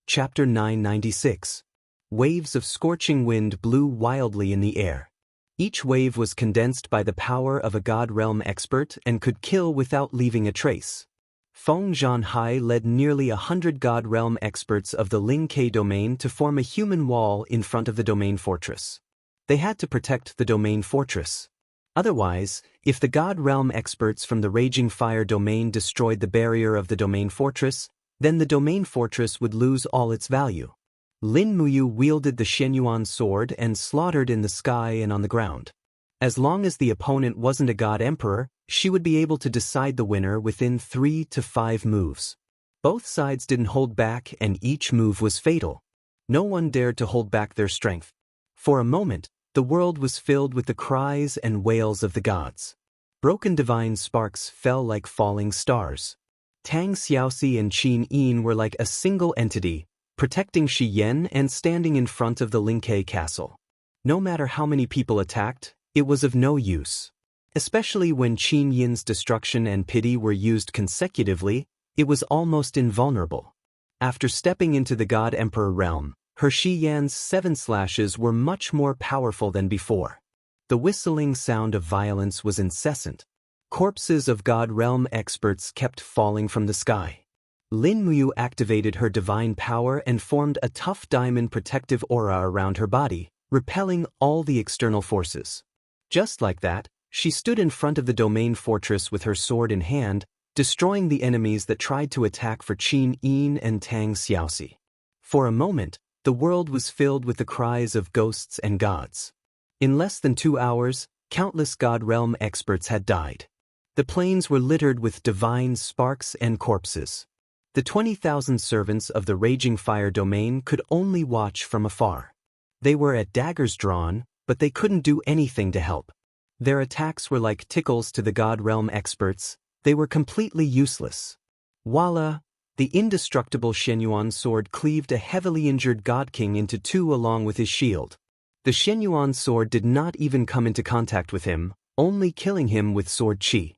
Chapter 996. Waves of scorching wind blew wildly in the air. Each wave was condensed by the power of a God Realm expert and could kill without leaving a trace. Feng Zhanhai led nearly 100 God Realm experts of the Ling Ke domain to form a human wall in front of the domain fortress. They had to protect the domain fortress. Otherwise, if the God Realm experts from the Raging Fire domain destroyed the barrier of the domain fortress, then the domain fortress would lose all its value. Lin Muyu wielded the Shenyuan sword and slaughtered in the sky and on the ground. As long as the opponent wasn't a God Emperor, she would be able to decide the winner within 3 to 5 moves. Both sides didn't hold back and each move was fatal. No one dared to hold back their strength. For a moment, the world was filled with the cries and wails of the gods. Broken divine sparks fell like falling stars. Tang Xiaoxi and Qin Yin were like a single entity, protecting Shi Yan and standing in front of the Lingke castle. No matter how many people attacked, it was of no use. Especially when Qin Yin's destruction and pity were used consecutively, it was almost invulnerable. After stepping into the God Emperor realm, her Shi Yan's 7 slashes were much more powerful than before. The whistling sound of violence was incessant. Corpses of God Realm experts kept falling from the sky. Lin Muyu activated her divine power and formed a tough diamond protective aura around her body, repelling all the external forces. Just like that, she stood in front of the domain fortress with her sword in hand, destroying the enemies that tried to attack for Qin Yin and Tang Xiaoxi. For a moment, the world was filled with the cries of ghosts and gods. In less than 2 hours, countless God Realm experts had died. The plains were littered with divine sparks and corpses. The 20,000 servants of the Raging Fire domain could only watch from afar. They were at daggers drawn, but they couldn't do anything to help. Their attacks were like tickles to the God Realm experts. They were completely useless. Voila! The indestructible Shenyuan sword cleaved a heavily injured God King into 2 along with his shield. The Shenyuan sword did not even come into contact with him, only killing him with sword chi.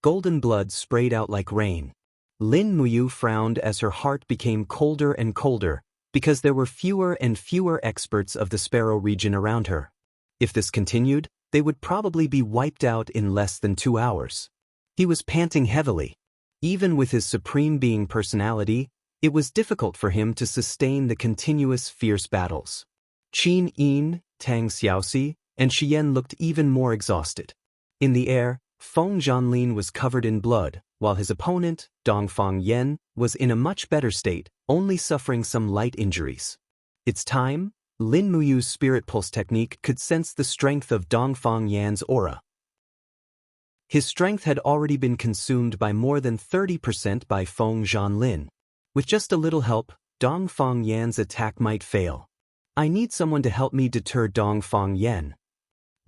Golden blood sprayed out like rain. Lin Muyu frowned as her heart became colder and colder, because there were fewer and fewer experts of the Sparrow region around her. If this continued, they would probably be wiped out in less than 2 hours. He was panting heavily. Even with his supreme being personality, it was difficult for him to sustain the continuous fierce battles. Qin Yin, Tang Xiaoxi, and Shi Yan looked even more exhausted. In the air, Feng Zhanlin was covered in blood, while his opponent, Dongfang Yan, was in a much better state, only suffering some light injuries. It's time. Lin Muyu's spirit pulse technique could sense the strength of Dongfang Yan's aura. His strength had already been consumed by more than 30% by Feng Zhanlin. With just a little help, Dongfang Yan's attack might fail. I need someone to help me deter Dongfang Yan.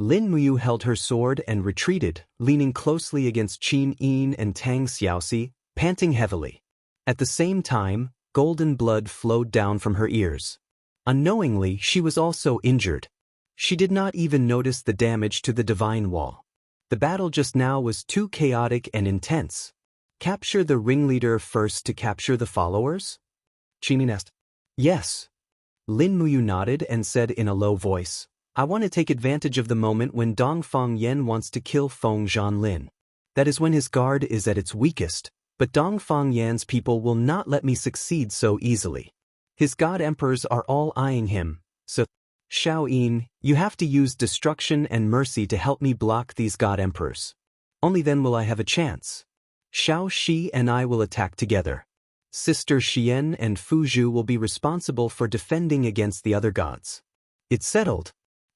Lin Muyu held her sword and retreated, leaning closely against Qin Yin and Tang Xiaoxi, panting heavily. At the same time, golden blood flowed down from her ears. Unknowingly, she was also injured. She did not even notice the damage to the divine wall. The battle just now was too chaotic and intense. Capture the ringleader first to capture the followers? Qin asked. Yes. Lin Muyu nodded and said in a low voice, I want to take advantage of the moment when Dongfang Yan wants to kill Feng Zhanlin. That is when his guard is at its weakest, but Dongfang Yan's people will not let me succeed so easily. His god emperors are all eyeing him, so Xiao Yin, you have to use destruction and mercy to help me block these god emperors. Only then will I have a chance. Xiao Shi and I will attack together. Sister Xian and Fuzhu will be responsible for defending against the other gods. It's settled.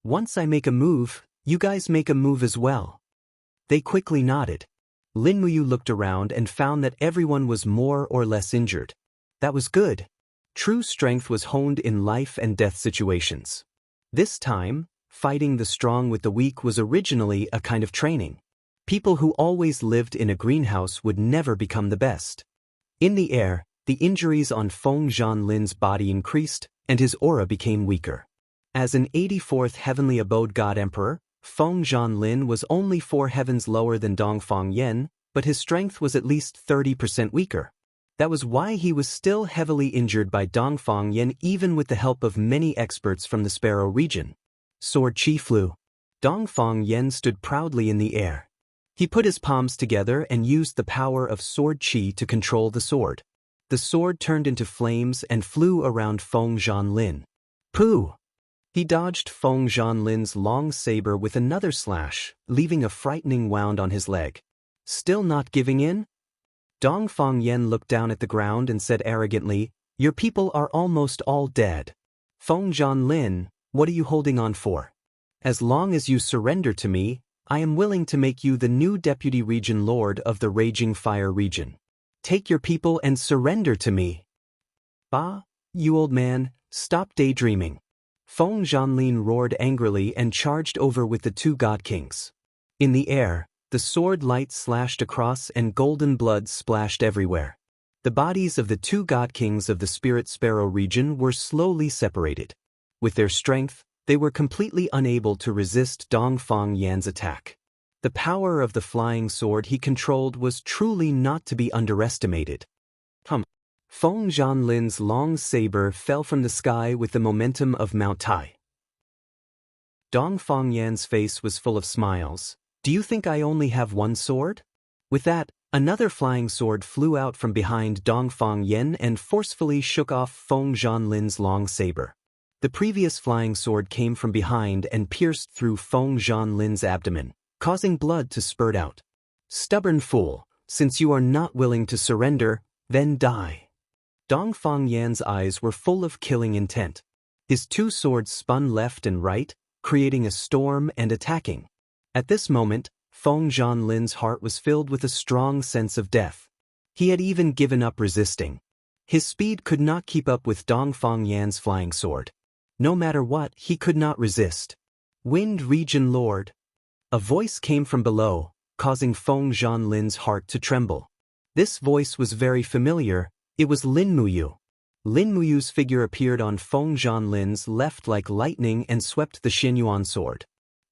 Once I make a move, you guys make a move as well. They quickly nodded. Lin Muyu looked around and found that everyone was more or less injured. That was good. True strength was honed in life and death situations. This time, fighting the strong with the weak was originally a kind of training. People who always lived in a greenhouse would never become the best. In the air, the injuries on Feng Zhanlin's body increased, and his aura became weaker. As an 84th heavenly abode god emperor, Feng Zhanlin was only 4 heavens lower than Dongfang Yan, but his strength was at least 30% weaker. That was why he was still heavily injured by Dongfang Yan even with the help of many experts from the Sparrow region. Sword Qi flew. Dongfang Yan stood proudly in the air. He put his palms together and used the power of Sword Qi to control the sword. The sword turned into flames and flew around Feng Zhanlin. Pooh! He dodged Feng Zhanlin's long saber with another slash, leaving a frightening wound on his leg. Still not giving in? Dongfang Yan looked down at the ground and said arrogantly, "Your people are almost all dead. Feng Zhanlin, what are you holding on for? As long as you surrender to me, I am willing to make you the new Deputy Region Lord of the Raging Fire region. Take your people and surrender to me." "Bah, you old man, stop daydreaming." Feng Zhanlin roared angrily and charged over with the two god kings. In the air, the sword light slashed across and golden blood splashed everywhere. The bodies of the two god kings of the Spirit Sparrow region were slowly separated. With their strength, they were completely unable to resist Dongfang Yan's attack. The power of the flying sword he controlled was truly not to be underestimated. Feng Zhanlin's long saber fell from the sky with the momentum of Mount Tai. Dongfang Yan's face was full of smiles. "Do you think I only have one sword?" With that, another flying sword flew out from behind Dongfang Yan and forcefully shook off Feng Zhanlin's long saber. The previous flying sword came from behind and pierced through Feng Zhanlin's abdomen, causing blood to spurt out. "Stubborn fool, since you are not willing to surrender, then die." Dongfang Yan's eyes were full of killing intent. His two swords spun left and right, creating a storm and attacking. At this moment, Feng Zhanlin's heart was filled with a strong sense of death. He had even given up resisting. His speed could not keep up with Dongfang Yan's flying sword. No matter what, he could not resist. "Wind Region Lord." A voice came from below, causing Feng Zhanlin's heart to tremble. This voice was very familiar. It was Lin Muyu. Lin Muyu's figure appeared on Feng Zhanlin's left like lightning and swept the Xinyuan sword.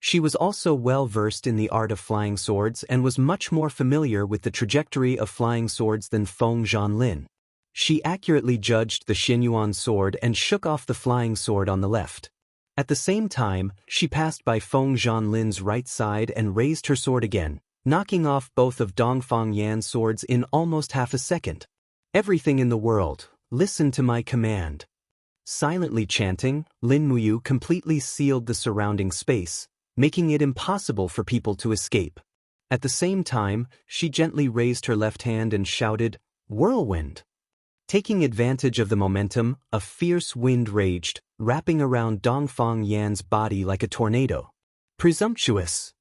She was also well versed in the art of flying swords and was much more familiar with the trajectory of flying swords than Feng Zhanlin. She accurately judged the Xinyuan sword and shook off the flying sword on the left. At the same time, she passed by Feng Zhanlin's right side and raised her sword again, knocking off both of Dongfang Yan's swords in almost half a second. "Everything in the world, listen to my command." Silently chanting, Lin Muyu completely sealed the surrounding space, making it impossible for people to escape. At the same time, she gently raised her left hand and shouted, "Whirlwind!" Taking advantage of the momentum, a fierce wind raged, wrapping around Dongfang Yan's body like a tornado. Presumptuous!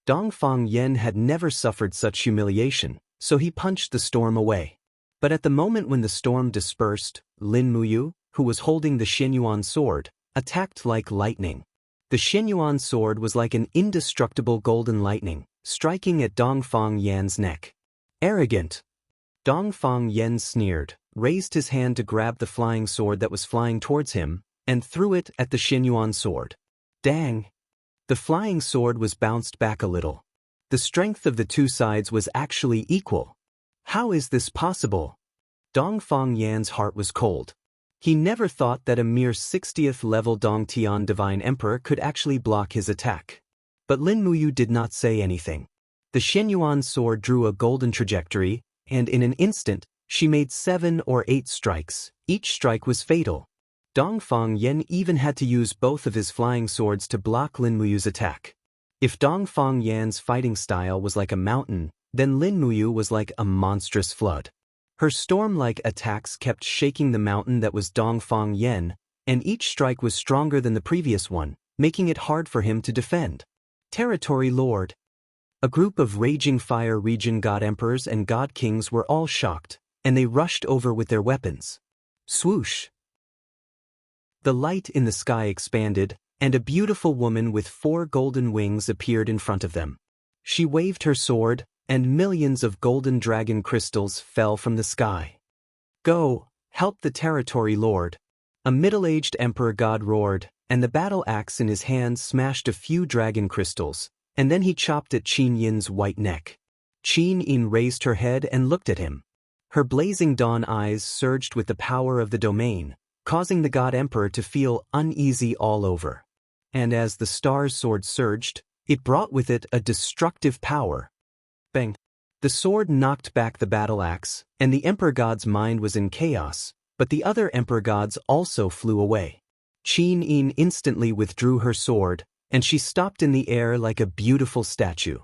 Dongfang Yan had never suffered such humiliation, so he punched the storm away. But at the moment when the storm dispersed, Lin Muyu, who was holding the Xinyuan sword, attacked like lightning. The Xinyuan sword was like an indestructible golden lightning, striking at Dongfang Yan's neck. "Arrogant!" Dongfang Yan sneered, raised his hand to grab the flying sword that was flying towards him, and threw it at the Xinyuan sword. Dang! The flying sword was bounced back a little. The strength of the two sides was actually equal. How is this possible? Dongfang Yan's heart was cold. He never thought that a mere 60th level Dongtian Divine Emperor could actually block his attack. But Lin Muyu did not say anything. The Xinyuan sword drew a golden trajectory, and in an instant, she made 7 or 8 strikes. Each strike was fatal. Dongfang Yan even had to use both of his flying swords to block Lin Muyu's attack. If Dongfang Yan's fighting style was like a mountain, then Lin Muyu was like a monstrous flood. Her storm-like attacks kept shaking the mountain that was Dongfang Yan, and each strike was stronger than the previous one, making it hard for him to defend. Territory Lord. A group of Raging Fire region god emperors and god kings were all shocked, and they rushed over with their weapons. Swoosh! The light in the sky expanded, and a beautiful woman with 4 golden wings appeared in front of them. She waved her sword, and millions of golden dragon crystals fell from the sky. "Go, help the territory lord." A middle-aged emperor god roared, and the battle axe in his hand smashed a few dragon crystals, and then he chopped at Qin Yin's white neck. Qin Yin raised her head and looked at him. Her blazing dawn eyes surged with the power of the domain, causing the God Emperor to feel uneasy all over. And as the star's sword surged, it brought with it a destructive power. Bang! The sword knocked back the battle axe, and the Emperor God's mind was in chaos, but the other Emperor Gods also flew away. Qin Yin instantly withdrew her sword, and she stopped in the air like a beautiful statue.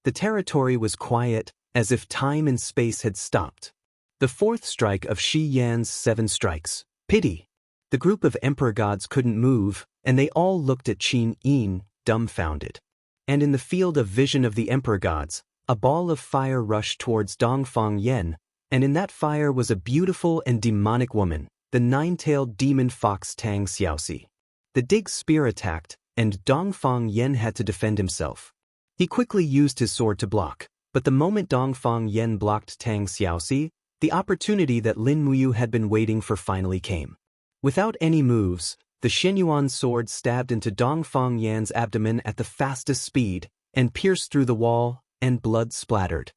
The territory was quiet, as if time and space had stopped. The fourth strike of Shi Yan's 7 strikes. Pity! The group of Emperor Gods couldn't move, and they all looked at Qin Yin, dumbfounded. And in the field of vision of the Emperor Gods, a ball of fire rushed towards Dongfang Yen, and in that fire was a beautiful and demonic woman, the 9-tailed demon fox Tang Xiaoxi. The Dig spear attacked, and Dongfang Yen had to defend himself. He quickly used his sword to block, but the moment Dongfang Yen blocked Tang Xiaoxi, the opportunity that Lin Muyu had been waiting for finally came. Without any moves, the Xianyuan sword stabbed into Dongfang Yan's abdomen at the fastest speed, and pierced through the wall, and blood splattered.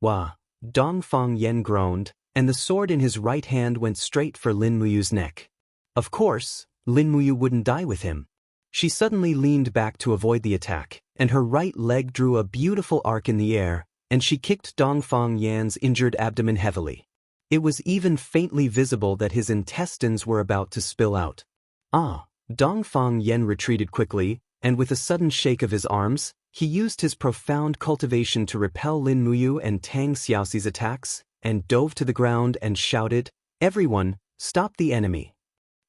Wah! Dongfang Yen groaned, and the sword in his right hand went straight for Lin Muyu's neck. Of course, Lin Muyu wouldn't die with him. She suddenly leaned back to avoid the attack, and her right leg drew a beautiful arc in the air, and she kicked Dongfang Yan's injured abdomen heavily. It was even faintly visible that his intestines were about to spill out. Dongfang Yen retreated quickly, and with a sudden shake of his arms, he used his profound cultivation to repel Lin Muyu and Tang Xiaoxi's attacks, and dove to the ground and shouted, "Everyone, stop the enemy!"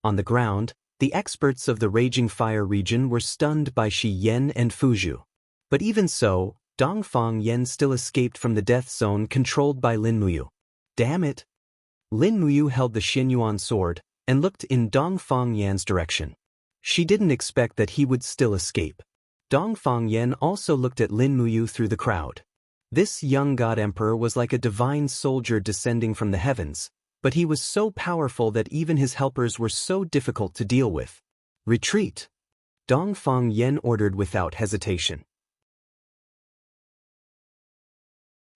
On the ground, the experts of the Raging Fire region were stunned by Shi Yan and Fuzhu. But even so, Dongfang Yen still escaped from the death zone controlled by Lin Muyu. Damn it! Lin Muyu held the Xianyuan sword, and looked in Dongfang Yan's direction. She didn't expect that he would still escape. Dongfang Yen also looked at Lin Muyu through the crowd. This young God Emperor was like a divine soldier descending from the heavens, but he was so powerful that even his helpers were so difficult to deal with. Retreat! Dongfang Yen ordered without hesitation.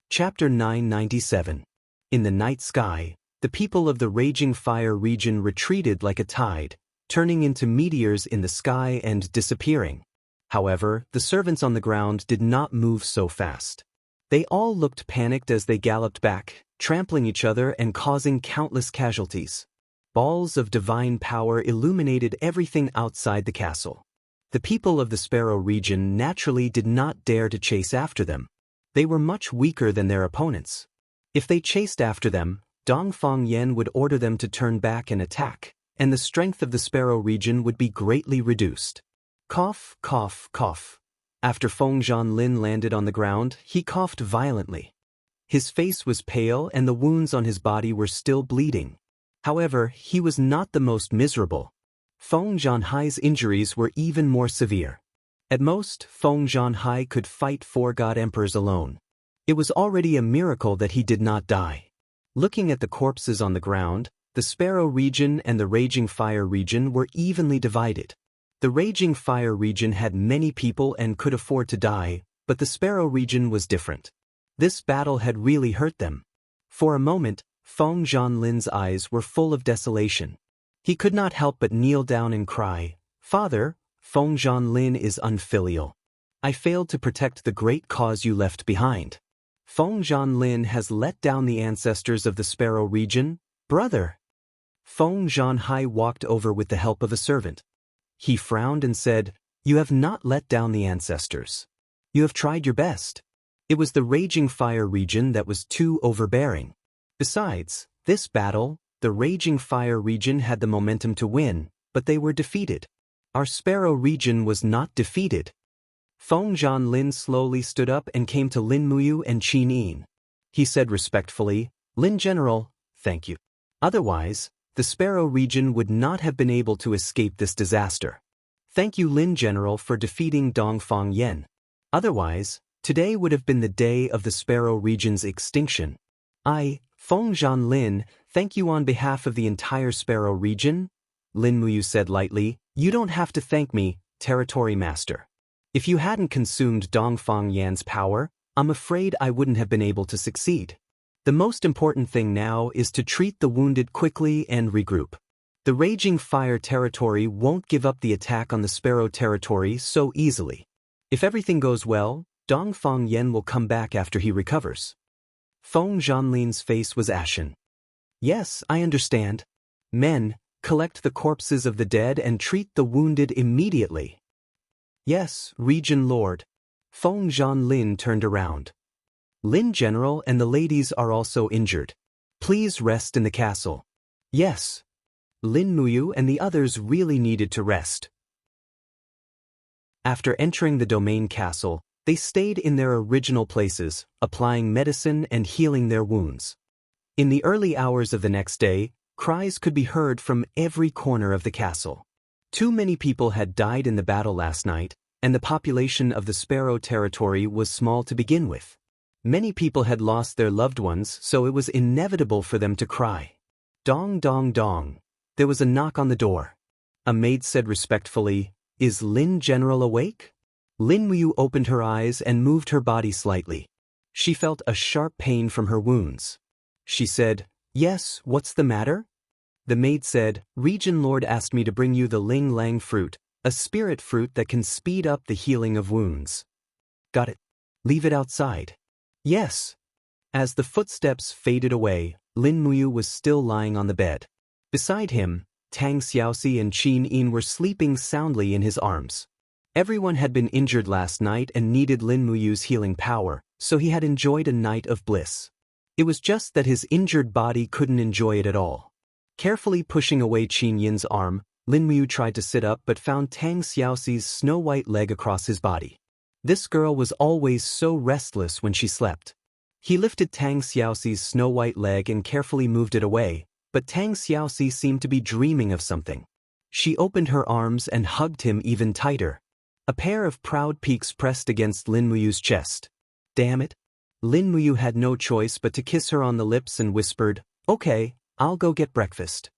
Chapter 997. In the night sky, the people of the Raging Fire region retreated like a tide, turning into meteors in the sky and disappearing. However, the servants on the ground did not move so fast. They all looked panicked as they galloped back, trampling each other and causing countless casualties. Balls of divine power illuminated everything outside the castle. The people of the Sparrow region naturally did not dare to chase after them. They were much weaker than their opponents. If they chased after them, Dongfang Yen would order them to turn back and attack, and the strength of the Sparrow region would be greatly reduced. Cough, cough, cough. After Feng Lin landed on the ground, he coughed violently. His face was pale and the wounds on his body were still bleeding. However, he was not the most miserable. Feng Zhanhai's injuries were even more severe. At most, Feng Zhanhai could fight 4 God Emperors alone. It was already a miracle that he did not die. Looking at the corpses on the ground, the Sparrow region and the Raging Fire region were evenly divided. The Raging Fire region had many people and could afford to die, but the Sparrow region was different. This battle had really hurt them. For a moment, Feng Zhanlin's eyes were full of desolation. He could not help but kneel down and cry, "Father, Feng Zhanlin is unfilial. I failed to protect the great cause you left behind. Feng Zhanlin has let down the ancestors of the Sparrow region, brother." Feng Zhanhai walked over with the help of a servant. He frowned and said, "You have not let down the ancestors. You have tried your best. It was the Raging Fire region that was too overbearing. Besides, this battle, the Raging Fire region had the momentum to win, but they were defeated. Our Sparrow region was not defeated." Feng Zhanlin slowly stood up and came to Lin Muyu and Qin Yin. He said respectfully, "Lin General, thank you. Otherwise, the Sparrow region would not have been able to escape this disaster. Thank you, Lin General, for defeating Dongfang Yen. Otherwise, today would have been the day of the Sparrow region's extinction. I, Feng Zhanlin, thank you on behalf of the entire Sparrow region." Lin Muyu said lightly, "You don't have to thank me, Territory Master. If you hadn't consumed Dongfang Yan's power, I'm afraid I wouldn't have been able to succeed." The most important thing now is to treat the wounded quickly and regroup. The Raging Fire territory won't give up the attack on the Sparrow territory so easily. If everything goes well, Dongfang Yan will come back after he recovers. Feng Zhanlin's face was ashen. Yes, I understand. Men, collect the corpses of the dead and treat the wounded immediately. Yes, Region Lord. Feng Zhanlin turned around. Lin General and the ladies are also injured. Please rest in the castle. Yes. Lin Muyu and the others really needed to rest. After entering the domain castle, they stayed in their original places, applying medicine and healing their wounds. In the early hours of the next day, cries could be heard from every corner of the castle. Too many people had died in the battle last night, and the population of the Sparrow territory was small to begin with. Many people had lost their loved ones, so it was inevitable for them to cry. Dong dong dong. There was a knock on the door. A maid said respectfully, "Is Lin General awake?" Lin Muyu opened her eyes and moved her body slightly. She felt a sharp pain from her wounds. She said, "Yes, what's the matter?" The maid said, "Region Lord asked me to bring you the Ling Lang fruit, a spirit fruit that can speed up the healing of wounds." Got it. Leave it outside. Yes. As the footsteps faded away, Lin Muyu was still lying on the bed. Beside him, Tang Xiaoxi and Qin Yin were sleeping soundly in his arms. Everyone had been injured last night and needed Lin Muyu's healing power, so he had enjoyed a night of bliss. It was just that his injured body couldn't enjoy it at all. Carefully pushing away Qin Yin's arm, Lin Muyu tried to sit up but found Tang Xiaoxi's snow-white leg across his body. This girl was always so restless when she slept. He lifted Tang Xiaoxi's snow-white leg and carefully moved it away, but Tang Xiaoxi seemed to be dreaming of something. She opened her arms and hugged him even tighter. A pair of proud peaks pressed against Lin Muyu's chest. Damn it. Lin Muyu had no choice but to kiss her on the lips and whispered, "Okay, I'll go get breakfast."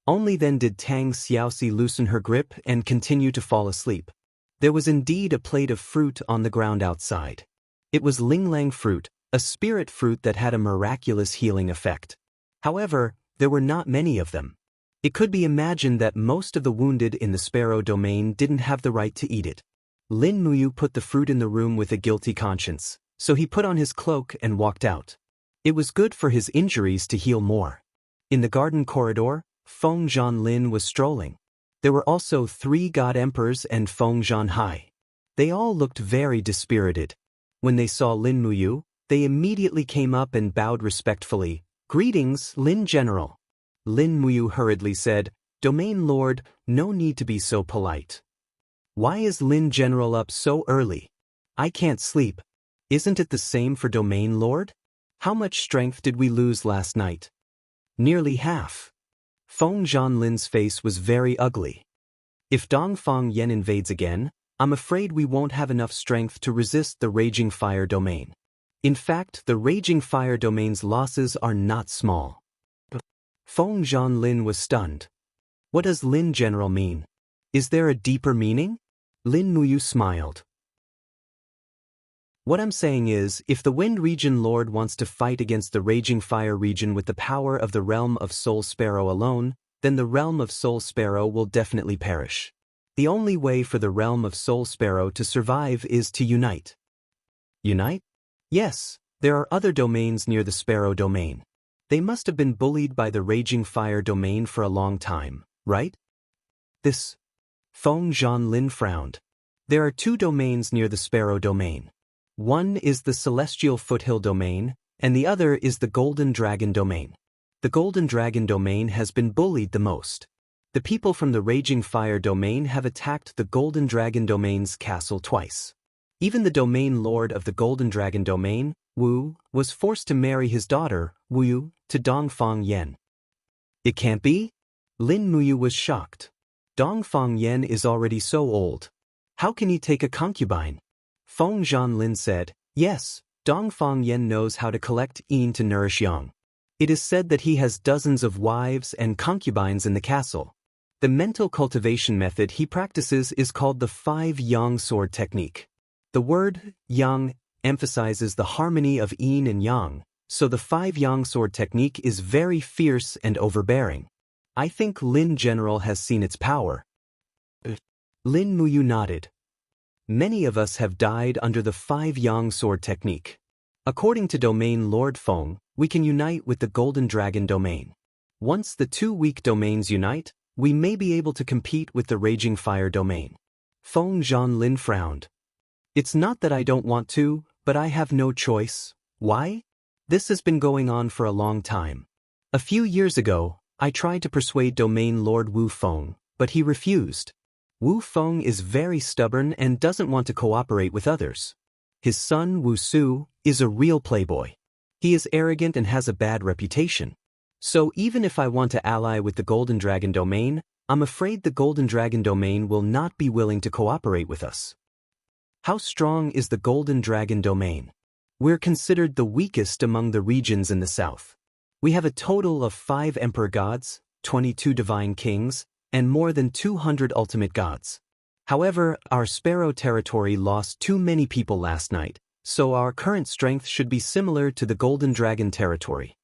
Only then did Tang Xiaoxi loosen her grip and continue to fall asleep. There was indeed a plate of fruit on the ground outside. It was Ling Lang fruit, a spirit fruit that had a miraculous healing effect. However, there were not many of them. It could be imagined that most of the wounded in the Sparrow domain didn't have the right to eat it. Lin Muyu put the fruit in the room with a guilty conscience, so he put on his cloak and walked out. It was good for his injuries to heal more. In the garden corridor, Feng Zhanlin was strolling. There were also 3 god emperors and Feng Zhanhai. They all looked very dispirited. When they saw Lin Muyu, they immediately came up and bowed respectfully. "Greetings, Lin General." Lin Muyu hurriedly said, "Domain Lord, no need to be so polite. Why is Lin General up so early? I can't sleep. Isn't it the same for Domain Lord? How much strength did we lose last night?" "Nearly half." Feng Zhanlin's face was very ugly. "If Dongfang Yan invades again, I'm afraid we won't have enough strength to resist the Raging Fire domain. In fact, the Raging Fire domain's losses are not small." Feng Zhanlin was stunned. "What does Lin General mean? Is there a deeper meaning?" Lin Muyu smiled. "What I'm saying is, if the Wind Region Lord wants to fight against the Raging Fire region with the power of the Realm of Soul Sparrow alone, then the Realm of Soul Sparrow will definitely perish. The only way for the Realm of Soul Sparrow to survive is to unite." Unite? Yes, there are other domains near the Sparrow domain. They must have been bullied by the Raging Fire domain for a long time, right? This. Feng Zhanlin frowned. There are 2 domains near the Sparrow domain. One is the Celestial Foothill domain, and the other is the Golden Dragon domain. The Golden Dragon domain has been bullied the most. The people from the Raging Fire domain have attacked the Golden Dragon domain's castle twice. Even the domain lord of the Golden Dragon domain, Wu, was forced to marry his daughter, Wu, to Dongfang Yan. It can't be? Lin Muyu was shocked. Dongfang Yan is already so old. How can he take a concubine? Feng Zhanlin said, "Yes, Dongfang Yan knows how to collect yin to nourish yang. It is said that he has dozens of wives and concubines in the castle. The mental cultivation method he practices is called the 5 yang sword technique. The word yang emphasizes the harmony of yin and yang, so the 5-yang sword technique is very fierce and overbearing. I think Lin General has seen its power. Lin Muyu nodded. Many of us have died under the 5-yang sword technique. According to Domain Lord Feng, we can unite with the Golden Dragon domain. Once the 2 weak domains unite, we may be able to compete with the Raging Fire domain. Feng Zhanlin frowned. It's not that I don't want to, but I have no choice. Why? This has been going on for a long time. A few years ago, I tried to persuade Domain Lord Wu Feng, but he refused. Wu Feng is very stubborn and doesn't want to cooperate with others. His son, Wu Su, is a real playboy. He is arrogant and has a bad reputation. So even if I want to ally with the Golden Dragon domain, I'm afraid the Golden Dragon domain will not be willing to cooperate with us. How strong is the Golden Dragon domain? We're considered the weakest among the regions in the south. We have a total of 5 Emperor Gods, 22 Divine Kings, and more than 200 Ultimate Gods. However, our Sparrow territory lost too many people last night, so our current strength should be similar to the Golden Dragon territory.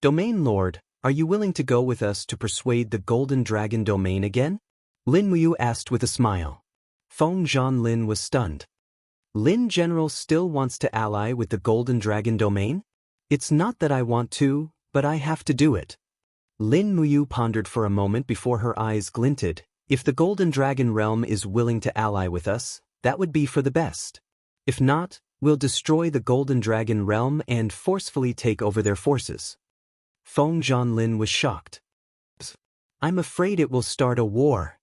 Domain Lord, are you willing to go with us to persuade the Golden Dragon domain again? Lin Muyu asked with a smile. Feng Zhanlin was stunned. Lin General still wants to ally with the Golden Dragon domain? It's not that I want to, but I have to do it. Lin Muyu pondered for a moment before her eyes glinted. If the Golden Dragon realm is willing to ally with us, that would be for the best. If not, we'll destroy the Golden Dragon realm and forcefully take over their forces. Feng Zhanlin was shocked. I'm afraid it will start a war.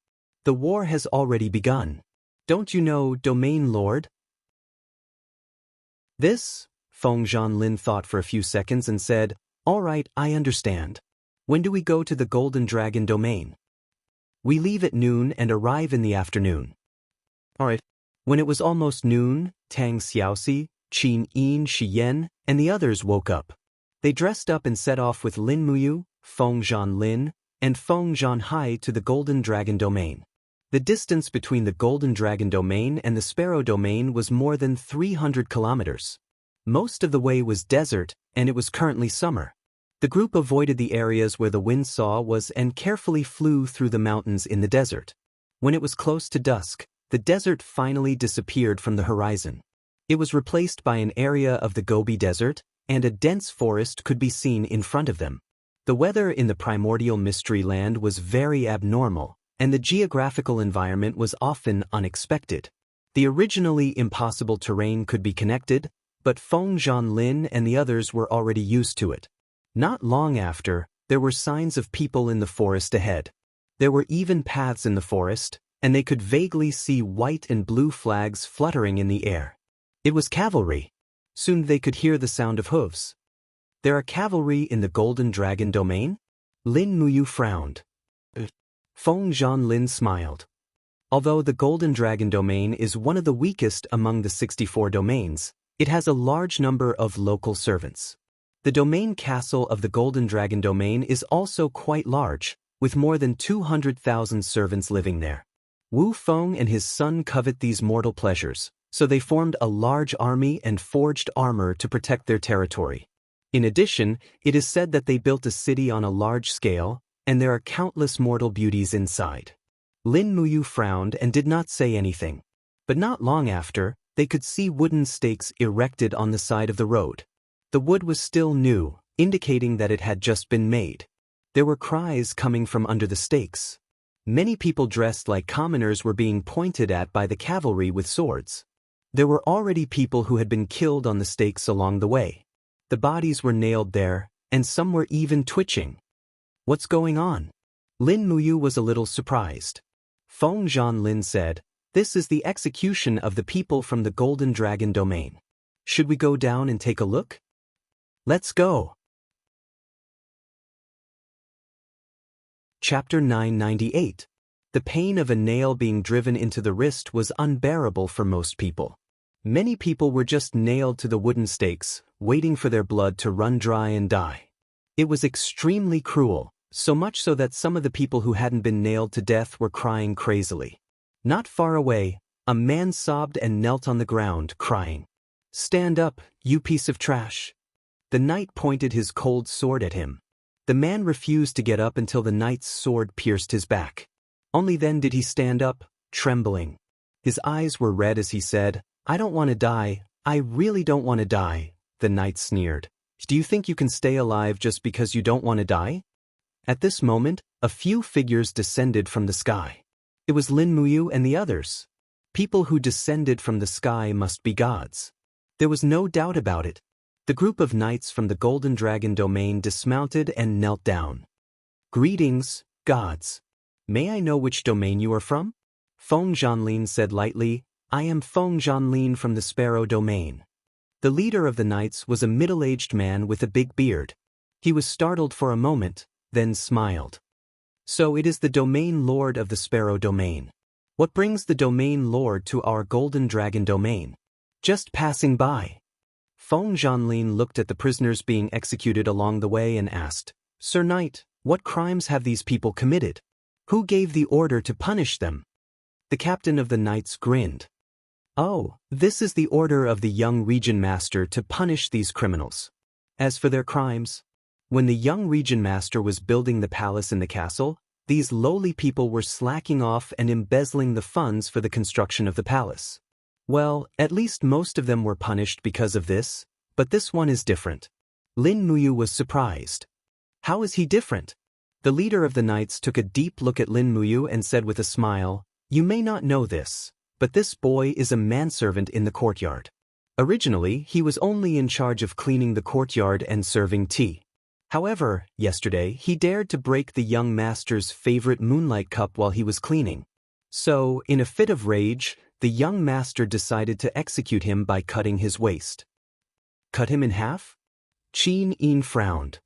The war has already begun. Don't you know, Domain Lord? This? Feng Zhanlin thought for a few seconds and said, All right, I understand. When do we go to the Golden Dragon domain? We leave at noon and arrive in the afternoon. All right. When it was almost noon, Tang Xiaoxi, Qin Yin Shiyen, and the others woke up. They dressed up and set off with Lin Muyu, Feng Zhanlin, and Feng Zhanhai to the Golden Dragon domain. The distance between the Golden Dragon domain and the Sparrow domain was more than 300 kilometers. Most of the way was desert, and it was currently summer. The group avoided the areas where the wind saw was and carefully flew through the mountains in the desert. When it was close to dusk, the desert finally disappeared from the horizon. It was replaced by an area of the Gobi Desert, and a dense forest could be seen in front of them. The weather in the primordial mystery land was very abnormal, and the geographical environment was often unexpected. The originally impossible terrain could be connected, but Feng Zhanlin and the others were already used to it. Not long after, there were signs of people in the forest ahead. There were even paths in the forest, and they could vaguely see white and blue flags fluttering in the air. It was cavalry. Soon they could hear the sound of hooves. There are cavalry in the Golden Dragon domain? Lin Muyu frowned. Feng Zhanlin smiled. Although the Golden Dragon domain is one of the weakest among the 64 domains, it has a large number of local servants. The domain castle of the Golden Dragon domain is also quite large, with more than 200,000 servants living there. Wu Feng and his son covet these mortal pleasures, so they formed a large army and forged armor to protect their territory. In addition, it is said that they built a city on a large scale, and there are countless mortal beauties inside. Lin Muyu frowned and did not say anything. But not long after, they could see wooden stakes erected on the side of the road. The wood was still new, indicating that it had just been made. There were cries coming from under the stakes. Many people dressed like commoners were being pointed at by the cavalry with swords. There were already people who had been killed on the stakes along the way. The bodies were nailed there, and some were even twitching. What's going on? Lin Muyu was a little surprised. Feng Zhanlin said, This is the execution of the people from the Golden Dragon domain. Should we go down and take a look? Let's go. Chapter 998. The pain of a nail being driven into the wrist was unbearable for most people. Many people were just nailed to the wooden stakes, waiting for their blood to run dry and die. It was extremely cruel, so much so that some of the people who hadn't been nailed to death were crying crazily. Not far away, a man sobbed and knelt on the ground, crying, "Stand up, you piece of trash." The knight pointed his cold sword at him. The man refused to get up until the knight's sword pierced his back. Only then did he stand up, trembling. His eyes were red as he said, "I don't want to die, I really don't want to die." The knight sneered. "Do you think you can stay alive just because you don't want to die?" At this moment, a few figures descended from the sky. It was Lin Muyu and the others. People who descended from the sky must be gods. There was no doubt about it. The group of knights from the Golden Dragon domain dismounted and knelt down. "Greetings, gods. May I know which domain you are from?" Feng Zhanlin said lightly, "I am Feng Zhanlin from the Sparrow domain." The leader of the knights was a middle-aged man with a big beard. He was startled for a moment, then smiled. "So it is the domain lord of the Sparrow domain. What brings the domain lord to our Golden Dragon domain?" "Just passing by." Feng Zhanlin looked at the prisoners being executed along the way and asked, "Sir Knight, what crimes have these people committed? Who gave the order to punish them?" The captain of the knights grinned. "Oh, this is the order of the young region master to punish these criminals. As for their crimes, when the young region master was building the palace in the castle, these lowly people were slacking off and embezzling the funds for the construction of the palace. Well, at least most of them were punished because of this, but this one is different." Lin Muyu was surprised. "How is he different?" The leader of the knights took a deep look at Lin Muyu and said with a smile, "You may not know this, but this boy is a manservant in the courtyard. Originally, he was only in charge of cleaning the courtyard and serving tea. However, yesterday he dared to break the young master's favorite moonlight cup while he was cleaning. So, in a fit of rage, the young master decided to execute him by cutting his waist." "Cut him in half?" Qin Yin frowned.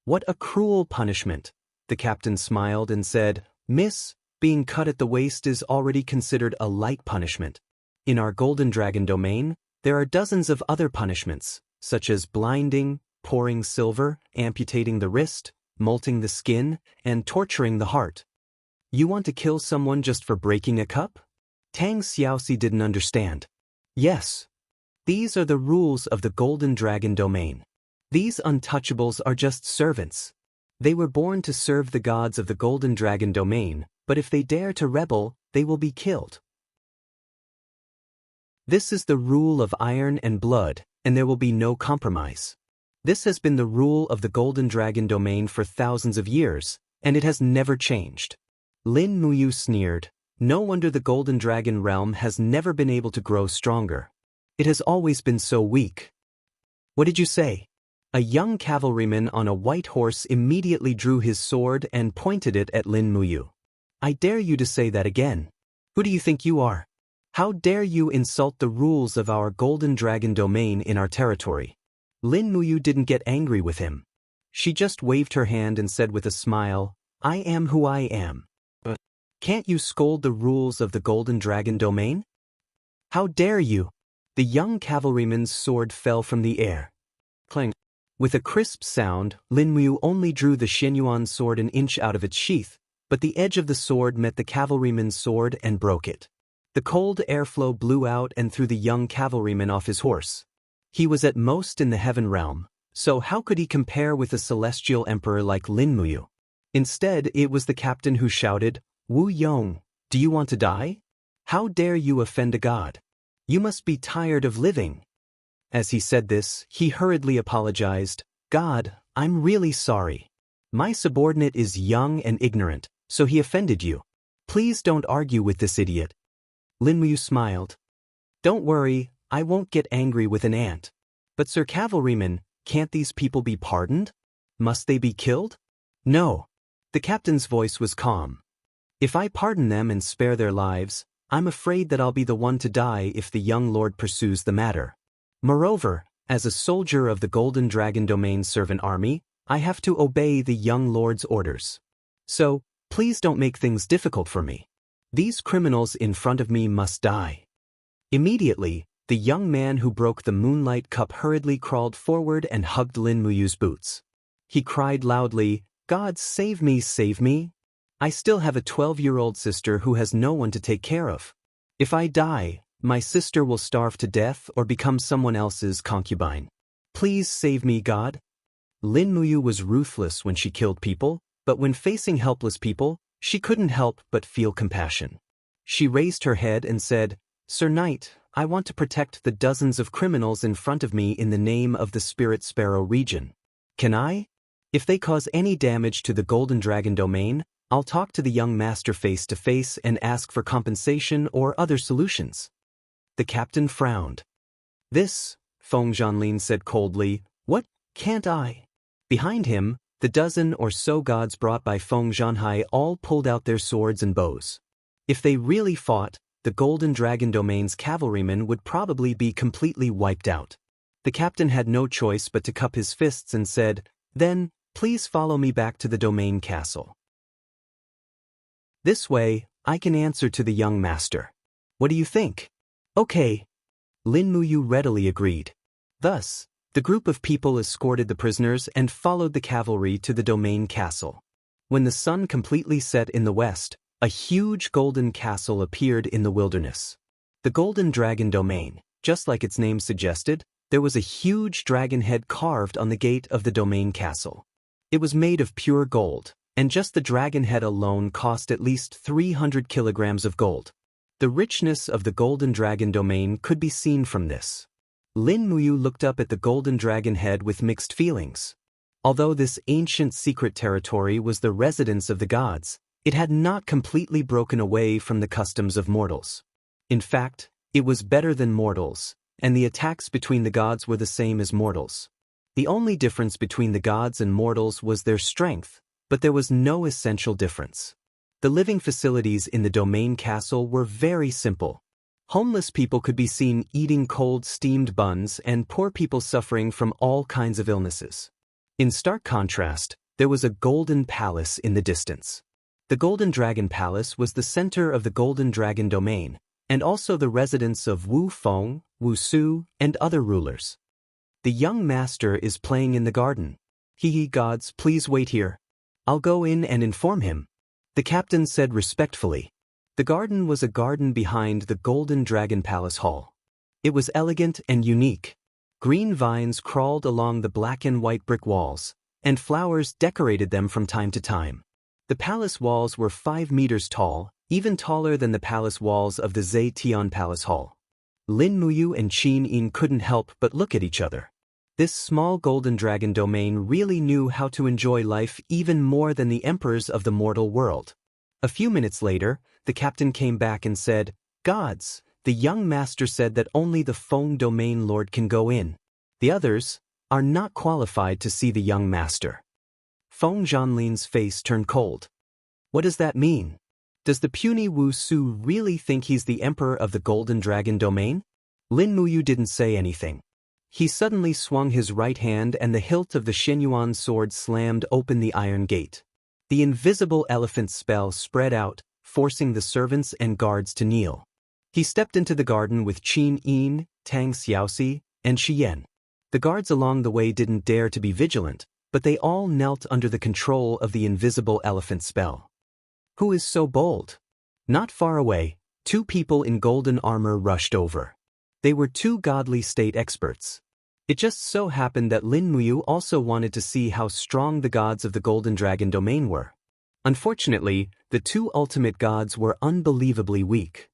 "What a cruel punishment." The captain smiled and said, "Miss, being cut at the waist is already considered a light punishment. In our Golden Dragon domain, there are dozens of other punishments, such as blinding, pouring silver, amputating the wrist, molting the skin, and torturing the heart. You want to kill someone just for breaking a cup?" Tang Xiaoxi didn't understand. "Yes. These are the rules of the Golden Dragon domain. These untouchables are just servants. They were born to serve the gods of the Golden Dragon domain, but if they dare to rebel, they will be killed. This is the rule of iron and blood, and there will be no compromise. This has been the rule of the Golden Dragon domain for thousands of years, and it has never changed." Lin Muyu sneered. "No wonder the Golden Dragon realm has never been able to grow stronger. It has always been so weak." "What did you say?" A young cavalryman on a white horse immediately drew his sword and pointed it at Lin Muyu. "I dare you to say that again. Who do you think you are? How dare you insult the rules of our Golden Dragon domain in our territory?" Lin Muyu didn't get angry with him. She just waved her hand and said with a smile, "I am who I am. Can't you scold the rules of the Golden Dragon domain?" "How dare you!" The young cavalryman's sword fell from the air. Clang. With a crisp sound, Lin Muyu only drew the Xianyuan sword an inch out of its sheath, but the edge of the sword met the cavalryman's sword and broke it. The cold airflow blew out and threw the young cavalryman off his horse. He was at most in the heaven realm, so how could he compare with a celestial emperor like Lin Muyu? Instead, it was the captain who shouted, "Wu Yong, do you want to die? How dare you offend a god? You must be tired of living." As he said this, he hurriedly apologized. "God, I'm really sorry. My subordinate is young and ignorant, so he offended you. Please don't argue with this idiot." Lin Muyu smiled. "Don't worry, I won't get angry with an ant. But Sir Cavalryman, can't these people be pardoned? Must they be killed?" "No." The captain's voice was calm. "If I pardon them and spare their lives, I'm afraid that I'll be the one to die if the young lord pursues the matter. Moreover, as a soldier of the Golden Dragon domain servant army, I have to obey the young lord's orders. So, please don't make things difficult for me. These criminals in front of me must die." Immediately, the young man who broke the moonlight cup hurriedly crawled forward and hugged Lin Muyu's boots. He cried loudly, "God save me, save me. I still have a 12-year-old sister who has no one to take care of. If I die, my sister will starve to death or become someone else's concubine. Please save me, God. Lin Muyu was ruthless when she killed people, but when facing helpless people, she couldn't help but feel compassion. She raised her head and said, Sir Knight, I want to protect the dozens of criminals in front of me in the name of the Spirit Sparrow region. Can I? If they cause any damage to the Golden Dragon domain, I'll talk to the young master face to face and ask for compensation or other solutions. The captain frowned. This, Feng Zhanlin said coldly, what, can't I? Behind him, the dozen or so gods brought by Feng Zhanhai all pulled out their swords and bows. If they really fought, the Golden Dragon domain's cavalrymen would probably be completely wiped out. The captain had no choice but to cup his fists and said, Then, please follow me back to the domain castle. This way, I can answer to the young master. What do you think? Okay. Lin Muyu readily agreed. Thus, the group of people escorted the prisoners and followed the cavalry to the domain castle. When the sun completely set in the west, a huge golden castle appeared in the wilderness. The Golden Dragon domain, just like its name suggested, there was a huge dragon head carved on the gate of the domain castle. It was made of pure gold, and just the dragon head alone cost at least 300 kilograms of gold. The richness of the Golden Dragon domain could be seen from this. Lin Muyu looked up at the Golden Dragon head with mixed feelings. Although this ancient secret territory was the residence of the gods, it had not completely broken away from the customs of mortals. In fact, it was better than mortals, and the attacks between the gods were the same as mortals. The only difference between the gods and mortals was their strength, but there was no essential difference. The living facilities in the domain castle were very simple. Homeless people could be seen eating cold steamed buns and poor people suffering from all kinds of illnesses. In stark contrast, there was a golden palace in the distance. The Golden Dragon Palace was the center of the Golden Dragon domain, and also the residence of Wu Feng, Wu Su, and other rulers. The young master is playing in the garden. He gods, please wait here. I'll go in and inform him. The captain said respectfully. The garden was a garden behind the Golden Dragon Palace Hall. It was elegant and unique. Green vines crawled along the black and white brick walls, and flowers decorated them from time to time. The palace walls were 5 meters tall, even taller than the palace walls of the Zetian Palace Hall. Lin Muyu and Qin Yin couldn't help but look at each other. This small Golden Dragon domain really knew how to enjoy life even more than the emperors of the mortal world. A few minutes later, the captain came back and said, Gods, the young master said that only the Feng domain lord can go in. The others are not qualified to see the young master. Feng Zhanlin's face turned cold. What does that mean? Does the puny Wu Su really think he's the emperor of the Golden Dragon domain? Lin Muyu didn't say anything. He suddenly swung his right hand and the hilt of the Xianyuan sword slammed open the iron gate. The invisible elephant spell spread out, forcing the servants and guards to kneel. He stepped into the garden with Qin Yin, Tang Xiaoxi, and Shi Yan. The guards along the way didn't dare to be vigilant, but they all knelt under the control of the invisible elephant spell. Who is so bold? Not far away, 2 people in golden armor rushed over. They were 2 godly state experts. It just so happened that Lin Muyu also wanted to see how strong the gods of the Golden Dragon domain were. Unfortunately, the 2 ultimate gods were unbelievably weak.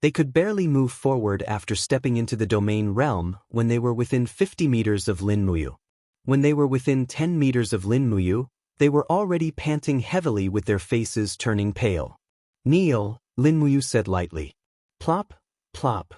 They could barely move forward after stepping into the domain realm when they were within 50 meters of Lin Muyu. When they were within 10 meters of Lin Muyu, they were already panting heavily with their faces turning pale. Kneel, Lin Muyu said lightly. Plop, plop.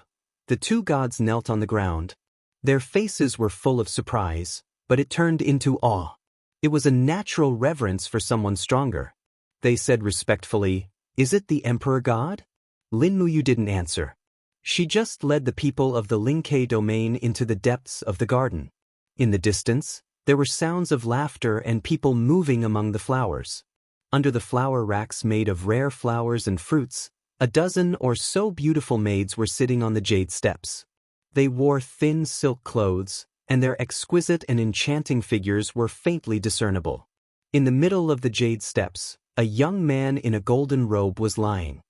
The 2 gods knelt on the ground. Their faces were full of surprise, but it turned into awe. It was a natural reverence for someone stronger. They said respectfully, Is it the Emperor God? Lin Muyu didn't answer. She just led the people of the Lingke domain into the depths of the garden. In the distance, there were sounds of laughter and people moving among the flowers. Under the flower racks made of rare flowers and fruits, a dozen or so beautiful maids were sitting on the jade steps. They wore thin silk clothes, and their exquisite and enchanting figures were faintly discernible. In the middle of the jade steps, a young man in a golden robe was lying.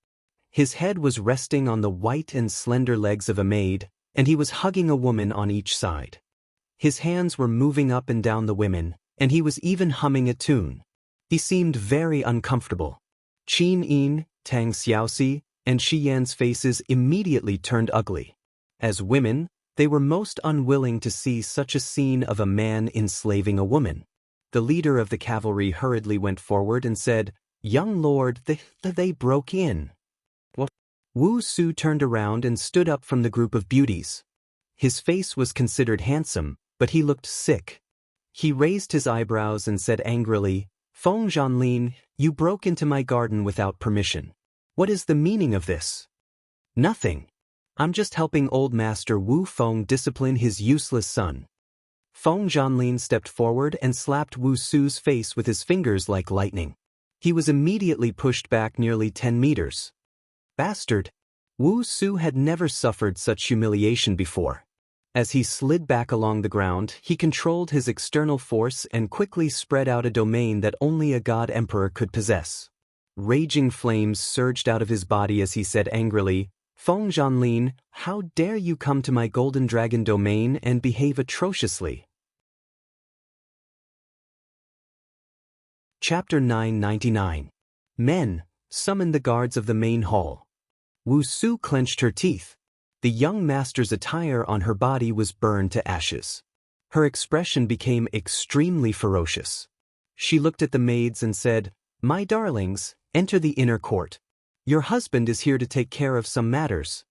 His head was resting on the white and slender legs of a maid, and he was hugging a woman on each side. His hands were moving up and down the women, and he was even humming a tune. He seemed very uncomfortable. Qin Yin, Tang Xiaoxi, and Shi Yan's faces immediately turned ugly. As women, they were most unwilling to see such a scene of a man enslaving a woman. The leader of the cavalry hurriedly went forward and said, "Young lord, they broke in." Wu Su turned around and stood up from the group of beauties. His face was considered handsome, but he looked sick. He raised his eyebrows and said angrily, "Feng Zhanlin, you broke into my garden without permission. What is the meaning of this?" "Nothing. I'm just helping old master Wu Feng discipline his useless son." Feng Zhanlin stepped forward and slapped Wu Su's face with his fingers like lightning. He was immediately pushed back nearly 10 meters. Bastard! Wu Su had never suffered such humiliation before. As he slid back along the ground, he controlled his external force and quickly spread out a domain that only a god emperor could possess. Raging flames surged out of his body as he said angrily, "Feng Zhanlin, how dare you come to my golden dragon domain and behave atrociously?" Chapter 999. Men, summon the guards of the main hall. Wu Su clenched her teeth. The young master's attire on her body was burned to ashes. Her expression became extremely ferocious. She looked at the maids and said, "My darlings, enter the inner court. Your husband is here to take care of some matters."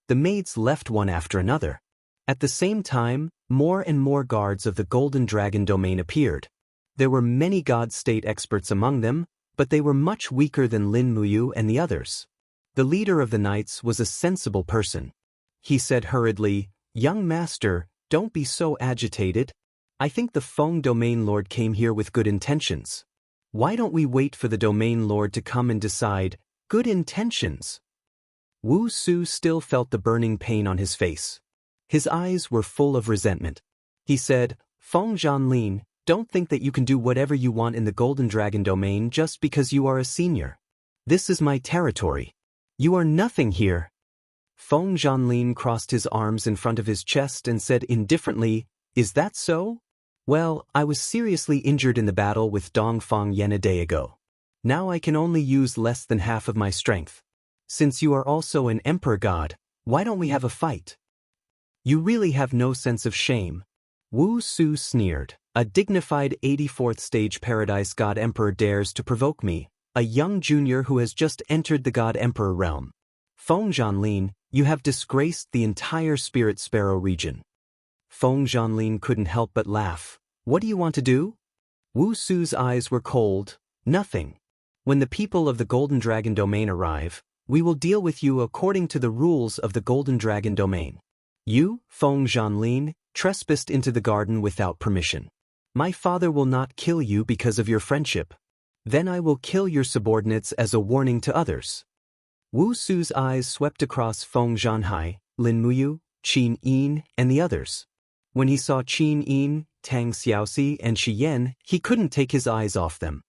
The maids left one after another. At the same time, more and more guards of the Golden Dragon domain appeared. There were many god state experts among them, but they were much weaker than Lin Muyu and the others. The leader of the knights was a sensible person. He said hurriedly, "Young master, don't be so agitated. I think the Feng domain lord came here with good intentions. Why don't we wait for the domain lord to come and decide? Good intentions." Wu Su still felt the burning pain on his face. His eyes were full of resentment. He said, "Feng Zhanlin, don't think that you can do whatever you want in the Golden Dragon domain just because you are a senior. This is my territory. You are nothing here." Feng Zhanlin crossed his arms in front of his chest and said indifferently, "Is that so? Well, I was seriously injured in the battle with Dongfang Yan a day ago. Now I can only use less than half of my strength. Since you are also an emperor god, why don't we have a fight? You really have no sense of shame." Wu Su sneered. "A dignified 84th stage paradise god emperor dares to provoke me, a young junior who has just entered the god emperor realm. Feng Zhanlin, you have disgraced the entire Spirit Sparrow region." Feng Zhanlin couldn't help but laugh. "What do you want to do?" Wu Su's eyes were cold. "Nothing. When the people of the Golden Dragon domain arrive, we will deal with you according to the rules of the Golden Dragon domain. You, Feng Zhanlin, trespassed into the garden without permission. My father will not kill you because of your friendship. Then I will kill your subordinates as a warning to others." Wu Su's eyes swept across Feng Zhanhai, Lin Muyu, Qin Yin, and the others. When he saw Qin Yin, Tang Xiaoxi, and Shi Yan, he couldn't take his eyes off them.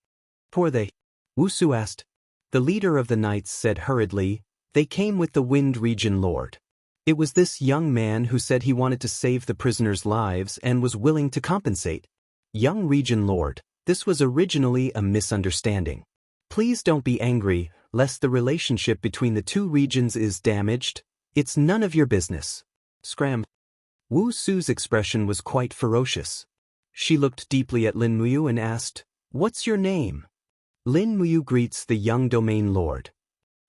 "Who are they?" Wu Su asked. The leader of the knights said hurriedly, "They came with the Wind Region Lord. It was this young man who said he wanted to save the prisoners' lives and was willing to compensate. Young Region Lord, this was originally a misunderstanding. Please don't be angry, lest the relationship between the two regions is damaged. It's none of your business." Scram. Wu Su's expression was quite ferocious. She looked deeply at Lin Muyu and asked, "What's your name?" Lin Muyu greets the young domain lord.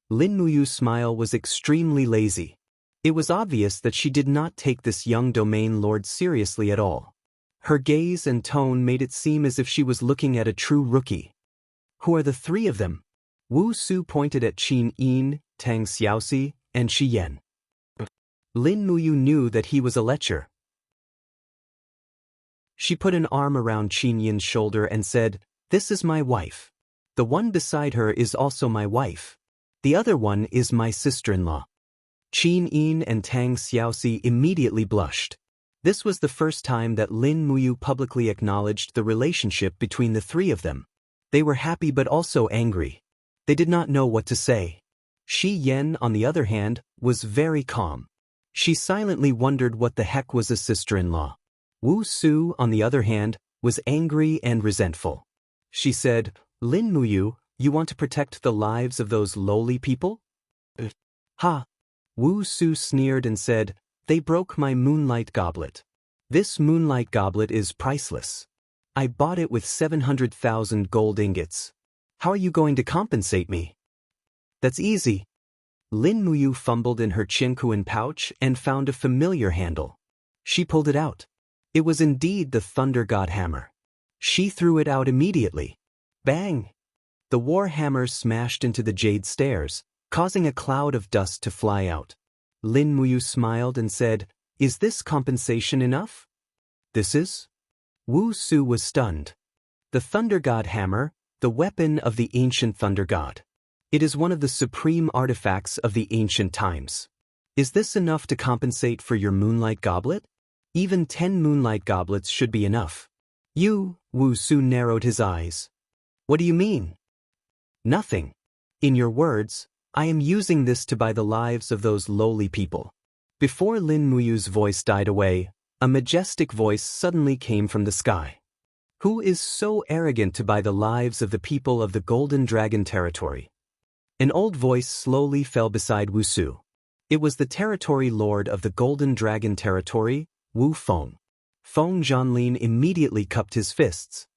Lin Muyu's smile was extremely lazy. It was obvious that she did not take this young domain lord seriously at all. Her gaze and tone made it seem as if she was looking at a true rookie. "Who are the three of them?" Wu Su pointed at Qin Yin, Tang Xiaoxi, and Shi Yan. Lin Muyu knew that he was a lecher. She put an arm around Qin Yin's shoulder and said, "This is my wife. The one beside her is also my wife. The other one is my sister-in-law." Qin Yin and Tang Xiaoxi immediately blushed. This was the first time that Lin Muyu publicly acknowledged the relationship between the three of them. They were happy but also angry. They did not know what to say. Shi Yan, on the other hand, was very calm. She silently wondered what the heck was a sister-in-law. Wu Su, on the other hand, was angry and resentful. She said, Lin Muyu, you want to protect the lives of those lowly people? Ha! Wu Su sneered and said, they broke my moonlight goblet. This moonlight goblet is priceless. I bought it with 700,000 gold ingots. How are you going to compensate me? That's easy. Lin Muyu fumbled in her Qinkuan pouch and found a familiar handle. She pulled it out. It was indeed the Thunder God hammer. She threw it out immediately. Bang! The war hammer smashed into the jade stairs, causing a cloud of dust to fly out. Lin Muyu smiled and said, is this compensation enough? This is? Wu Su was stunned. The Thunder God hammer, the weapon of the ancient Thunder God. It is one of the supreme artifacts of the ancient times. Is this enough to compensate for your moonlight goblet? Even 10 moonlight goblets should be enough. Wu Su narrowed his eyes. What do you mean? Nothing. In your words, I am using this to buy the lives of those lowly people. Before Lin Muyu's voice died away, a majestic voice suddenly came from the sky. Who is so arrogant to buy the lives of the people of the Golden Dragon territory? An old voice slowly fell beside Wu Su. It was the territory lord of the Golden Dragon territory, Wu Feng. Feng Zhanlin immediately cupped his fists.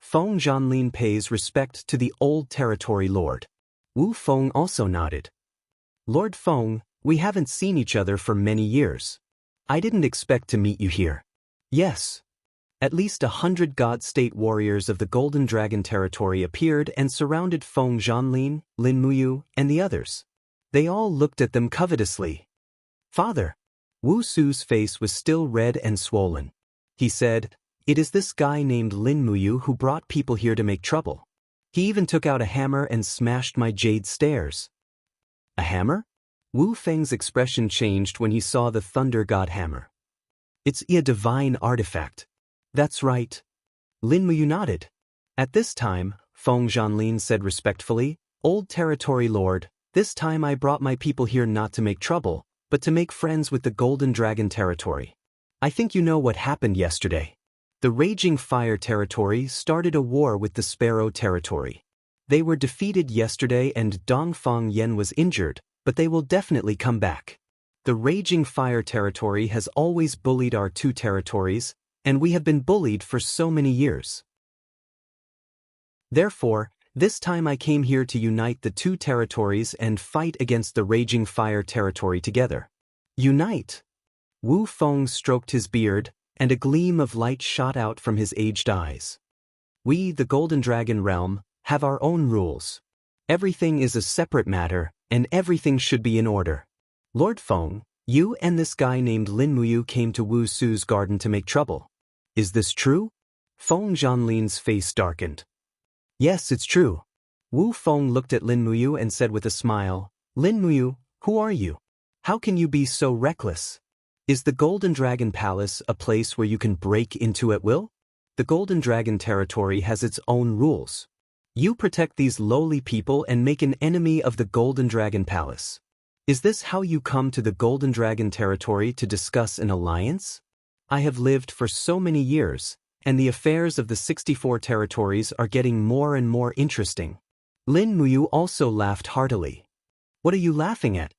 Feng Zhanlin pays respect to the old territory lord. Wu Feng also nodded. Lord Feng, we haven't seen each other for many years. I didn't expect to meet you here. Yes. At least 100 God State warriors of the Golden Dragon territory appeared and surrounded Feng Zhanlin, Lin Muyu, and the others. They all looked at them covetously. Father. Wu Su's face was still red and swollen. He said, it is this guy named Lin Muyu who brought people here to make trouble. He even took out a hammer and smashed my jade stairs. A hammer? Wu Feng's expression changed when he saw the Thunder God hammer. It's a divine artifact. That's right. Lin Muyu nodded. At this time, Feng Zhanlin said respectfully, Old Territory Lord, this time I brought my people here not to make trouble, but to make friends with the Golden Dragon territory. I think you know what happened yesterday. The Raging Fire territory started a war with the Sparrow territory. They were defeated yesterday and Dongfang Yen was injured, but they will definitely come back. The Raging Fire territory has always bullied our two territories, and we have been bullied for so many years. Therefore, this time I came here to unite the two territories and fight against the Raging Fire territory together. Unite! Wu Feng stroked his beard, and a gleam of light shot out from his aged eyes. We, the Golden Dragon realm, have our own rules. Everything is a separate matter, and everything should be in order. Lord Feng, you and this guy named Lin Muyu came to Wu Su's garden to make trouble. Is this true? Feng Zhanlin's face darkened. Yes, it's true. Wu Feng looked at Lin Muyu and said with a smile, Lin Muyu, who are you? How can you be so reckless? Is the Golden Dragon Palace a place where you can break into at will? The Golden Dragon territory has its own rules. You protect these lowly people and make an enemy of the Golden Dragon Palace. Is this how you come to the Golden Dragon territory to discuss an alliance? I have lived for so many years, and the affairs of the 64 territories are getting more and more interesting. Lin Muyu also laughed heartily. What are you laughing at?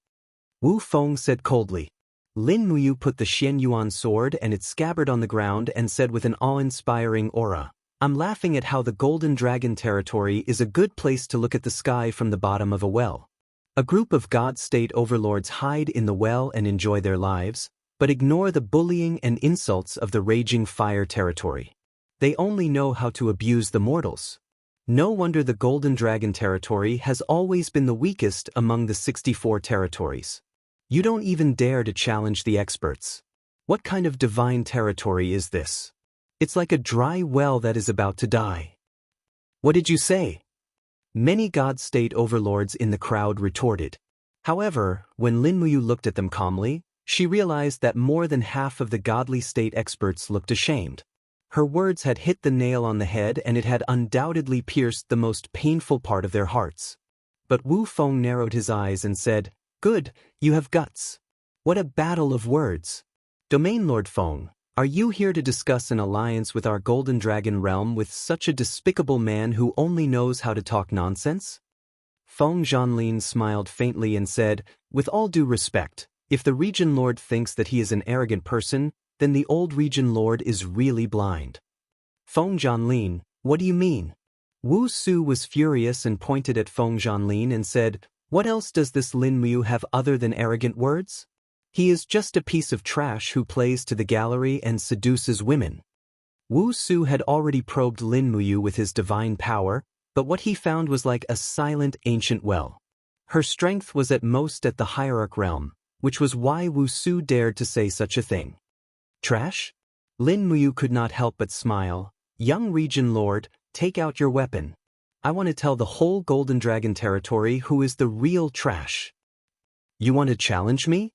Wu Feng said coldly. Lin Muyu put the Xianyuan sword and its scabbard on the ground and said with an awe-inspiring aura, I'm laughing at how the Golden Dragon territory is a good place to look at the sky from the bottom of a well. A group of God State overlords hide in the well and enjoy their lives, but ignore the bullying and insults of the Raging Fire territory. They only know how to abuse the mortals. No wonder the Golden Dragon territory has always been the weakest among the 64 territories. You don't even dare to challenge the experts. What kind of divine territory is this? It's like a dry well that is about to die. What did you say? Many God State overlords in the crowd retorted. However, when Lin Muyu looked at them calmly, she realized that more than half of the godly state experts looked ashamed. Her words had hit the nail on the head and it had undoubtedly pierced the most painful part of their hearts. But Wu Feng narrowed his eyes and said, Good, you have guts. What a battle of words! Domain Lord Feng, are you here to discuss an alliance with our Golden Dragon realm with such a despicable man who only knows how to talk nonsense? Feng Zhanlin smiled faintly and said, with all due respect, if the Region Lord thinks that he is an arrogant person, then the old Region Lord is really blind. Feng Zhanlin, what do you mean? Wu Su was furious and pointed at Feng Zhanlin and said, what else does this Lin Mu have other than arrogant words? He is just a piece of trash who plays to the gallery and seduces women. Wu Su had already probed Lin Mu with his divine power, but what he found was like a silent ancient well. Her strength was at most at the hierarch realm, which was why Wu Su dared to say such a thing. Trash? Lin Mu could not help but smile. Young Region Lord, take out your weapon. I want to tell the whole Golden Dragon territory who is the real trash. You want to challenge me?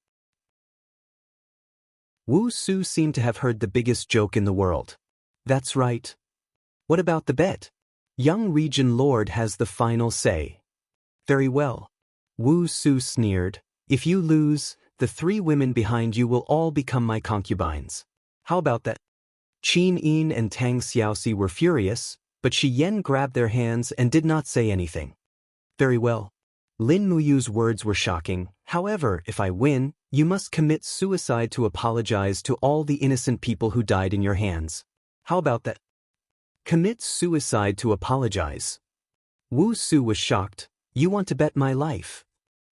Wu Su seemed to have heard the biggest joke in the world. That's right. What about the bet? Young Region Lord has the final say. Very well. Wu Su sneered. If you lose, the 3 women behind you will all become my concubines. How about that? Qin Yin and Tang Xiaoxi were furious, but Shi Yan grabbed their hands and did not say anything. Very well. Lin Muyu's words were shocking. However, if I win, you must commit suicide to apologize to all the innocent people who died in your hands. How about that? Commit suicide to apologize. Wu Su was shocked. You want to bet my life?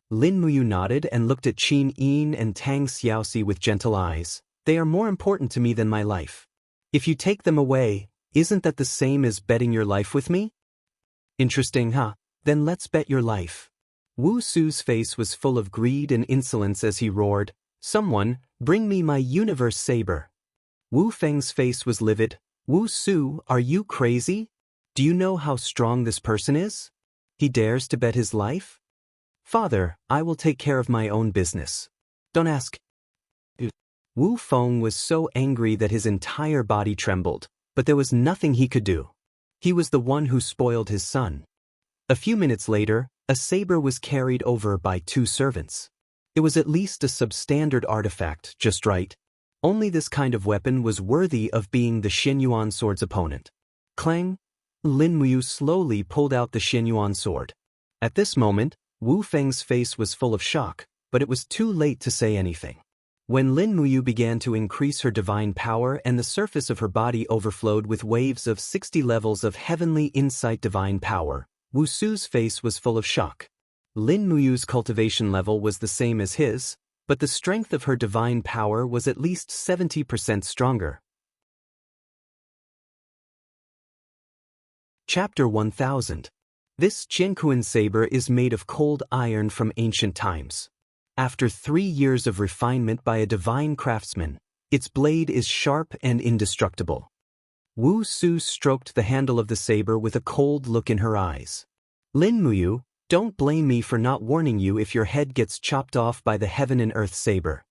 Lin Muyu nodded and looked at Qin Yin and Tang Xiaoxi with gentle eyes. They are more important to me than my life. If you take them away, isn't that the same as betting your life with me? Interesting, huh? Then let's bet your life. Wu Su's face was full of greed and insolence as he roared, someone, bring me my universe saber. Wu Feng's face was livid. Wu Su, are you crazy? Do you know how strong this person is? He dares to bet his life? Father, I will take care of my own business. Don't ask. Wu Feng was so angry that his entire body trembled, but there was nothing he could do. He was the one who spoiled his son. A few minutes later, a saber was carried over by 2 servants. It was at least a substandard artifact, just right. Only this kind of weapon was worthy of being the Xianyuan sword's opponent. Clang! Lin Muyu slowly pulled out the Xianyuan sword. At this moment, Wu Feng's face was full of shock, but it was too late to say anything. When Lin Muyu began to increase her divine power and the surface of her body overflowed with waves of 60 levels of heavenly insight divine power, Wu Su's face was full of shock. Lin Muyu's cultivation level was the same as his, but the strength of her divine power was at least 70% stronger. Chapter 1000. This Jiankuan saber is made of cold iron from ancient times. After 3 years of refinement by a divine craftsman, its blade is sharp and indestructible. Wu Su stroked the handle of the saber with a cold look in her eyes. Lin Muyu, don't blame me for not warning you if your head gets chopped off by the heaven and earth saber.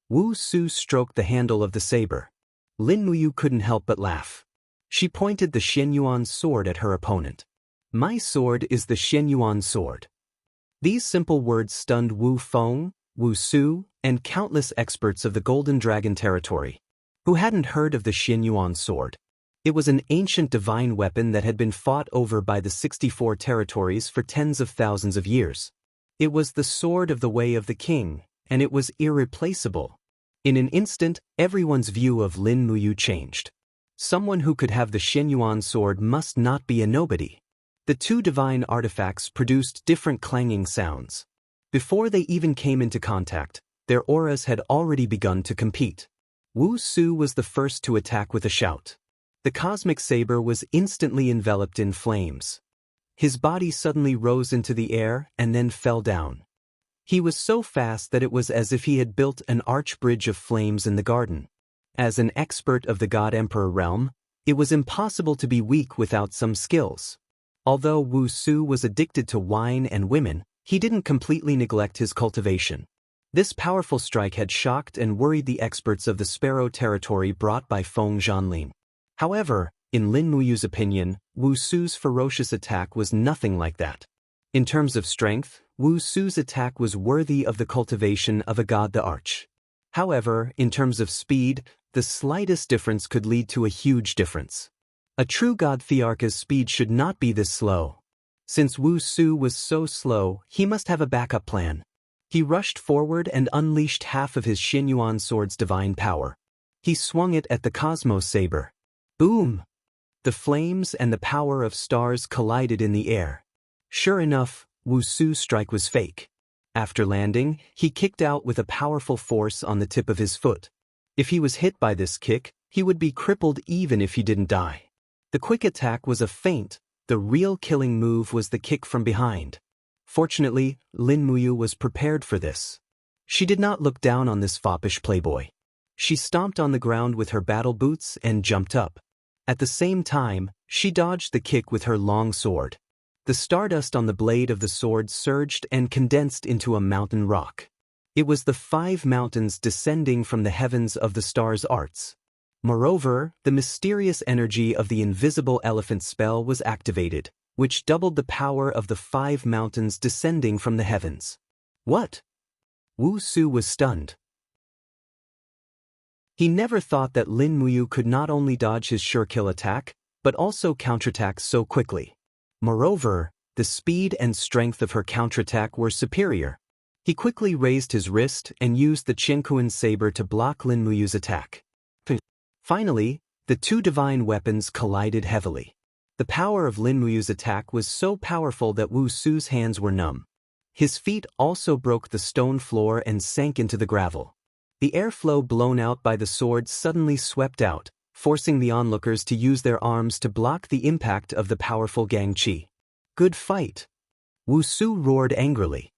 Wu Su stroked the handle of the saber. Lin Muyu couldn't help but laugh. She pointed the Xianyuan sword at her opponent. My sword is the Xianyuan sword. These simple words stunned Wu Feng, Wu Su, and countless experts of the Golden Dragon territory, who hadn't heard of the Xianyuan sword. It was an ancient divine weapon that had been fought over by the 64 territories for tens of thousands of years. It was the sword of the way of the king, and it was irreplaceable. In an instant, everyone's view of Lin Muyu changed. Someone who could have the Xianyuan sword must not be a nobody. The 2 divine artifacts produced different clanging sounds. Before they even came into contact, their auras had already begun to compete. Wu Su was the first to attack with a shout. The cosmic saber was instantly enveloped in flames. His body suddenly rose into the air and then fell down. He was so fast that it was as if he had built an arch bridge of flames in the garden. As an expert of the God Emperor realm, it was impossible to be weak without some skills. Although Wu Su was addicted to wine and women, he didn't completely neglect his cultivation. This powerful strike had shocked and worried the experts of the Sparrow territory brought by Feng Zhanlin. However, in Lin Muyu's opinion, Wu Su's ferocious attack was nothing like that. In terms of strength, Wu Su's attack was worthy of the cultivation of a god the Arch. However, in terms of speed, the slightest difference could lead to a huge difference. A true god Thearcha's speed should not be this slow. Since Wu Su was so slow, he must have a backup plan. He rushed forward and unleashed half of his Xianyuan sword's divine power. He swung it at the Cosmos Saber. Boom! The flames and the power of stars collided in the air. Sure enough, Wu Su's strike was fake. After landing, he kicked out with a powerful force on the tip of his foot. If he was hit by this kick, he would be crippled even if he didn't die. The quick attack was a feint. The real killing move was the kick from behind. Fortunately, Lin Muyu was prepared for this. She did not look down on this foppish playboy. She stomped on the ground with her battle boots and jumped up. At the same time, she dodged the kick with her long sword. The stardust on the blade of the sword surged and condensed into a mountain rock. It was the 5 mountains descending from the heavens of the stars' arts. Moreover, the mysterious energy of the invisible elephant spell was activated, which doubled the power of the 5 mountains descending from the heavens. What? Wu Su was stunned. He never thought that Lin Muyu could not only dodge his sure-kill attack, but also counterattack so quickly. Moreover, the speed and strength of her counterattack were superior. He quickly raised his wrist and used the Qianquan saber to block Lin Muyu's attack. Finally, the 2 divine weapons collided heavily. The power of Lin Muyu's attack was so powerful that Wu Su's hands were numb. His feet also broke the stone floor and sank into the gravel. The airflow blown out by the sword suddenly swept out, forcing the onlookers to use their arms to block the impact of the powerful Gangqi. Good fight! Wu Su roared angrily.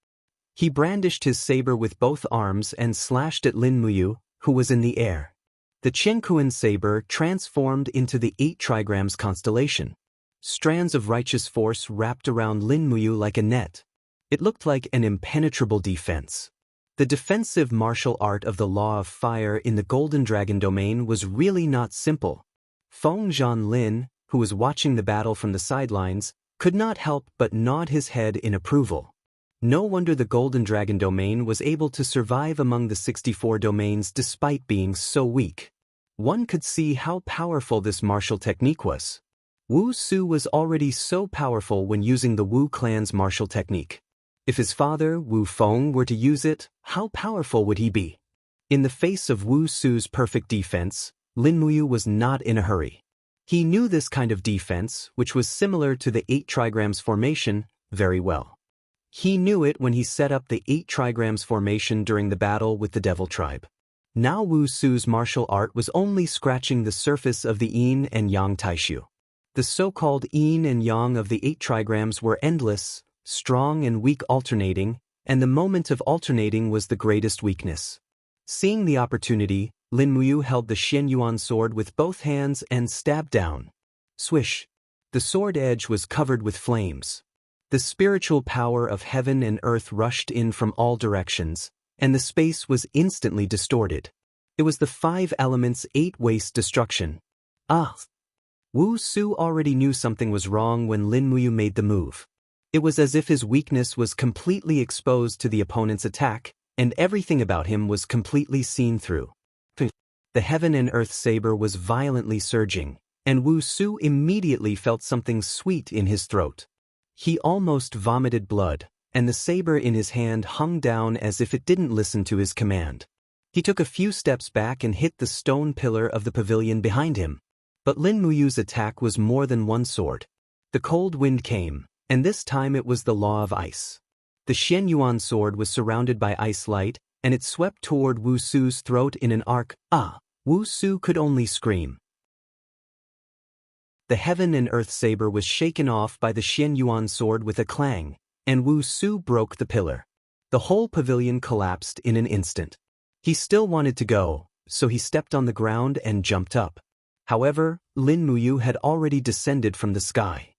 He brandished his saber with both arms and slashed at Lin Muyu, who was in the air. The Qianquan saber transformed into the 8 trigrams constellation. Strands of righteous force wrapped around Lin Muyu like a net. It looked like an impenetrable defense. The defensive martial art of the Law of Fire in the Golden Dragon domain was really not simple. Feng Zhanlin, who was watching the battle from the sidelines, could not help but nod his head in approval. No wonder the Golden Dragon domain was able to survive among the 64 domains despite being so weak. One could see how powerful this martial technique was. Wu Su was already so powerful when using the Wu clan's martial technique. If his father, Wu Feng, were to use it, how powerful would he be? In the face of Wu Su's perfect defense, Lin Muyu was not in a hurry. He knew this kind of defense, which was similar to the 8 trigrams formation, very well. He knew it when he set up the 8 trigrams formation during the battle with the Devil Tribe. Now Wu Su's martial art was only scratching the surface of the yin and yang taishu. The so-called yin and yang of the 8 trigrams were endless, strong and weak alternating, and the moment of alternating was the greatest weakness. Seeing the opportunity, Lin Muyu held the Xianyuan sword with both hands and stabbed down. Swish! The sword edge was covered with flames. The spiritual power of heaven and earth rushed in from all directions, and the space was instantly distorted. It was the 5 elements' 8 waste destruction. Ah! Wu Su already knew something was wrong when Lin Muyu made the move. It was as if his weakness was completely exposed to the opponent's attack, and everything about him was completely seen through. The heaven and earth saber was violently surging, and Wu Su immediately felt something sweet in his throat. He almost vomited blood, and the saber in his hand hung down as if it didn't listen to his command. He took a few steps back and hit the stone pillar of the pavilion behind him. But Lin Muyu's attack was more than one sword. The cold wind came, and this time it was the Law of Ice. The Xianyuan sword was surrounded by ice light, and it swept toward Wu Su's throat in an arc. Ah! Wu Su could only scream. The heaven and earth saber was shaken off by the Xianyuan sword with a clang, and Wu Su broke the pillar. The whole pavilion collapsed in an instant. He still wanted to go, so he stepped on the ground and jumped up. However, Lin Muyu had already descended from the sky.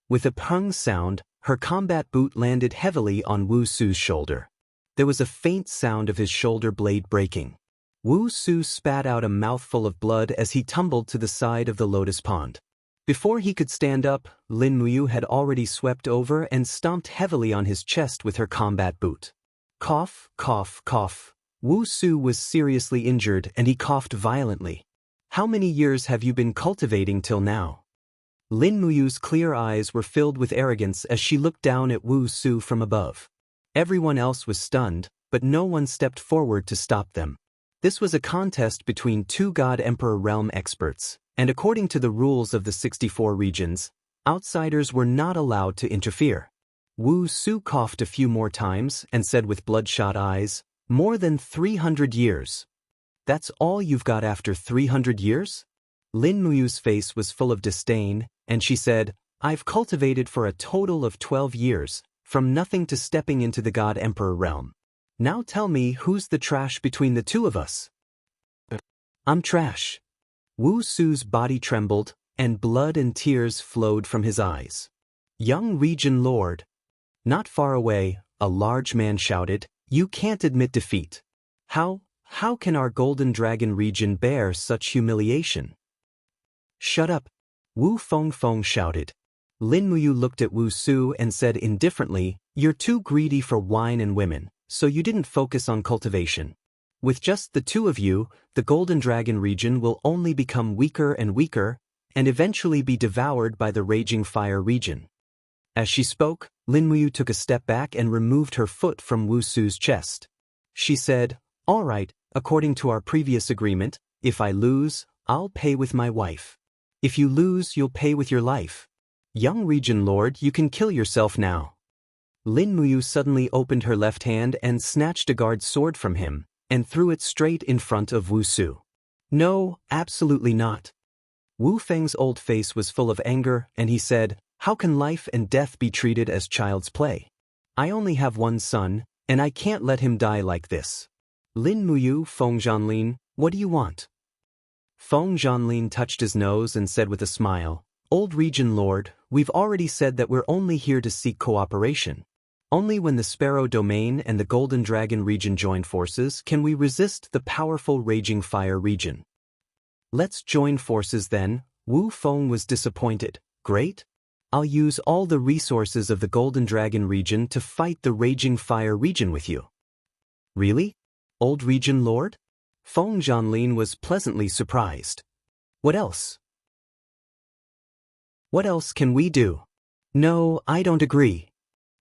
With a pung sound, her combat boot landed heavily on Wu Su's shoulder. There was a faint sound of his shoulder blade breaking. Wu Su spat out a mouthful of blood as he tumbled to the side of the lotus pond. Before he could stand up, Lin Muyu had already swept over and stomped heavily on his chest with her combat boot. Cough, cough, cough. Wu Su was seriously injured and he coughed violently. How many years have you been cultivating till now? Lin Muyu's clear eyes were filled with arrogance as she looked down at Wu Su from above. Everyone else was stunned, but no one stepped forward to stop them. This was a contest between two God-Emperor realm experts, and according to the rules of the 64 regions, outsiders were not allowed to interfere. Wu Su coughed a few more times and said with bloodshot eyes, "More than 300 years. That's all you've got after 300 years? Lin Muyu's face was full of disdain, and she said, "I've cultivated for a total of 12 years, from nothing to stepping into the God-Emperor realm. Now tell me who's the trash between the two of us?" "I'm trash." Wu Su's body trembled, and blood and tears flowed from his eyes. "Young Region Lord." Not far away, a large man shouted, "You can't admit defeat. How can our Golden Dragon region bear such humiliation?" "Shut up," Wu Fengfeng shouted. Lin Muyu looked at Wu Su and said indifferently, "You're too greedy for wine and women, so you didn't focus on cultivation. With just the two of you, the Golden Dragon region will only become weaker and weaker, and eventually be devoured by the Raging Fire region." As she spoke, Lin Muyu took a step back and removed her foot from Wu Su's chest. She said, "All right, according to our previous agreement, if I lose, I'll pay with my wife. If you lose, you'll pay with your life. Young Region Lord, you can kill yourself now." Lin Muyu suddenly opened her left hand and snatched a guard sword from him, and threw it straight in front of Wu Su. "No, absolutely not." Wu Feng's old face was full of anger, and he said, "How can life and death be treated as child's play? I only have one son, and I can't let him die like this." "Lin Muyu, Feng Zhanlin, what do you want?" Feng Zhanlin touched his nose and said with a smile, "Old Region Lord, we've already said that we're only here to seek cooperation. Only when the Sparrow Domain and the Golden Dragon region join forces can we resist the powerful Raging Fire region." "Let's join forces then." Wu Feng was disappointed. "Great. I'll use all the resources of the Golden Dragon region to fight the Raging Fire region with you." "Really? Old Region Lord?" Feng Zhanlin was pleasantly surprised. "What else? What else can we do?" "No, I don't agree."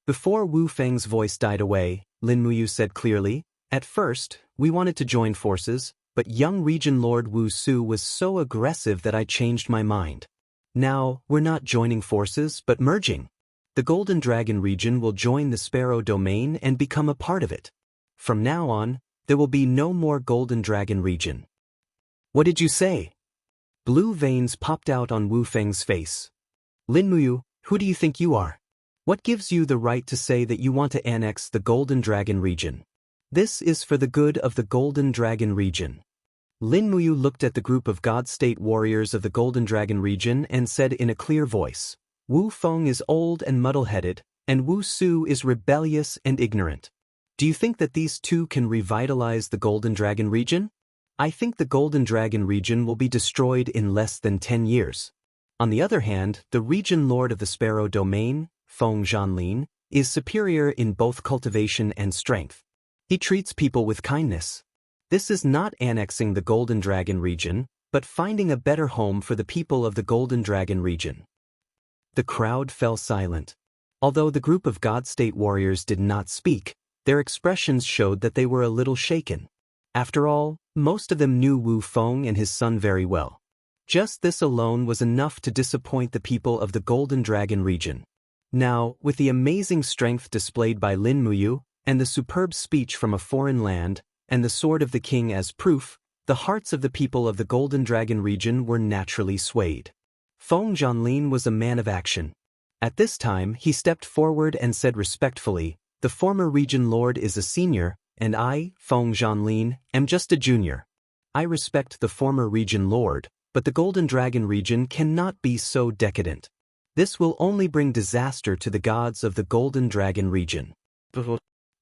Before Wu Feng's voice died away, Lin Muyu said clearly, "At first, we wanted to join forces, but young Region Lord Wu Su was so aggressive that I changed my mind. Now, we're not joining forces, but merging. The Golden Dragon region will join the Sparrow Domain and become a part of it. From now on, there will be no more Golden Dragon region." "What did you say?" Blue veins popped out on Wu Feng's face. "Lin Muyu, who do you think you are? What gives you the right to say that you want to annex the Golden Dragon region? This is for the good of the Golden Dragon region." Lin Muyu looked at the group of God-State warriors of the Golden Dragon region and said in a clear voice, "Wu Feng is old and muddle-headed, and Wu Su is rebellious and ignorant. Do you think that these two can revitalize the Golden Dragon region? I think the Golden Dragon region will be destroyed in less than 10 years. On the other hand, the Region Lord of the Sparrow Domain, Feng Zhanlin, is superior in both cultivation and strength. He treats people with kindness. This is not annexing the Golden Dragon region, but finding a better home for the people of the Golden Dragon region." The crowd fell silent. Although the group of God-State warriors did not speak, their expressions showed that they were a little shaken. After all, most of them knew Wu Feng and his son very well. Just this alone was enough to disappoint the people of the Golden Dragon region. Now, with the amazing strength displayed by Lin Muyu, and the superb speech from a foreign land, and the sword of the king as proof, the hearts of the people of the Golden Dragon region were naturally swayed. Feng Zhanlin was a man of action. At this time, he stepped forward and said respectfully, "The former Region Lord is a senior, and I, Feng Zhanlin, am just a junior. I respect the former Region Lord, but the Golden Dragon region cannot be so decadent. This will only bring disaster to the gods of the Golden Dragon region.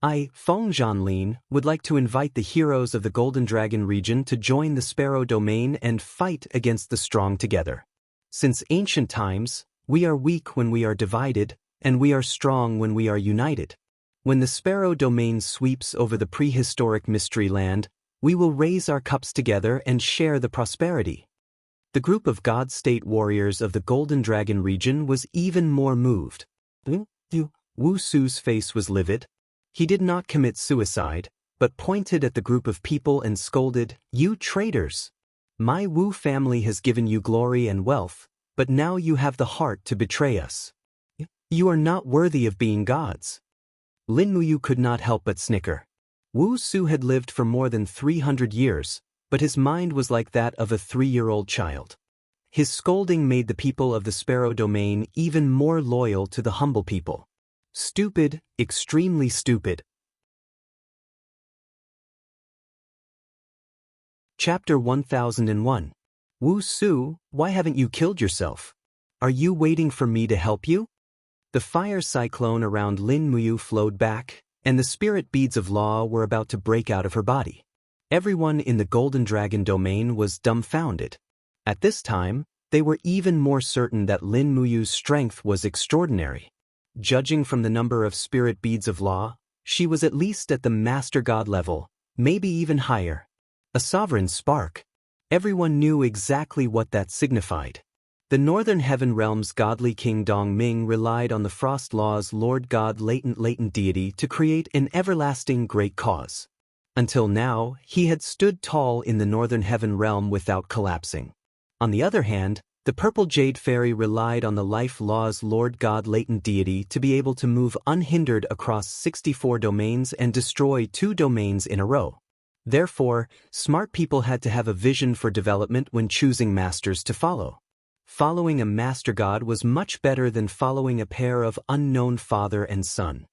I, Feng Zhanlin, would like to invite the heroes of the Golden Dragon region to join the Sparrow Domain and fight against the strong together. Since ancient times, we are weak when we are divided, and we are strong when we are united. When the Sparrow domain sweeps over the prehistoric mystery land, we will raise our cups together and share the prosperity. The group of God-state warriors of the Golden Dragon region was even more moved. Wu Su's face was livid. He did not commit suicide, but pointed at the group of people and scolded, "You traitors! My Wu family has given you glory and wealth, but now you have the heart to betray us. You are not worthy of being gods." Lin Muyu could not help but snicker. Wu Su had lived for more than 300 years, but his mind was like that of a 3-year-old child. His scolding made the people of the Sparrow domain even more loyal to the humble people. Stupid, extremely stupid. Chapter 1001. Wu Su, why haven't you killed yourself? Are you waiting for me to help you? The fire cyclone around Lin Muyu flowed back, and the spirit beads of law were about to break out of her body. Everyone in the Golden Dragon domain was dumbfounded. At this time, they were even more certain that Lin Muyu's strength was extraordinary. Judging from the number of spirit beads of law, she was at least at the Master God level, maybe even higher. A sovereign spark. Everyone knew exactly what that signified. The Northern Heaven Realm's godly King Dongming relied on the Frost Law's Lord God latent deity to create an everlasting great cause. Until now, he had stood tall in the Northern Heaven Realm without collapsing. On the other hand, the Purple Jade Fairy relied on the Life Law's Lord God latent deity to be able to move unhindered across 64 domains and destroy 2 domains in a row. Therefore, smart people had to have a vision for development when choosing masters to follow. Following a master god was much better than following a pair of unknown father and son.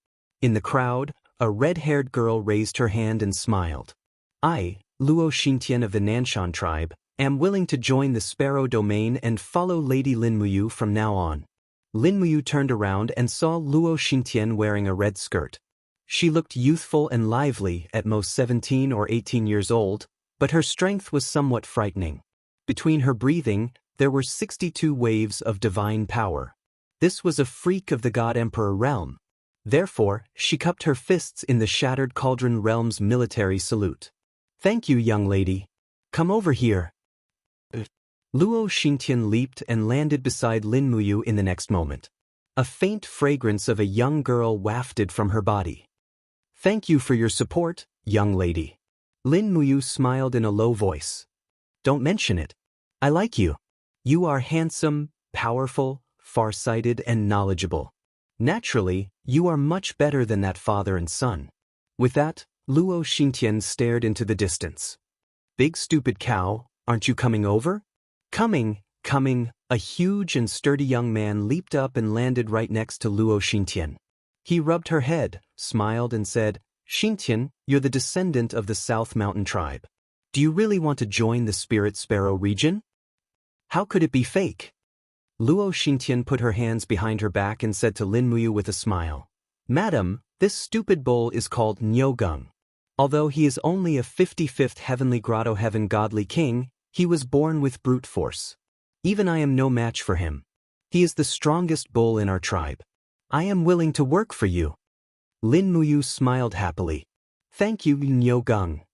In the crowd, a red-haired girl raised her hand and smiled. "I, Luo Xintian of the Nanshan tribe, am willing to join the Sparrow domain and follow Lady Lin Muyu from now on." Lin Muyu turned around and saw Luo Xintian wearing a red skirt. She looked youthful and lively, at most 17 or 18 years old, but her strength was somewhat frightening. Between her breathing, there were 62 waves of divine power. This was a freak of the God Emperor realm. Therefore, she cupped her fists in the Shattered Cauldron realm's military salute. "Thank you, young lady. Come over here." Luo Xintian leaped and landed beside Lin Muyu in the next moment. A faint fragrance of a young girl wafted from her body. "Thank you for your support, young lady." Lin Muyu smiled in a low voice. "Don't mention it. I like you. You are handsome, powerful, far-sighted, and knowledgeable. Naturally, you are much better than that father and son." With that, Luo Xintian stared into the distance. "Big stupid cow, aren't you coming over?" Coming. A huge and sturdy young man leaped up and landed right next to Luo Xintian. He rubbed her head, smiled, and said, "Xintian, you're the descendant of the South Mountain tribe. Do you really want to join the Spirit Sparrow region?" "How could it be fake?" Luo Xintian put her hands behind her back and said to Lin Muyu with a smile, "Madam, this stupid bull is called Nyogung. Although he is only a 55th Heavenly Grotto Heaven Godly King, he was born with brute force. Even I am no match for him. He is the strongest bull in our tribe. I am willing to work for you." Lin Muyu smiled happily. "Thank you, Nyogung.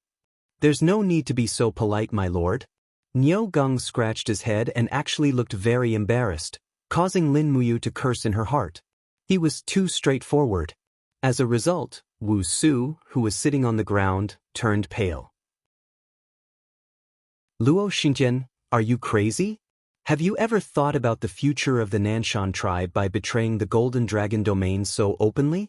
There's no need to be so polite, my lord." Nyogung scratched his head and actually looked very embarrassed, causing Lin Muyu to curse in her heart. He was too straightforward. As a result, Wu Su, who was sitting on the ground, turned pale. "Luo Xintian, are you crazy? Have you ever thought about the future of the Nanshan tribe by betraying the Golden Dragon domain so openly?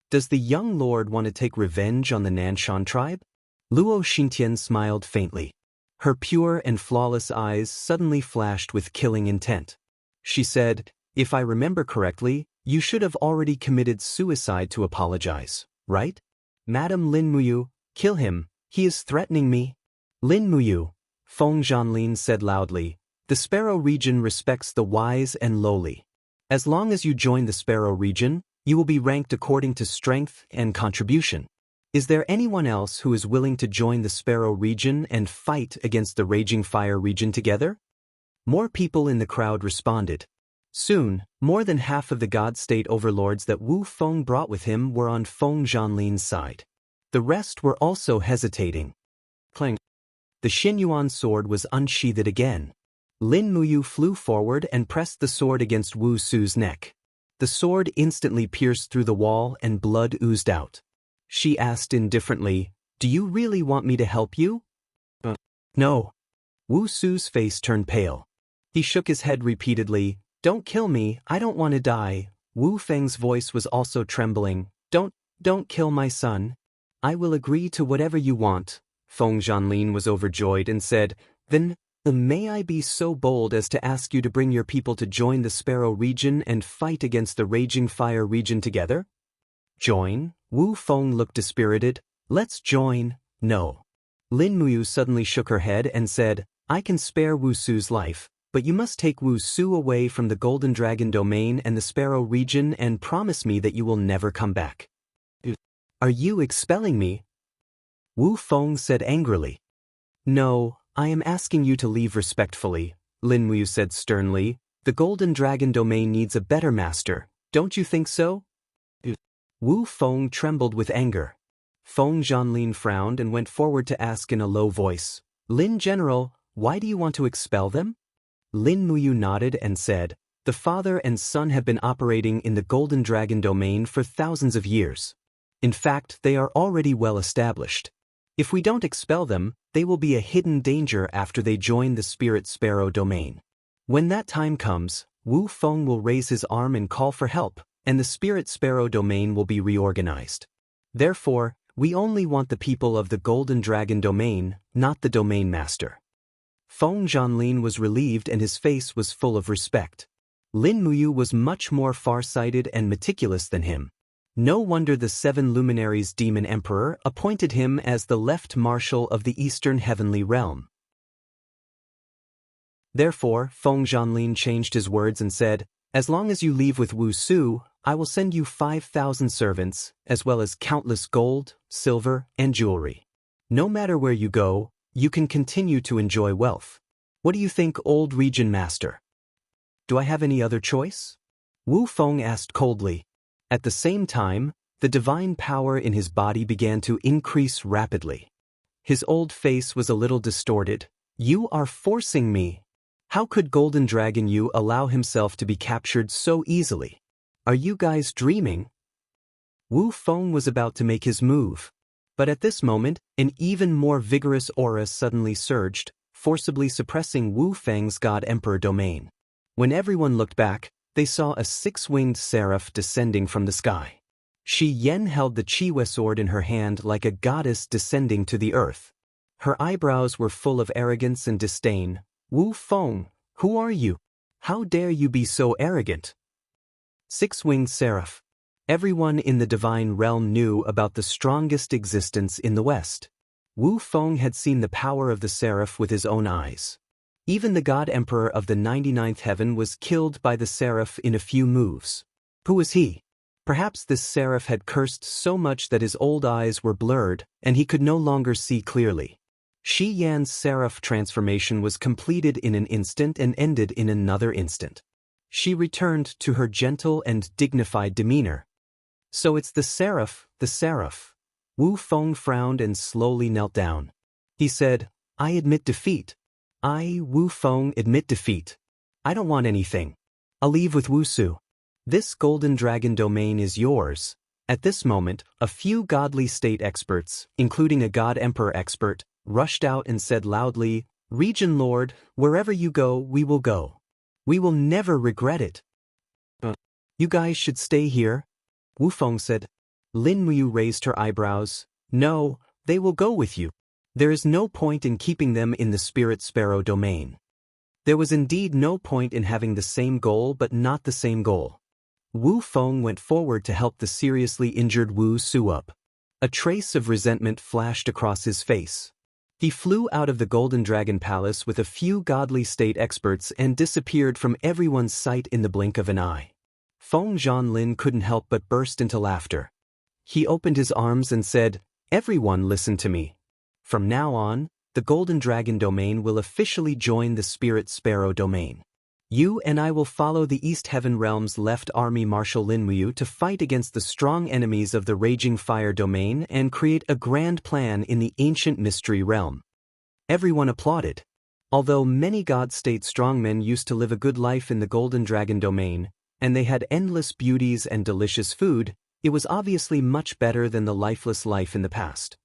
Does the young lord want to take revenge on the Nanshan tribe?" Luo Xintian smiled faintly. Her pure and flawless eyes suddenly flashed with killing intent. She said, "If I remember correctly, you should have already committed suicide to apologize, right? Madam Lin Muyu, kill him, he is threatening me." "Lin Muyu," Feng Zhanlin said loudly, "the Sparrow region respects the wise and lowly. As long as you join the Sparrow region, you will be ranked according to strength and contribution. Is there anyone else who is willing to join the Sparrow region and fight against the Raging Fire region together?" More people in the crowd responded. Soon, more than half of the God-state overlords that Wu Feng brought with him were on Feng Zhanlin's side. The rest were also hesitating. Clang. The Xinyuan sword was unsheathed again. Lin Muyu flew forward and pressed the sword against Wu Su's neck. The sword instantly pierced through the wall and blood oozed out. She asked indifferently, "Do you really want me to help you?" No. Wu Su's face turned pale. He shook his head repeatedly. "Don't kill me, I don't want to die." Wu Feng's voice was also trembling. Don't kill my son. I will agree to whatever you want." Feng Zhanlin was overjoyed and said, Then may I be so bold as to ask you to bring your people to join the Sparrow region and fight against the Raging Fire region together? Join? Wu Feng looked dispirited. Let's join. No. Lin Muyu suddenly shook her head and said, I can spare Wu Su's life, but you must take Wu Su away from the Golden Dragon domain and the Sparrow region and promise me that you will never come back. Are you expelling me? Wu Feng said angrily. No, I am asking you to leave respectfully, Lin Muyu said sternly. The Golden Dragon domain needs a better master, don't you think so? Wu Feng trembled with anger. Feng Zhanlin frowned and went forward to ask in a low voice, Lin General, why do you want to expel them? Lin Muyu nodded and said, The father and son have been operating in the Golden Dragon domain for thousands of years. In fact, they are already well established. If we don't expel them, they will be a hidden danger after they join the Spirit Sparrow domain. When that time comes, Wu Feng will raise his arm and call for help, and the Spirit Sparrow domain will be reorganized. Therefore, we only want the people of the Golden Dragon domain, not the domain master. Feng Zhanlin was relieved and his face was full of respect. Lin Muyu was much more far-sighted and meticulous than him. No wonder the Seven Luminaries Demon Emperor appointed him as the Left Marshal of the Eastern Heavenly Realm. Therefore, Feng Zhanlin changed his words and said, As long as you leave with Wu Su, I will send you 5,000 servants, as well as countless gold, silver, and jewelry. No matter where you go, you can continue to enjoy wealth. What do you think, old region master? Do I have any other choice? Wu Feng asked coldly. At the same time, the divine power in his body began to increase rapidly. His old face was a little distorted. You are forcing me. How could Golden Dragon Yu allow himself to be captured so easily? Are you guys dreaming? Wu Feng was about to make his move. But at this moment, an even more vigorous aura suddenly surged, forcibly suppressing Wu Feng's God Emperor domain. When everyone looked back, they saw a six-winged seraph descending from the sky. Shi Yan held the Chiwe sword in her hand like a goddess descending to the earth. Her eyebrows were full of arrogance and disdain. Wu Feng, who are you? How dare you be so arrogant? Six-winged seraph. Everyone in the divine realm knew about the strongest existence in the West. Wu Feng had seen the power of the seraph with his own eyes. Even the God Emperor of the 99th heaven was killed by the seraph in a few moves. Who was he? Perhaps this seraph had cursed so much that his old eyes were blurred, and he could no longer see clearly. Shi Yan's seraph transformation was completed in an instant and ended in another instant. She returned to her gentle and dignified demeanor. So it's the seraph, the seraph. Wu Feng frowned and slowly knelt down. He said, I admit defeat. I, Wu Feng, admit defeat. I don't want anything. I'll leave with Wu Su. This Golden Dragon domain is yours. At this moment, a few godly state experts, including a God Emperor expert, rushed out and said loudly, Region Lord, wherever you go, we will go. We will never regret it. You guys should stay here, Wu Feng said. Lin Muyu raised her eyebrows. No, they will go with you. There is no point in keeping them in the Spirit Sparrow domain. There was indeed no point in having the same goal but not the same goal. Wu Feng went forward to help the seriously injured Wu Su up. A trace of resentment flashed across his face. He flew out of the Golden Dragon Palace with a few godly state experts and disappeared from everyone's sight in the blink of an eye. Feng Zhanlin couldn't help but burst into laughter. He opened his arms and said, Everyone listen to me. From now on, the Golden Dragon domain will officially join the Spirit Sparrow domain. You and I will follow the East Heaven Realm's left army Marshal Lin Muyu to fight against the strong enemies of the Raging Fire Domain and create a grand plan in the ancient mystery realm. Everyone applauded. Although many God-state strongmen used to live a good life in the Golden Dragon Domain, and they had endless beauties and delicious food, it was obviously much better than the lifeless life in the past.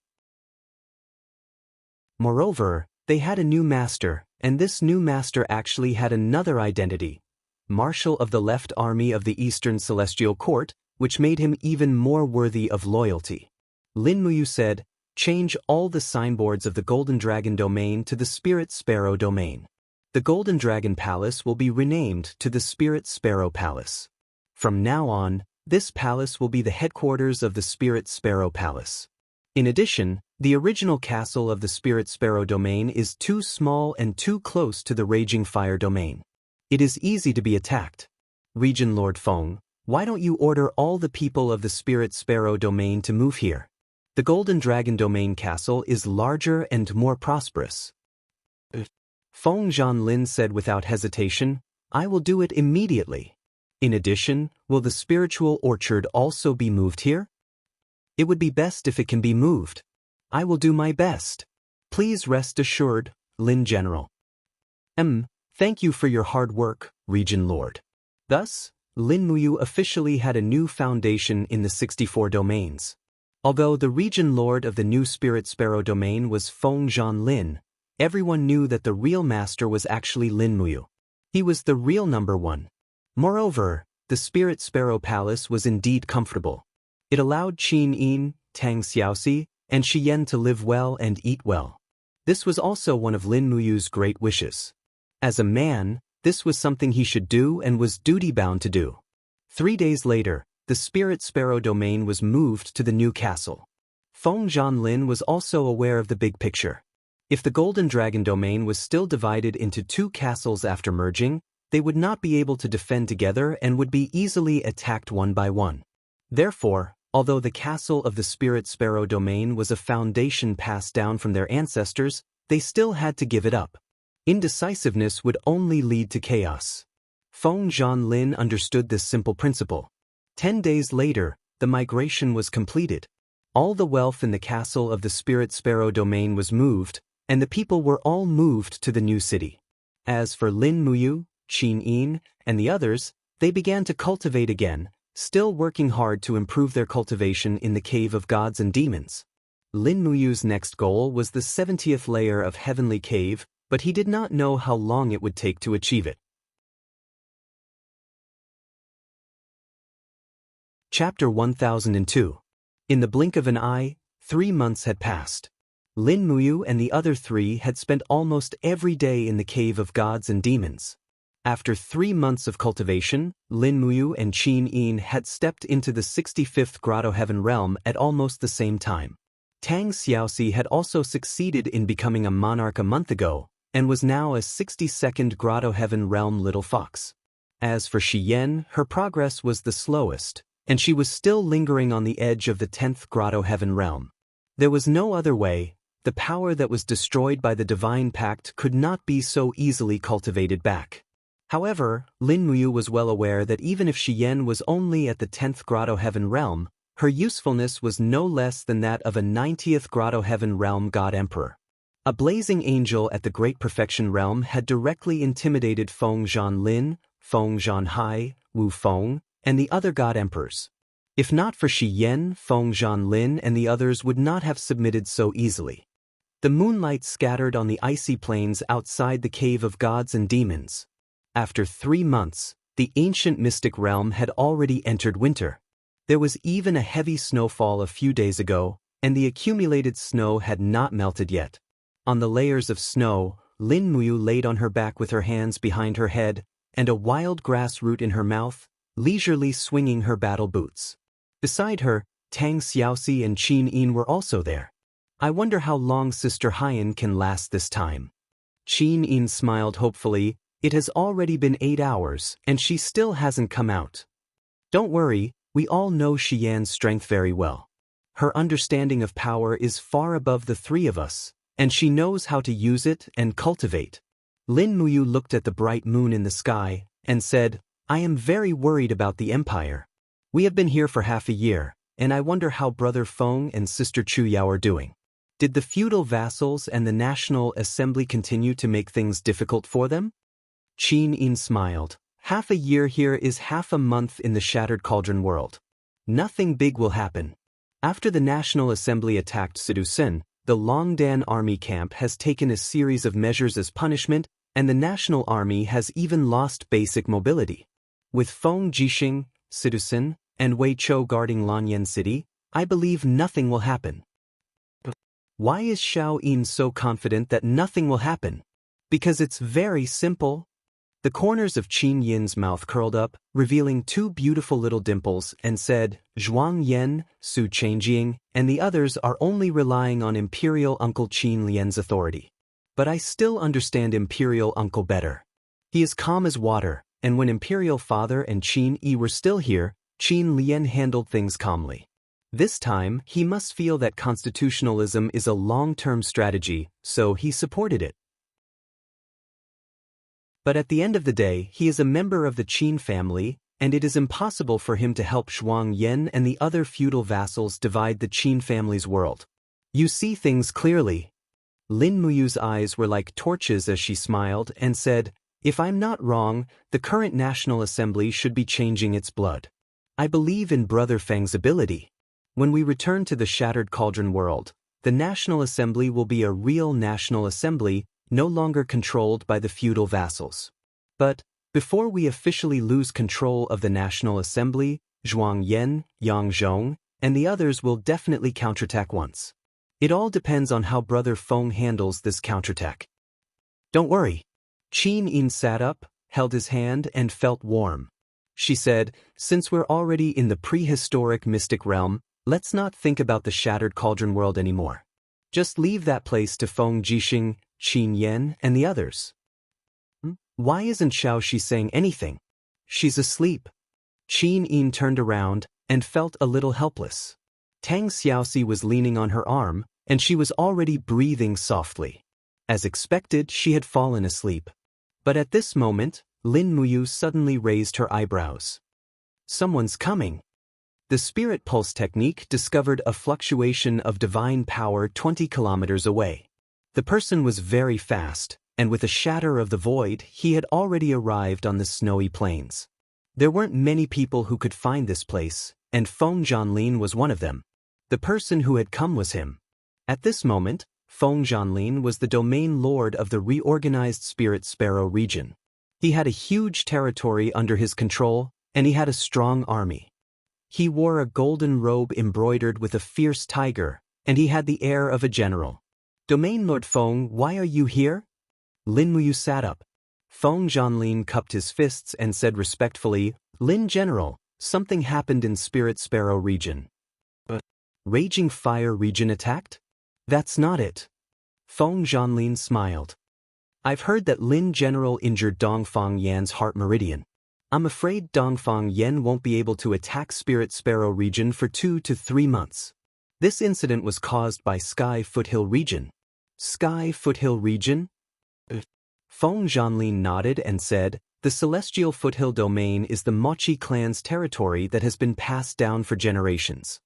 Moreover, they had a new master, and this new master actually had another identity, Marshal of the Left Army of the Eastern Celestial Court, which made him even more worthy of loyalty. Lin Muyu said, "Change all the signboards of the Golden Dragon Domain to the Spirit Sparrow Domain. The Golden Dragon Palace will be renamed to the Spirit Sparrow Palace. From now on, this palace will be the headquarters of the Spirit Sparrow Palace. In addition, the original castle of the Spirit Sparrow Domain is too small and too close to the Raging Fire Domain. It is easy to be attacked. Region Lord Feng, why don't you order all the people of the Spirit Sparrow Domain to move here? The Golden Dragon Domain Castle is larger and more prosperous." Feng Zhanlin said without hesitation, "I will do it immediately. In addition, will the spiritual orchard also be moved here? It would be best if it can be moved. I will do my best. Please rest assured, Lin General." Thank you for your hard work, Region Lord." Thus, Lin Muyu officially had a new foundation in the 64 domains. Although the Region Lord of the new Spirit Sparrow Domain was Feng Zhanlin, everyone knew that the real master was actually Lin Muyu. He was the real number one. Moreover, the Spirit Sparrow Palace was indeed comfortable. It allowed Qin Yin, Tang Xiaoxi, and Xiyan to live well and eat well. This was also one of Lin Muyu's great wishes. As a man, this was something he should do and was duty-bound to do. 3 days later, the Spirit Sparrow Domain was moved to the new castle. Feng Zhanlin was also aware of the big picture. If the Golden Dragon Domain was still divided into 2 castles after merging, they would not be able to defend together and would be easily attacked one by one. Therefore, although the castle of the Spirit Sparrow Domain was a foundation passed down from their ancestors, they still had to give it up. Indecisiveness would only lead to chaos. Feng Zhanlin understood this simple principle. 10 days later, the migration was completed. All the wealth in the castle of the Spirit Sparrow Domain was moved, and the people were all moved to the new city. As for Lin Muyu, Qin Yin, and the others, they began to cultivate again, still working hard to improve their cultivation in the Cave of Gods and Demons. Lin Muyu's next goal was the 70th layer of Heavenly Cave, but he did not know how long it would take to achieve it. Chapter 1002. In the blink of an eye, 3 months had passed. Lin Muyu and the other 3 had spent almost every day in the Cave of Gods and Demons. After 3 months of cultivation, Lin Muyu and Qin Yin had stepped into the 65th Grotto Heaven Realm at almost the same time. Tang Xiaoxi had also succeeded in becoming a monarch a month ago, and was now a 62nd Grotto Heaven Realm Little Fox. As for Xiyan, her progress was the slowest, and she was still lingering on the edge of the 10th Grotto Heaven Realm. There was no other way. The power that was destroyed by the Divine Pact could not be so easily cultivated back. However, Lin Muyu was well aware that even if Xiyan was only at the 10th Grotto Heaven Realm, her usefulness was no less than that of a 90th Grotto Heaven Realm God Emperor. A blazing angel at the Great Perfection Realm had directly intimidated Feng Zhanlin, Feng Zhanhai, Wu Feng, and the other God Emperors. If not for Xiyan, Feng Zhanlin and the others would not have submitted so easily. The moonlight scattered on the icy plains outside the Cave of Gods and Demons. After 3 months, the ancient mystic realm had already entered winter. There was even a heavy snowfall a few days ago, and the accumulated snow had not melted yet. On the layers of snow, Lin Muyu laid on her back with her hands behind her head, and a wild grass root in her mouth, leisurely swinging her battle boots. Beside her, Tang Xiaoxi and Qin Yin were also there. "I wonder how long Sister Haiyan can last this time." Qin Yin smiled hopefully. "It has already been 8 hours, and she still hasn't come out." "Don't worry, we all know Xiyan's strength very well. Her understanding of power is far above the 3 of us, and she knows how to use it and cultivate." Lin Muyu looked at the bright moon in the sky and said, I am very worried about the empire. We have been here for half a year, and I wonder how Brother Feng and Sister Chu Yao are doing. Did the feudal vassals and the National Assembly continue to make things difficult for them? Qin Yin smiled. Half a year here is half a month in the Shattered Cauldron world. Nothing big will happen. After the National Assembly attacked Sidusen, the Longdan army camp has taken a series of measures as punishment, and the National Army has even lost basic mobility. With Feng Jixing, Sidusen, and Wei Chou guarding Lanyan City, I believe nothing will happen. Why is Xiao Yin so confident that nothing will happen? Because it's very simple. The corners of Qin Yin's mouth curled up, revealing two beautiful little dimples, and said, Zhuang Yan, Su Changjing, and the others are only relying on Imperial Uncle Qin Lian's authority. But I still understand Imperial Uncle better. He is calm as water, and when Imperial Father and Qin Yi were still here, Qin Lian handled things calmly. This time, he must feel that constitutionalism is a long-term strategy, so he supported it. But at the end of the day, he is a member of the Qin family, and it is impossible for him to help Zhuang Yan and the other feudal vassals divide the Qin family's world. You see things clearly. Lin Muyu's eyes were like torches as she smiled and said, If I'm not wrong, the current National Assembly should be changing its blood. I believe in Brother Feng's ability. When we return to the Shattered Cauldron world, the National Assembly will be a real National Assembly, no longer controlled by the feudal vassals. But, before we officially lose control of the National Assembly, Zhuang Yan, Yang Zhong, and the others will definitely counterattack once. It all depends on how Brother Feng handles this counterattack. Don't worry. Qin Yin sat up, held his hand, and felt warm. She said, Since we're already in the prehistoric mystic realm, let's not think about the Shattered Cauldron world anymore. Just leave that place to Feng Jixing, Qin Yan, and the others. Why isn't Xiao Shi saying anything? She's asleep. Qin Yin turned around and felt a little helpless. Tang Xiaoxi was leaning on her arm, and she was already breathing softly. As expected, she had fallen asleep. But at this moment, Lin Muyu suddenly raised her eyebrows. Someone's coming. The spirit pulse technique discovered a fluctuation of divine power 20 kilometers away. The person was very fast, and with a shatter of the void, he had already arrived on the snowy plains. There weren't many people who could find this place, and Feng Zhanlin was one of them. The person who had come was him. At this moment, Feng Zhanlin was the domain lord of the reorganized Spirit Sparrow region. He had a huge territory under his control, and he had a strong army. He wore a golden robe embroidered with a fierce tiger, and he had the air of a general. Domain Lord Feng, why are you here? Lin Muyu sat up. Feng Zhanlin cupped his fists and said respectfully, Lin General, something happened in Spirit Sparrow region. Raging Fire region attacked? That's not it. Feng Zhanlin smiled. I've heard that Lin General injured Dongfang Yan's heart meridian. I'm afraid Dongfang Yan won't be able to attack Spirit Sparrow region for 2 to 3 months. This incident was caused by Sky Foothill region. Sky Foothill region? Feng Zhanlin nodded and said, The Celestial Foothill domain is the Mochi clan's territory that has been passed down for generations.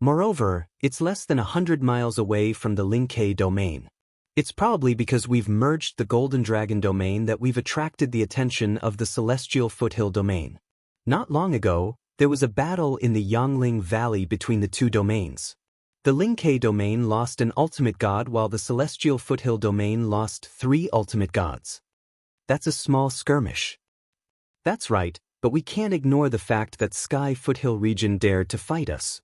Moreover, it's less than 100 miles away from the Lingke domain. It's probably because we've merged the Golden Dragon domain that we've attracted the attention of the Celestial Foothill domain. Not long ago, there was a battle in the Yangling Valley between the two domains. The Lingke domain lost an ultimate god while the Celestial Foothill domain lost 3 ultimate gods. That's a small skirmish. That's right, but we can't ignore the fact that Sky Foothill region dared to fight us.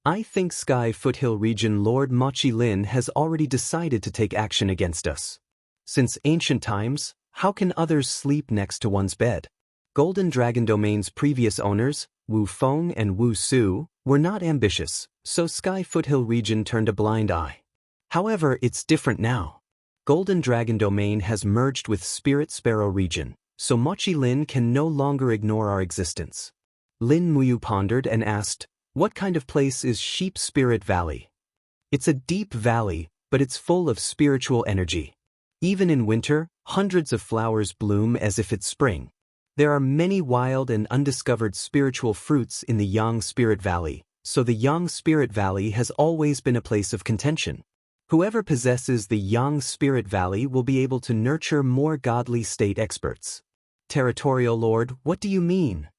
I think Sky Foothill region Lord Mochi Lin has already decided to take action against us. Since ancient times, how can others sleep next to one's bed? Golden Dragon Domain's previous owners, Wu Feng and Wu Su, were not ambitious, so Sky Foothill region turned a blind eye. However, it's different now. Golden Dragon Domain has merged with Spirit Sparrow region, so Mochi Lin can no longer ignore our existence. Lin Muyu pondered and asked, What kind of place is Sheep Spirit Valley? It's a deep valley, but it's full of spiritual energy. Even in winter, hundreds of flowers bloom as if it's spring. There are many wild and undiscovered spiritual fruits in the Yang Spirit Valley, so the Yang Spirit Valley has always been a place of contention. Whoever possesses the Yang Spirit Valley will be able to nurture more godly state experts. Territorial Lord, what do you mean?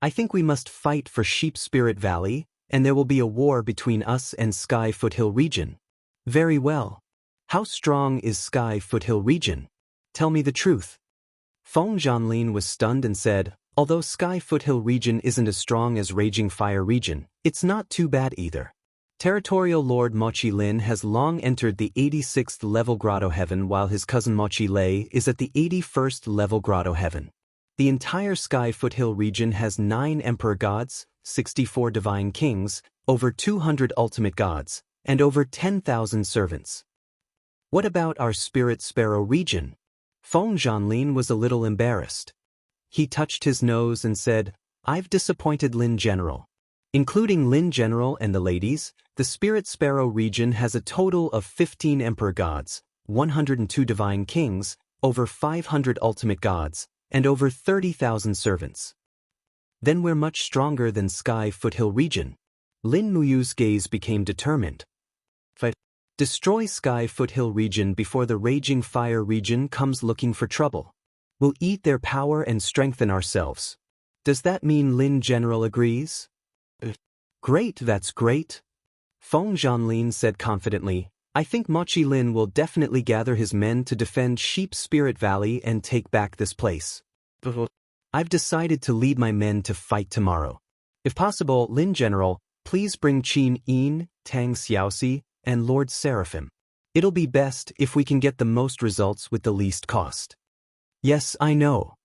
I think we must fight for Sheep Spirit Valley, and there will be a war between us and Sky Foothill Region. Very well. How strong is Sky Foothill Region? Tell me the truth. Wang Lin was stunned and said, although Sky Foothill Region isn't as strong as Raging Fire Region, it's not too bad either. Territorial Lord Mochi Lin has long entered the 86th level Grotto Heaven while his cousin Mochi Lei is at the 81st level Grotto Heaven. The entire Sky Foothill region has 9 Emperor Gods, 64 Divine Kings, over 200 Ultimate Gods, and over 10,000 servants. What about our Spirit Sparrow region? Wang Lin was a little embarrassed. He touched his nose and said, I've disappointed Lin General. Including Lin General and the ladies, the Spirit Sparrow region has a total of 15 Emperor Gods, 102 Divine Kings, over 500 Ultimate Gods, and over 30,000 servants. Then we're much stronger than Sky Foothill region. Lin Muyu's gaze became determined. Fight. Destroy Sky Foothill region before the Raging Fire region comes looking for trouble. We'll eat their power and strengthen ourselves. Does that mean Lin General agrees? Great, that's great. Wang Lin said confidently, I think Mochi Lin will definitely gather his men to defend Sheep Spirit Valley and take back this place. I've decided to lead my men to fight tomorrow. If possible, Lin General, please bring Qin Yin, Tang Xiaoxi, and Lord Seraphim. It'll be best if we can get the most results with the least cost. Yes, I know.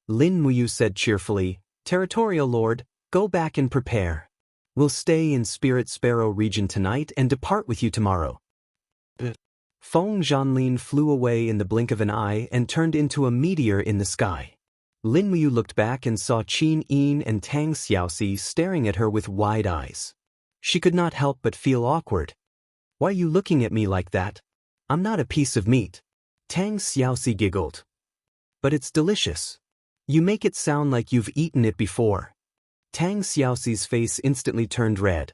Lin Muyu said cheerfully, Territorial Lord, go back and prepare. We'll stay in Spirit Sparrow region tonight and depart with you tomorrow. Wang Lin flew away in the blink of an eye and turned into a meteor in the sky. Lin Muyu looked back and saw Qin Yin and Tang Xiaoxi staring at her with wide eyes. She could not help but feel awkward. Why are you looking at me like that? I'm not a piece of meat. Tang Xiaoxi giggled. But it's delicious. You make it sound like you've eaten it before. Tang Xiaoxi's face instantly turned red.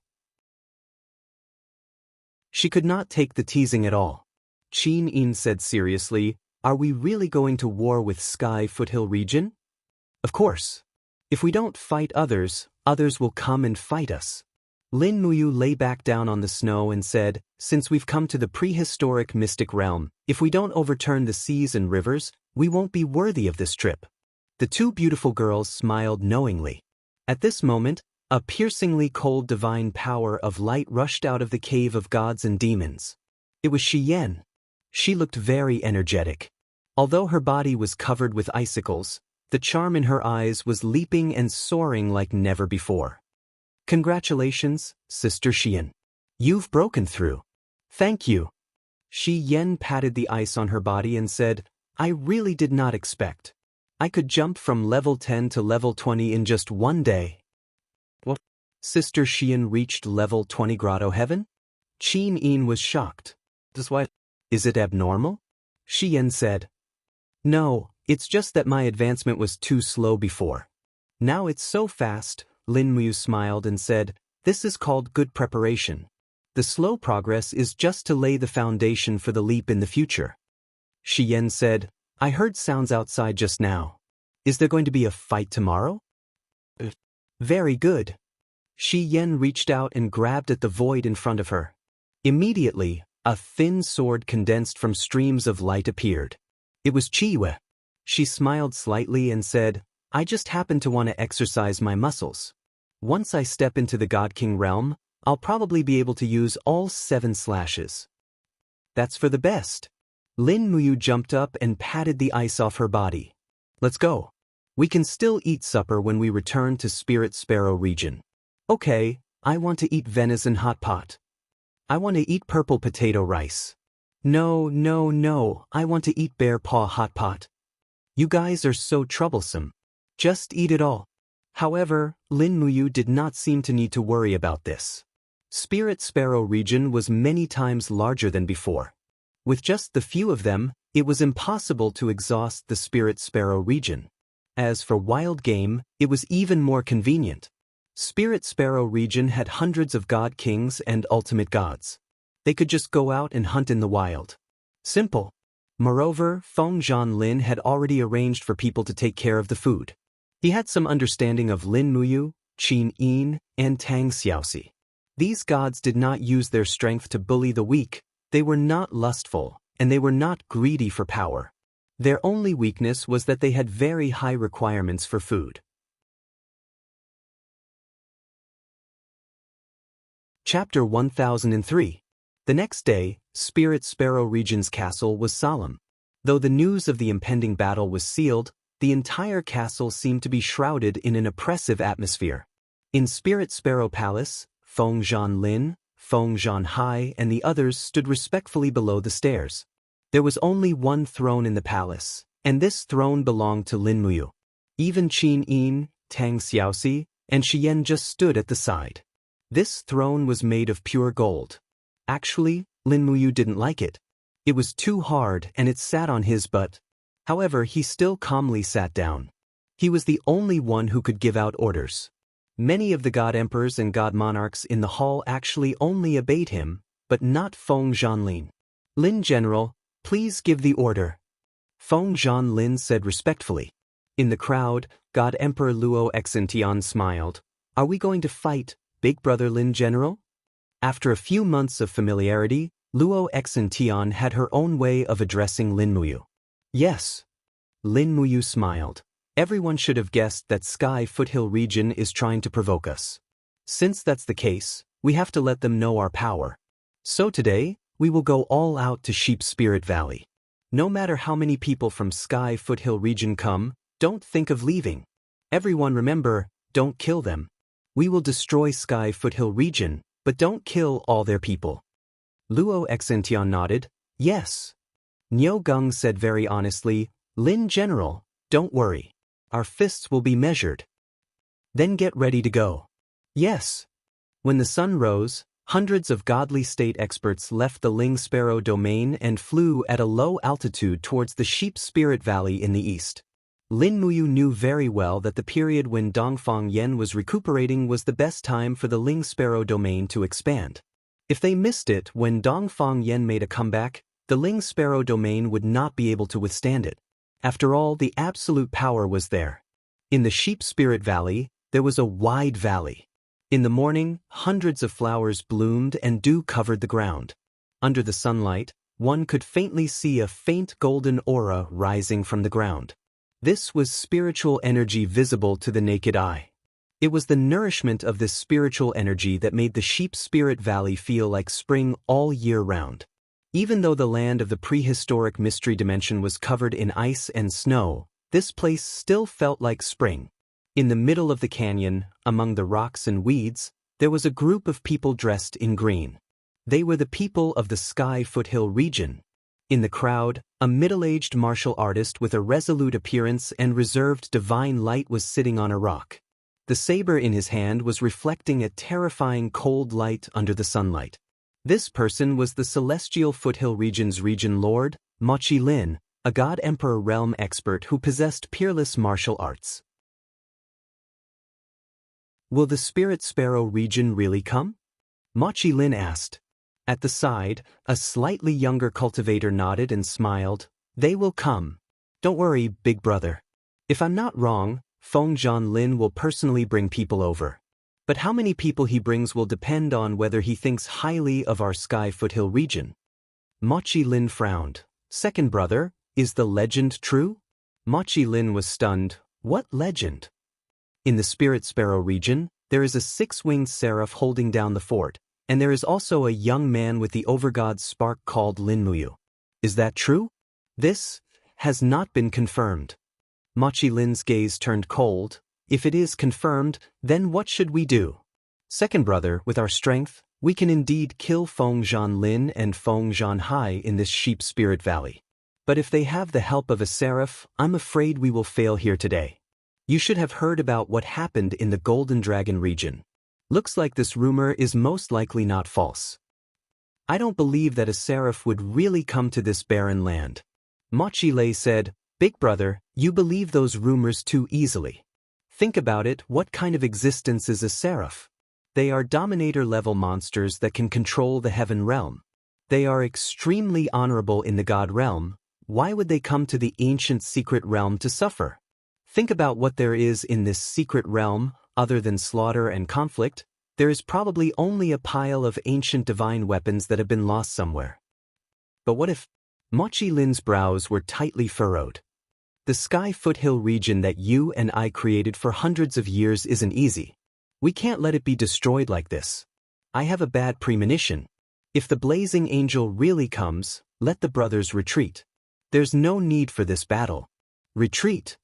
She could not take the teasing at all. Qin Yin said seriously, Are we really going to war with Sky Foothill region? Of course. If we don't fight others, others will come and fight us. Lin Muyu lay back down on the snow and said, Since we've come to the prehistoric mystic realm, if we don't overturn the seas and rivers, we won't be worthy of this trip. The two beautiful girls smiled knowingly. At this moment, a piercingly cold divine power of light rushed out of the cave of gods and demons. It was Shi Yan. She looked very energetic. Although her body was covered with icicles, the charm in her eyes was leaping and soaring like never before. Congratulations, Sister Xian. You've broken through. Thank you. Shi Yan patted the ice on her body and said, I really did not expect. I could jump from level 10 to level 20 in just one day. What? Sister Xian reached level 20 Grotto Heaven? Qin Yin was shocked. Is it abnormal? Xian said. No, it's just that my advancement was too slow before. Now it's so fast, Lin Muyu smiled and said, This is called good preparation. The slow progress is just to lay the foundation for the leap in the future. Xian said, I heard sounds outside just now. Is there going to be a fight tomorrow? Very good. Shi Yan reached out and grabbed at the void in front of her. Immediately, a thin sword condensed from streams of light appeared. It was Qiyue. She smiled slightly and said, I just happen to want to exercise my muscles. Once I step into the God King realm, I'll probably be able to use all 7 slashes. That's for the best. Lin Muyu jumped up and patted the ice off her body. Let's go. We can still eat supper when we return to Spirit Sparrow region. Okay, I want to eat venison hot pot. I want to eat purple potato rice. No, I want to eat bear paw hot pot. You guys are so troublesome. Just eat it all. However, Lin Muyu did not seem to need to worry about this. Spirit Sparrow region was many times larger than before. With just the few of them, It was impossible to exhaust the Spirit Sparrow region. As for wild game, it was even more convenient. Spirit Sparrow region had hundreds of god kings and ultimate gods. They could just go out and hunt in the wild. Simple. Moreover, Wang Lin had already arranged for people to take care of the food. He had some understanding of Lin Muyu, Qin Yin, and Tang Xiaoxi. These gods did not use their strength to bully the weak, they were not lustful, and they were not greedy for power. Their only weakness was that they had very high requirements for food. Chapter 1003. The next day, Spirit Sparrow region's castle was solemn. Though the news of the impending battle was sealed, the entire castle seemed to be shrouded in an oppressive atmosphere. In Spirit Sparrow Palace, Wang Lin, Wang Xianxia, and the others stood respectfully below the stairs. There was only one throne in the palace, and this throne belonged to Lin Muyu. Even Qin Yin, Tang Xiaoxi, and Xian just stood at the side. This throne was made of pure gold. Actually, Lin Muyu didn't like it. It was too hard and it sat on his butt. However, he still calmly sat down. He was the only one who could give out orders. Many of the god emperors and god monarchs in the hall actually only obeyed him, but not Wang Lin. Lin General, please give the order. Wang Lin said respectfully. In the crowd, God Emperor Luo Xianxia smiled. Are we going to fight, Big Brother Lin General? After a few months of familiarity, Luo Xianxia had her own way of addressing Lin Muyu. Yes. Lin Muyu smiled. Everyone should have guessed that Sky Foothill region is trying to provoke us. Since that's the case, we have to let them know our power. So today, we will go all out to Sheep Spirit Valley. No matter how many people from Sky Foothill region come, don't think of leaving. Everyone remember, don't kill them. We will destroy Sky Foothill region, but don't kill all their people. Luo Xianxia nodded. Yes. Niu Geng said very honestly, Lin General, don't worry. Our fists will be measured. Then get ready to go. Yes. When the sun rose, hundreds of godly state experts left the Ling Sparrow domain and flew at a low altitude towards the Sheep Spirit Valley in the east. Lin Muyu knew very well that the period when Dongfang Yen was recuperating was the best time for the Ling Sparrow domain to expand. If they missed it when Dongfang Yen made a comeback, the Ling Sparrow domain would not be able to withstand it. After all, the absolute power was there. In the Sheep Spirit Valley, there was a wide valley. In the morning, hundreds of flowers bloomed and dew covered the ground. Under the sunlight, one could faintly see a faint golden aura rising from the ground. This was spiritual energy visible to the naked eye. It was the nourishment of this spiritual energy that made the Sheep Spirit Valley feel like spring all year round. Even though the land of the prehistoric mystery dimension was covered in ice and snow, this place still felt like spring. In the middle of the canyon, among the rocks and weeds, there was a group of people dressed in green. They were the people of the Sky Foothill region. In the crowd, a middle-aged martial artist with a resolute appearance and reserved divine light was sitting on a rock. The saber in his hand was reflecting a terrifying cold light under the sunlight. This person was the Celestial Foothill region's region lord, Wang Lin, a god emperor realm expert who possessed peerless martial arts. Will the Spirit Sparrow region really come? Wang Lin asked. At the side, a slightly younger cultivator nodded and smiled. They will come. Don't worry, big brother. If I'm not wrong, Wang Lin will personally bring people over. But how many people he brings will depend on whether he thinks highly of our Sky Foothill region. Wang Lin frowned. Second brother, is the legend true? Wang Lin was stunned. What legend? In the Spirit Sparrow region, there is a six-winged seraph holding down the fort, and there is also a young man with the overgod's spark called Lin Muyu. Is that true? This has not been confirmed. Wang Lin's gaze turned cold. If it is confirmed, then what should we do? Second brother, with our strength, we can indeed kill Wang Lin and Wang Xianxia in this Sheep Spirit Valley. But if they have the help of a seraph, I'm afraid we will fail here today. You should have heard about what happened in the Golden Dragon region. Looks like this rumor is most likely not false. I don't believe that a seraph would really come to this barren land. Mochi Lei said, "Big brother, you believe those rumors too easily. Think about it, what kind of existence is a seraph? They are dominator-level monsters that can control the heaven realm. They are extremely honorable in the god realm. Why would they come to the ancient secret realm to suffer? Think about what there is in this secret realm, other than slaughter and conflict. There is probably only a pile of ancient divine weapons that have been lost somewhere." But what if? Mochi Lin's brows were tightly furrowed. The sky foothill region that you and I created for hundreds of years isn't easy. We can't let it be destroyed like this. I have a bad premonition. If the blazing angel really comes, let the brothers retreat. There's no need for this battle. Retreat?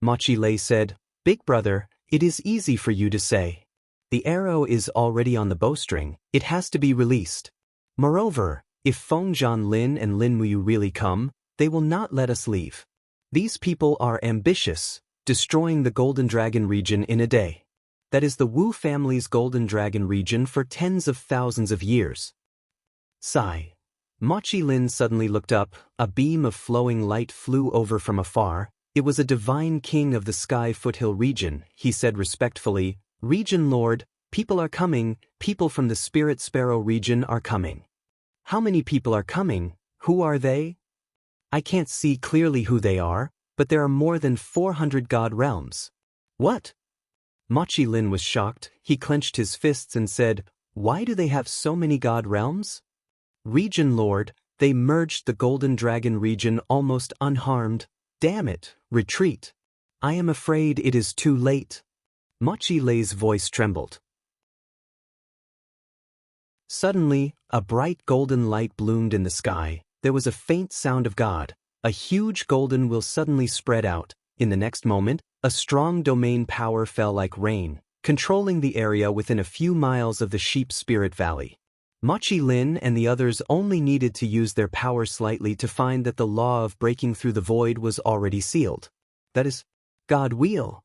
Mochi Lei said, "Big brother, it is easy for you to say. The arrow is already on the bowstring, it has to be released. Moreover, if Feng Lin and Lin Muyu really come, they will not let us leave. These people are ambitious, destroying the Golden Dragon region in a day. That is the Wu family's Golden Dragon region for tens of thousands of years." Sigh. Mochi Lin suddenly looked up, a beam of flowing light flew over from afar. It was a divine king of the sky foothill region. He said respectfully, "Region Lord, people are coming, people from the Spirit Sparrow region are coming." "How many people are coming? Who are they?" "I can't see clearly who they are, but there are more than 400 god realms." "What?" Mochi Lin was shocked. He clenched his fists and said, "Why do they have so many god realms?" "Region Lord, they merged the Golden Dragon region almost unharmed. Damn it, retreat. I am afraid it is too late." Mochi Lei's voice trembled. Suddenly, a bright golden light bloomed in the sky. There was a faint sound of God. A huge golden will suddenly spread out. In the next moment, a strong domain power fell like rain, controlling the area within a few miles of the Sheep Spirit Valley. Mochi Lin and the others only needed to use their power slightly to find that the law of breaking through the void was already sealed. That is, God will.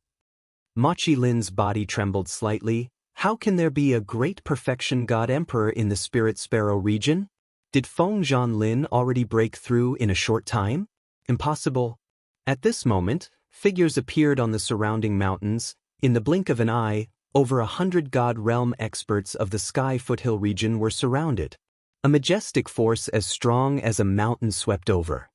Mochi Lin's body trembled slightly. How can there be a great perfection God Emperor in the Spirit Sparrow region? Did Feng Lin already break through in a short time? Impossible. At this moment, figures appeared on the surrounding mountains. In the blink of an eye, over 100 god realm experts of the sky foothill region were surrounded. A majestic force as strong as a mountain swept over.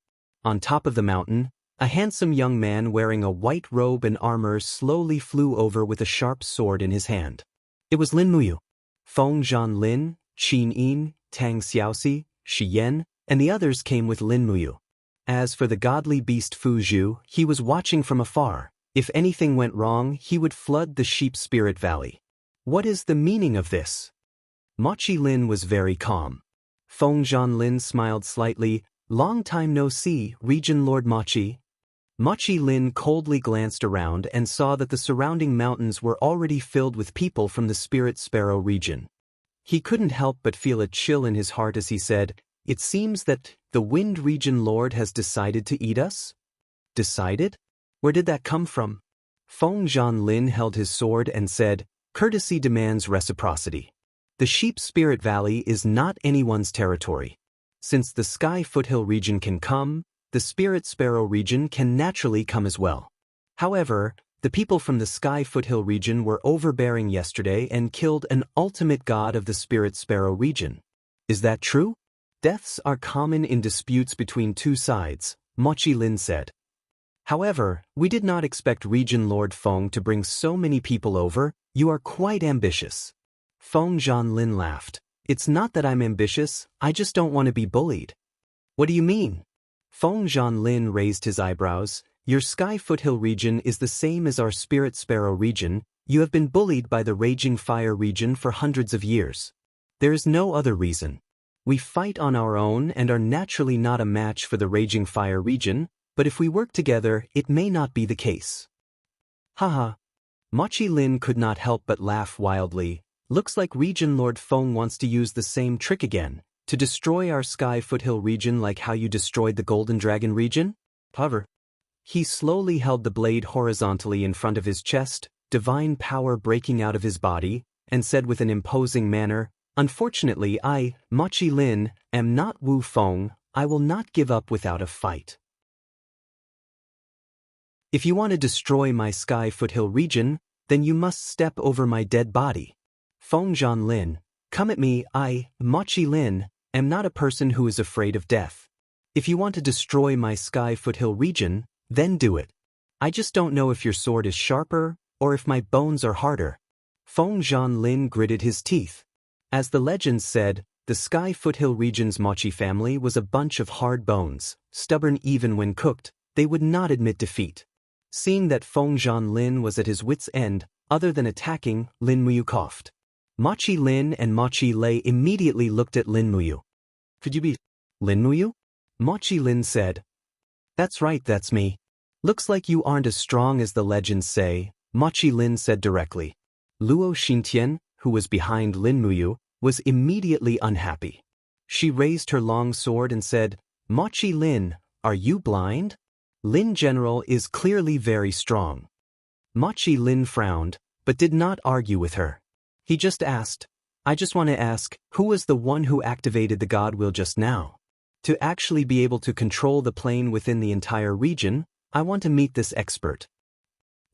On top of the mountain, a handsome young man wearing a white robe and armor slowly flew over with a sharp sword in his hand. It was Lin Muyu. Feng Lin, Qin Yin, Tang Xiaoxi, Shi Yan, and the others came with Lin Muyu. As for the godly beast Fu Zhu, he was watching from afar. If anything went wrong, he would flood the Sheep Spirit Valley. What is the meaning of this? Mochi Lin was very calm. Feng Lin smiled slightly. "Long time no see, Region Lord Mochi." Mochi Lin coldly glanced around and saw that the surrounding mountains were already filled with people from the Spirit Sparrow region. He couldn't help but feel a chill in his heart as he said, "It seems that the Wind Region Lord has decided to eat us?" Decided? Where did that come from? Feng Lin held his sword and said, "Courtesy demands reciprocity. The Sheep Spirit Valley is not anyone's territory. Since the Sky Foothill region can come, the Spirit Sparrow region can naturally come as well. However, the people from the Sky Foothill region were overbearing yesterday and killed an ultimate god of the Spirit Sparrow region. Is that true? Deaths are common in disputes between two sides," Mochi Lin said. "However, we did not expect Region Lord Feng to bring so many people over. You are quite ambitious." Feng Lin laughed. "It's not that I'm ambitious, I just don't want to be bullied." "What do you mean?" Feng Lin raised his eyebrows. "Your Sky Foothill region is the same as our Spirit Sparrow region. You have been bullied by the Raging Fire region for hundreds of years. There is no other reason. We fight on our own and are naturally not a match for the Raging Fire region, but if we work together, it may not be the case." Haha. Mochi Lin could not help but laugh wildly. "Looks like Region Lord Feng wants to use the same trick again, to destroy our Sky Foothill region like how you destroyed the Golden Dragon region? However." He slowly held the blade horizontally in front of his chest, divine power breaking out of his body, and said with an imposing manner, "Unfortunately I, Mochi Lin, am not Wu Feng. I will not give up without a fight." If you want to destroy my sky foothill region, then you must step over my dead body. Feng Lin, come at me. I, Mochi Lin, am not a person who is afraid of death. If you want to destroy my sky foothill region, then do it. I just don't know if your sword is sharper or if my bones are harder. Feng Lin gritted his teeth. As the legends said, the sky foothill region's Mochi family was a bunch of hard bones, stubborn even when cooked. They would not admit defeat. Seeing that Feng Lin was at his wit's end, other than attacking, Lin Muyu coughed. Mochi Lin and Mochi Lei immediately looked at Lin Muyu. Could you be Lin Muyu? Mochi Lin said. That's right, that's me. Looks like you aren't as strong as the legends say, Mochi Lin said directly. Luo Xintian, who was behind Lin Muyu, was immediately unhappy. She raised her long sword and said, Mochi Lin, are you blind? Lin General is clearly very strong. Mochi Lin frowned, but did not argue with her. He just asked, I just want to ask, who was the one who activated the God Wheel just now? To actually be able to control the plane within the entire region, I want to meet this expert.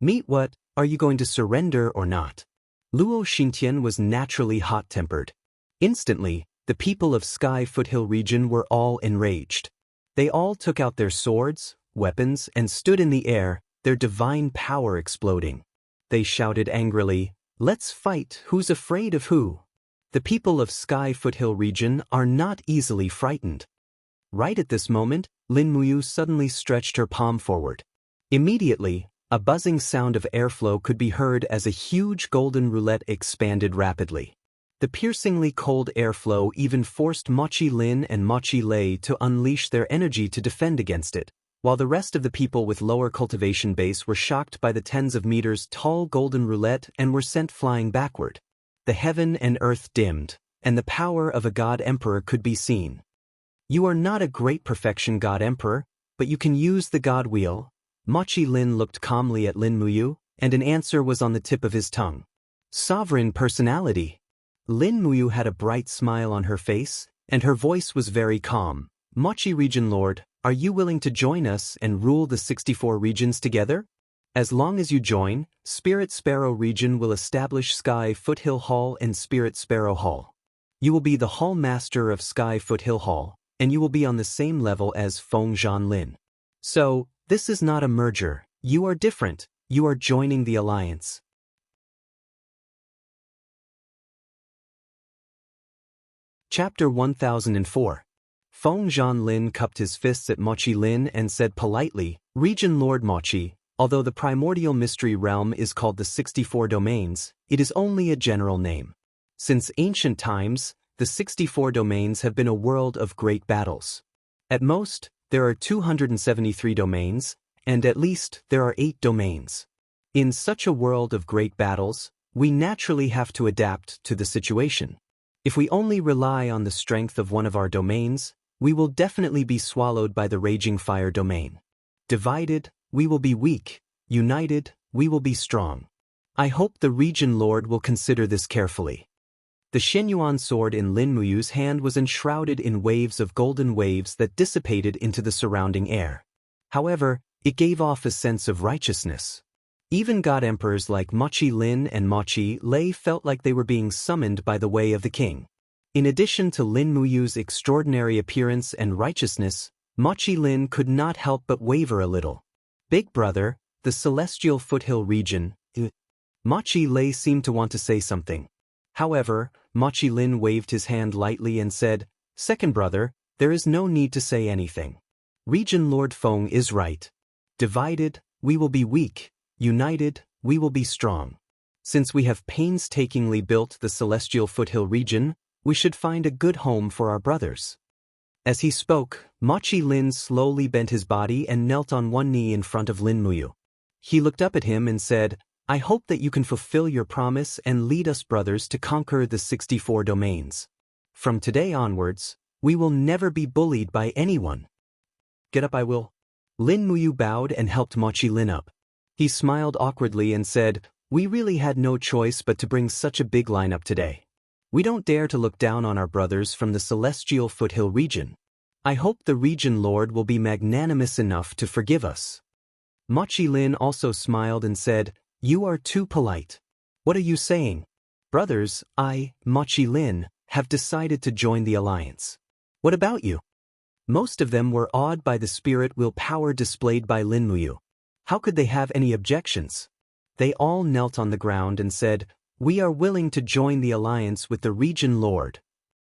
Meet what? Are you going to surrender or not? Luo Xintian was naturally hot-tempered. Instantly, the people of Sky Foothill region were all enraged. They all took out their swords, weapons, and stood in the air, their divine power exploding. They shouted angrily, Let's fight, who's afraid of who? The people of Sky Foothill region are not easily frightened. Right at this moment, Lin Muyu suddenly stretched her palm forward. Immediately, a buzzing sound of airflow could be heard as a huge golden roulette expanded rapidly. The piercingly cold airflow even forced Mochi Lin and Mochi Lei to unleash their energy to defend against it, while the rest of the people with lower cultivation base were shocked by the tens of meters tall golden roulette and were sent flying backward. The heaven and earth dimmed, and the power of a God Emperor could be seen. You are not a great perfection God Emperor, but you can use the God Wheel. Mochi Lin looked calmly at Lin Muyu, and an answer was on the tip of his tongue. Sovereign personality. Lin Muyu had a bright smile on her face, and her voice was very calm. Mochi Region Lord, are you willing to join us and rule the 64 regions together? As long as you join, Spirit Sparrow Region will establish Sky Foothill Hall and Spirit Sparrow Hall. You will be the Hall Master of Sky Foothill Hall, and you will be on the same level as Feng Lin. So, this is not a merger. You are different. You are joining the alliance. Chapter 1004. Feng Lin cupped his fists at Mochi Lin and said politely, Region Lord Mochi, although the primordial mystery realm is called the 64 domains, it is only a general name. Since ancient times, the 64 domains have been a world of great battles. At most, there are 273 domains, and at least there are 8 domains. In such a world of great battles, we naturally have to adapt to the situation. If we only rely on the strength of one of our domains, we will definitely be swallowed by the raging fire domain. Divided, we will be weak. United, we will be strong. I hope the Region Lord will consider this carefully. The Xianyuan sword in Lin Muyu's hand was enshrouded in waves of golden waves that dissipated into the surrounding air. However, it gave off a sense of righteousness. Even God Emperors like Mochi Lin and Mochi Lei felt like they were being summoned by the way of the king. In addition to Lin Muyu's extraordinary appearance and righteousness, Mochi Lin could not help but waver a little. Big brother, the celestial foothill region. Mochi Lei seemed to want to say something. However, Mochi Lin waved his hand lightly and said, Second brother, there is no need to say anything. Region Lord Feng is right. Divided, we will be weak. United, we will be strong. Since we have painstakingly built the celestial foothill region, we should find a good home for our brothers. As he spoke, Mochi Lin slowly bent his body and knelt on one knee in front of Lin Muyu. He looked up at him and said, I hope that you can fulfill your promise and lead us brothers to conquer the 64 domains. From today onwards, we will never be bullied by anyone. Get up, I will. Lin Muyu bowed and helped Mochi Lin up. He smiled awkwardly and said, We really had no choice but to bring such a big lineup today. We don't dare to look down on our brothers from the celestial foothill region. I hope the Region Lord will be magnanimous enough to forgive us. Lin also smiled and said, "You are too polite. What are you saying? Brothers, Lin, have decided to join the alliance. What about you?" Most of them were awed by the spirit will power displayed by Lin Muyu. How could they have any objections? They all knelt on the ground and said, "We are willing to join the alliance with the region lord."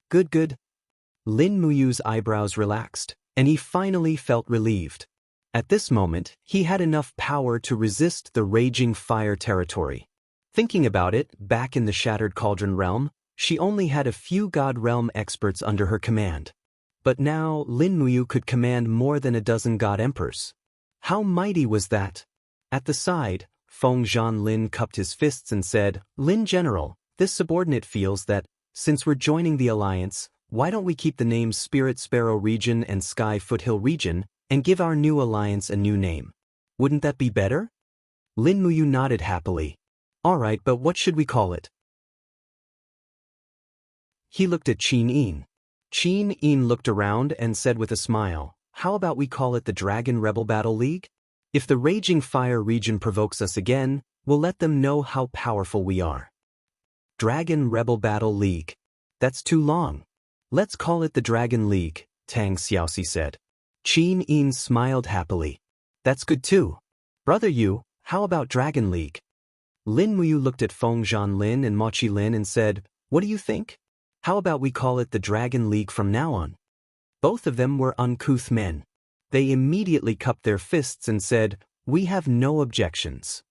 Good, good. Lin Muyu's eyebrows relaxed, and he finally felt relieved. At this moment, he had enough power to resist the raging fire territory. Thinking about it, back in the Shattered Cauldron realm, she only had a few God realm experts under her command. But now, Lin Muyu could command more than a dozen God emperors. How mighty was that? At the side, Feng Lin cupped his fists and said, "Lin General, this subordinate feels that, since we're joining the alliance, why don't we keep the names Spirit Sparrow Region and Sky Foothill Region, and give our new alliance a new name? Wouldn't that be better?" Lin Muyu nodded happily. "Alright, but what should we call it?" He looked at Qin Yin. Qin Yin looked around and said with a smile, "How about we call it the Dragon Rebel Battle League? If the Raging Fire region provokes us again, we'll let them know how powerful we are." Dragon Rebel Battle League. That's too long. Let's call it the Dragon League, Tang Xiaoxi said. Qin Yin smiled happily. That's good too. Brother Yu, how about Dragon League? Lin Muyu looked at Feng Lin and Lin and said, "What do you think? How about we call it the Dragon League from now on?" Both of them were uncouth men. They immediately cupped their fists and said, "We have no objections."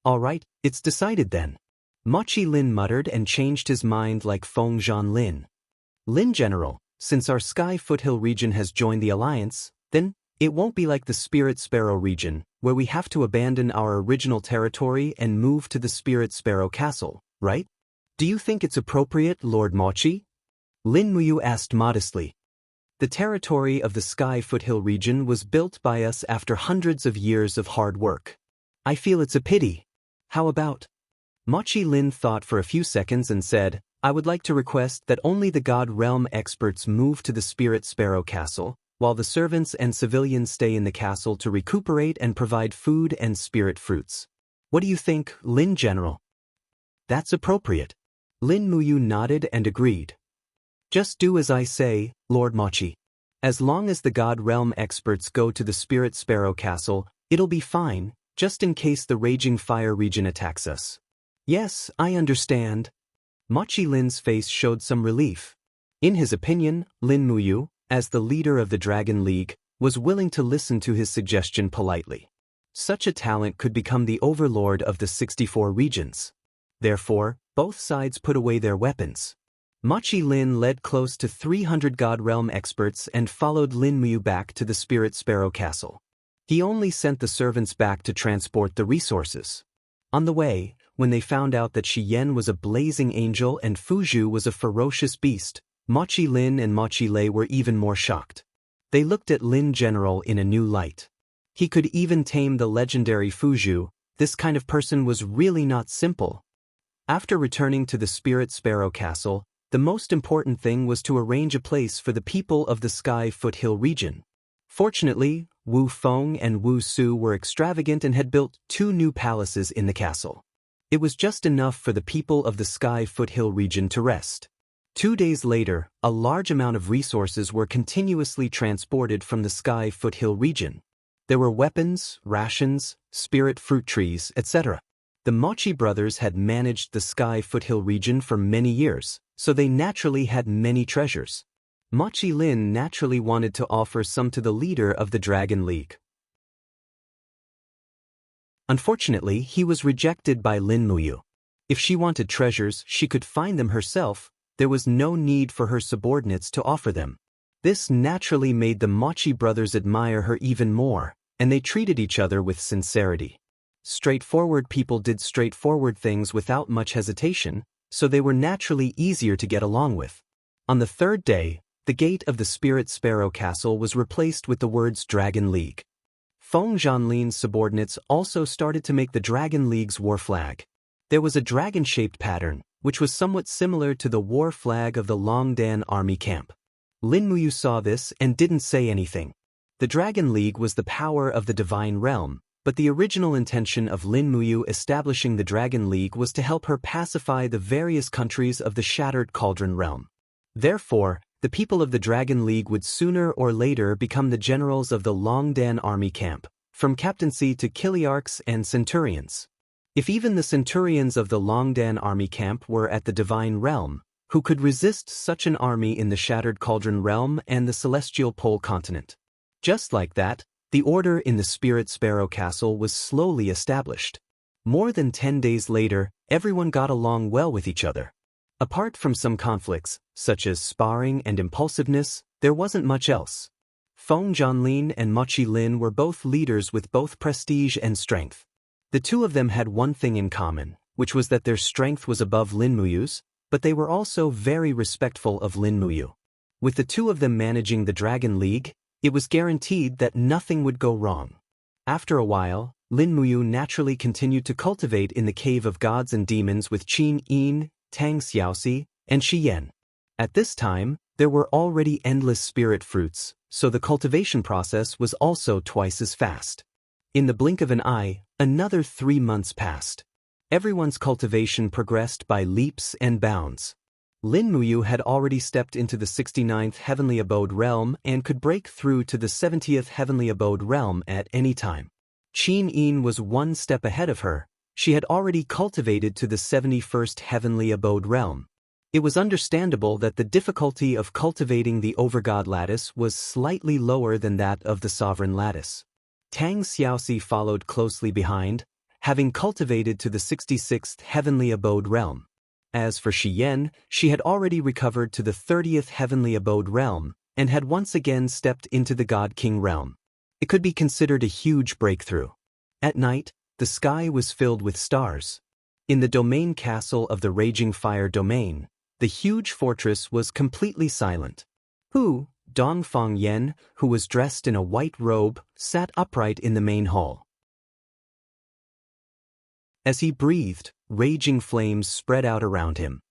"All right, it's decided then." Lin muttered and changed his mind like Feng Lin. "Lin General, since our Sky Foothill region has joined the alliance, then it won't be like the Spirit Sparrow region, where we have to abandon our original territory and move to the Spirit Sparrow Castle, right? Do you think it's appropriate, Lord Mochi?" Lin Muyu asked modestly. "The territory of the Sky Foothill region was built by us after hundreds of years of hard work. I feel it's a pity. How about?" Lin thought for a few seconds and said, "I would like to request that only the God Realm experts move to the Spirit Sparrow Castle, while the servants and civilians stay in the castle to recuperate and provide food and spirit fruits. What do you think, Lin General?" "That's appropriate." Lin Muyu nodded and agreed. "Just do as I say, Lord Mochi. As long as the God Realm experts go to the Spirit Sparrow Castle, it'll be fine, just in case the Raging Fire region attacks us." "Yes, I understand." Lin's face showed some relief. In his opinion, Lin Muyu, as the leader of the Dragon League, was willing to listen to his suggestion politely. Such a talent could become the overlord of the 64 regions. Therefore, both sides put away their weapons. Lin led close to 300 God Realm experts and followed Lin Muyu back to the Spirit Sparrow Castle. He only sent the servants back to transport the resources. On the way, when they found out that Xiyan was a blazing angel and Fuzhu was a ferocious beast, Lin and Lei were even more shocked. They looked at Lin General in a new light. He could even tame the legendary Fuzhu. This kind of person was really not simple. After returning to the Spirit Sparrow Castle, the most important thing was to arrange a place for the people of the Sky Foothill region. Fortunately, Wu Feng and Wu Su were extravagant and had built 2 new palaces in the castle. It was just enough for the people of the Sky Foothill region to rest. 2 days later, a large amount of resources were continuously transported from the Sky Foothill region. There were weapons, rations, spirit fruit trees, etc. The Mochi brothers had managed the Sky Foothill region for many years, so they naturally had many treasures. Lin naturally wanted to offer some to the leader of the Dragon League. Unfortunately, he was rejected by Lin Muyu. If she wanted treasures, she could find them herself. There was no need for her subordinates to offer them. This naturally made the Mochi brothers admire her even more, and they treated each other with sincerity. Straightforward people did straightforward things without much hesitation, so they were naturally easier to get along with. On the 3rd day, the gate of the Spirit Sparrow Castle was replaced with the words Dragon League. Feng Lin's subordinates also started to make the Dragon League's war flag. There was a dragon-shaped pattern, which was somewhat similar to the war flag of the Longdan army camp. Lin Muyu saw this and didn't say anything. The Dragon League was the power of the divine realm, but the original intention of Lin Muyu establishing the Dragon League was to help her pacify the various countries of the Shattered Cauldron realm. Therefore, the people of the Dragon League would sooner or later become the generals of the Longdan army camp, from captaincy to Kiliarchs and centurions. If even the centurions of the Longdan army camp were at the Divine Realm, who could resist such an army in the Shattered Cauldron realm and the Celestial Pole continent? Just like that, the order in the Spirit Sparrow Castle was slowly established. More than 10 days later, everyone got along well with each other. Apart from some conflicts, such as sparring and impulsiveness, there wasn't much else. Feng Zhanlin and Mochi Lin were both leaders with both prestige and strength. The two of them had one thing in common, which was that their strength was above Lin Muyu's, but they were also very respectful of Lin Muyu. With the two of them managing the Dragon League, it was guaranteed that nothing would go wrong. After a while, Lin Muyu naturally continued to cultivate in the Cave of Gods and Demons with Qin Yin, Tang Xiaoxi, and Xiyan. At this time, there were already endless spirit fruits, so the cultivation process was also twice as fast. In the blink of an eye, another 3 months passed. Everyone's cultivation progressed by leaps and bounds. Lin Muyu had already stepped into the 69th Heavenly Abode realm and could break through to the 70th Heavenly Abode realm at any time. Qin Yin was one step ahead of her. She had already cultivated to the 71st Heavenly Abode realm. It was understandable that the difficulty of cultivating the Overgod lattice was slightly lower than that of the Sovereign lattice. Tang Xiaoxi followed closely behind, having cultivated to the 66th Heavenly Abode realm. As for Xiyan, she had already recovered to the 30th Heavenly Abode realm, and had once again stepped into the God King realm. It could be considered a huge breakthrough. At night, the sky was filled with stars. In the domain castle of the Raging Fire Domain, the huge fortress was completely silent. Dongfang Yen, who was dressed in a white robe, sat upright in the main hall. As he breathed, raging flames spread out around him.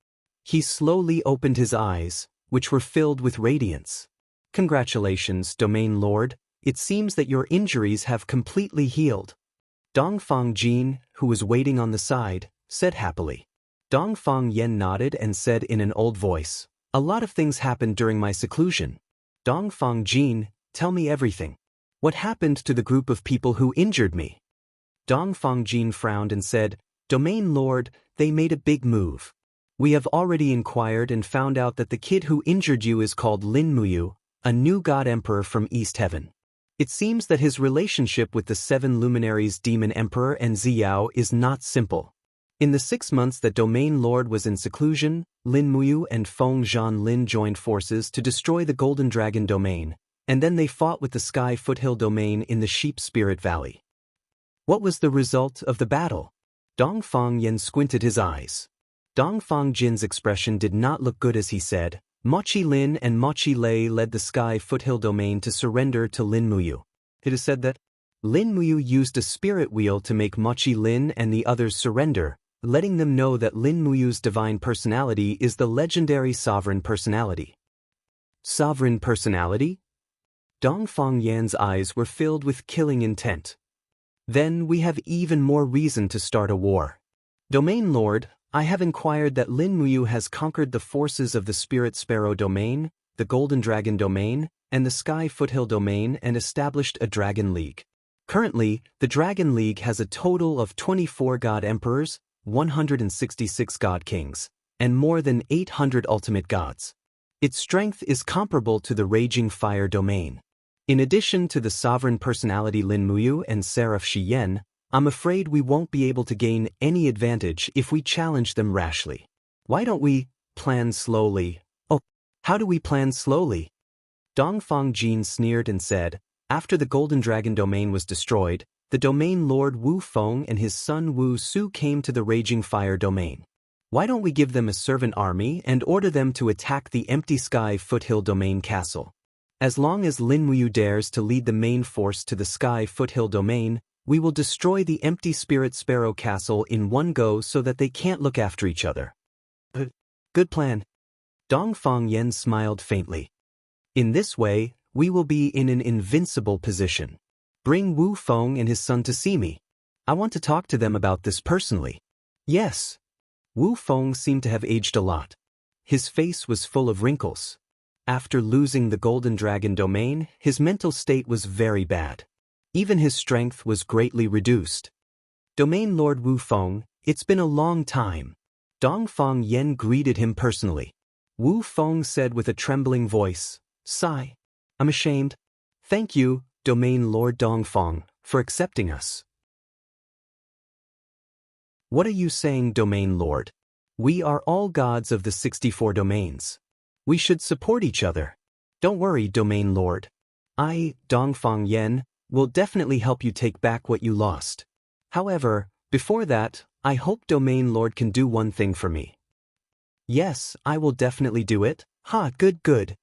He slowly opened his eyes, which were filled with radiance. "Congratulations, Domain Lord. It seems that your injuries have completely healed." Dongfang Jin, who was waiting on the side, said happily. Dongfang Yen nodded and said in an old voice, "A lot of things happened during my seclusion." Dongfang Jin, tell me everything. What happened to the group of people who injured me? Dongfang Jin frowned and said, "Domain Lord, they made a big move. We have already inquired and found out that the kid who injured you is called Lin Muyu, a new God Emperor from East Heaven. It seems that his relationship with the 7 luminaries Demon Emperor and Ziyao is not simple. In the 6 months that Domain Lord was in seclusion, Lin Muyu and Feng Zhanlin joined forces to destroy the Golden Dragon Domain, and then they fought with the Sky Foothill Domain in the Sheep Spirit Valley. What was the result of the battle?" Dongfang Yen squinted his eyes. Dongfang Jin's expression did not look good as he said, "Mochi Lin and Mochi Lei led the Sky Foothill Domain to surrender to Lin Muyu. It is said that Lin Muyu used a spirit wheel to make Mochi Lin and the others surrender, letting them know that Lin Muyu's divine personality is the legendary Sovereign Personality." Sovereign Personality? Dongfang Yan's eyes were filled with killing intent. "Then we have even more reason to start a war. Domain Lord, I have inquired that Lin Muyu has conquered the forces of the Spirit Sparrow Domain, the Golden Dragon Domain, and the Sky Foothill Domain and established a Dragon League. Currently, the Dragon League has a total of 24 God Emperors, 166 God Kings, and more than 800 ultimate gods. Its strength is comparable to the Raging Fire Domain. In addition to the Sovereign Personality Lin Muyu and Seraph Xiyan, I'm afraid we won't be able to gain any advantage if we challenge them rashly. Why don't we plan slowly?" "Oh, how do we plan slowly?" Dongfang Jin sneered and said, "After the Golden Dragon Domain was destroyed, the Domain Lord Wu Feng and his son Wu Su came to the Raging Fire Domain. Why don't we give them a servant army and order them to attack the Empty Sky Foothill Domain Castle? As long as Lin Muyu dares to lead the main force to the Sky Foothill Domain, we will destroy the Empty Spirit Sparrow Castle in one go so that they can't look after each other." "Good plan." Dongfang Yen smiled faintly. "In this way, we will be in an invincible position." Bring Wu Feng and his son to see me. I want to talk to them about this personally. Yes. Wu Feng seemed to have aged a lot. His face was full of wrinkles. After losing the Golden Dragon domain, his mental state was very bad. Even his strength was greatly reduced. Domain Lord Wu Feng, it's been a long time. Dongfang Yen greeted him personally. Wu Feng said with a trembling voice, "Sigh. I'm ashamed. Thank you, Domain Lord Dongfang, for accepting us." What are you saying, Domain Lord? We are all gods of the 64 domains. We should support each other. Don't worry, Domain Lord. I, Dongfang Yen, will definitely help you take back what you lost. However, before that, I hope Domain Lord can do one thing for me. Yes, I will definitely do it. Ha, good.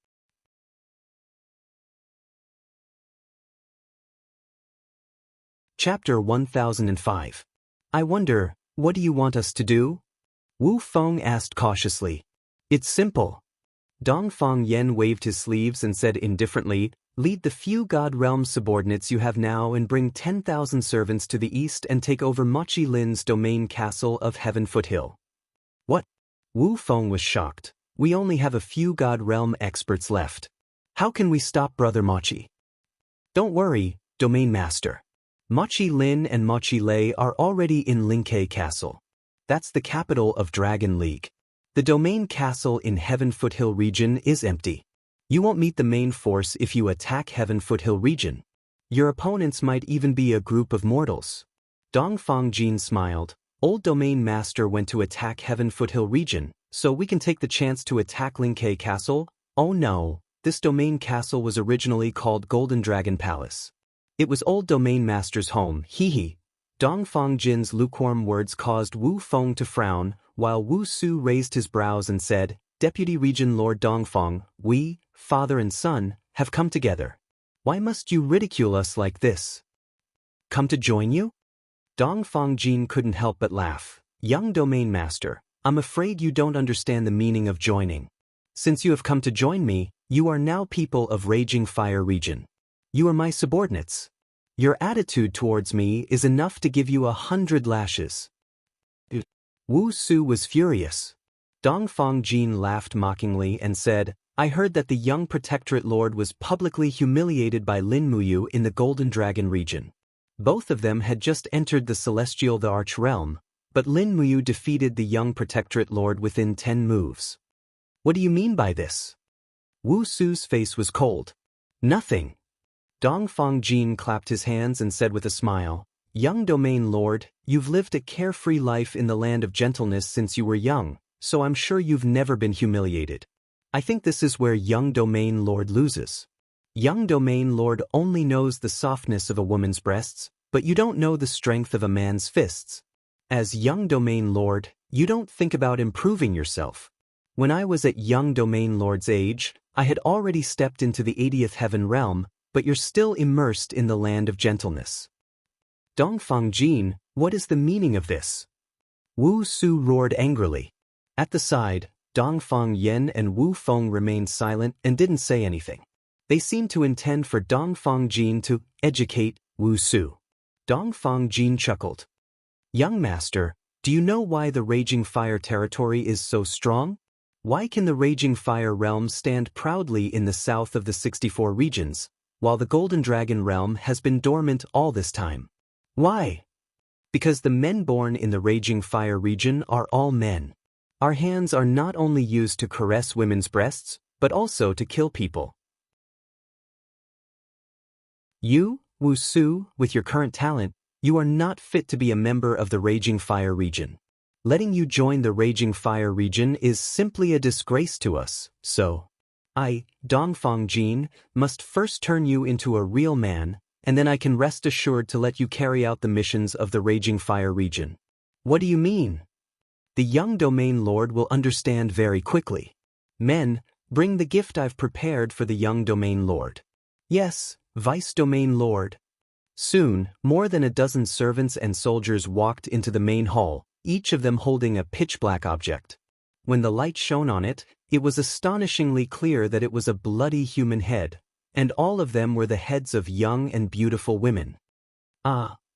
Chapter 1005. I wonder, what do you want us to do? Wu Feng asked cautiously. It's simple. Dongfang Yen waved his sleeves and said indifferently, lead the few God Realm subordinates you have now and bring 10,000 servants to the east and take over Wang Lin's domain castle of Heaven Foothill. What? Wu Feng was shocked. We only have a few God Realm experts left. How can we stop Brother Machi? Don't worry, Domain Master. Wang Lin and Wang Lei are already in Linke Castle. That's the capital of Dragon League. The domain castle in Heaven Foothill region is empty. You won't meet the main force if you attack Heaven Foothill region. Your opponents might even be a group of mortals. Dongfang Jin smiled. Old Domain Master went to attack Heaven Foothill region, so we can take the chance to attack Linke Castle? Oh no, this domain castle was originally called Golden Dragon Palace. It was old Domain Master's home, hee. Dongfang Jin's lukewarm words caused Wu Feng to frown, while Wu Su raised his brows and said, Deputy Region Lord Dongfang, we, father and son, have come together. Why must you ridicule us like this? Come to join you? Dongfang Jin couldn't help but laugh. Young Domain Master, I'm afraid you don't understand the meaning of joining. Since you have come to join me, you are now people of Raging Fire region. You are my subordinates. Your attitude towards me is enough to give you 100 lashes. Wu Su was furious. Dongfang Jin laughed mockingly and said, I heard that the young Protectorate Lord was publicly humiliated by Lin Muyu in the Golden Dragon region. Both of them had just entered the Celestial the Arch Realm, but Lin Muyu defeated the young Protectorate Lord within 10 moves. What do you mean by this? Wu Su's face was cold. Nothing. Dongfang Jin clapped his hands and said with a smile, Young Domain Lord, you've lived a carefree life in the land of gentleness since you were young, so I'm sure you've never been humiliated. I think this is where Young Domain Lord loses. Young Domain Lord only knows the softness of a woman's breasts, but you don't know the strength of a man's fists. As Young Domain Lord, you don't think about improving yourself. When I was at Young Domain Lord's age, I had already stepped into the 80th Heaven Realm, but you're still immersed in the land of gentleness. Dongfang Jin, what is the meaning of this? Wu Su roared angrily. At the side, Dongfang Yen and Wu Feng remained silent and didn't say anything. They seemed to intend for Dongfang Jin to educate Wu Su. Dongfang Jin chuckled. Young Master, do you know why the Raging Fire territory is so strong? Why can the Raging Fire realm stand proudly in the south of the 64 regions, while the Golden Dragon realm has been dormant all this time? Why? Because the men born in the Raging Fire region are all men. Our hands are not only used to caress women's breasts, but also to kill people. You, Wu Su, with your current talent, you are not fit to be a member of the Raging Fire region. Letting you join the Raging Fire region is simply a disgrace to us, so I, Dongfang Jin, must first turn you into a real man, and then I can rest assured to let you carry out the missions of the Raging Fire region. What do you mean? The young Domain Lord will understand very quickly. Men, bring the gift I've prepared for the young Domain Lord. Yes, Vice Domain Lord. Soon, more than a dozen servants and soldiers walked into the main hall, each of them holding a pitch-black object. When the light shone on it, it was astonishingly clear that it was a bloody human head, and all of them were the heads of young and beautiful women.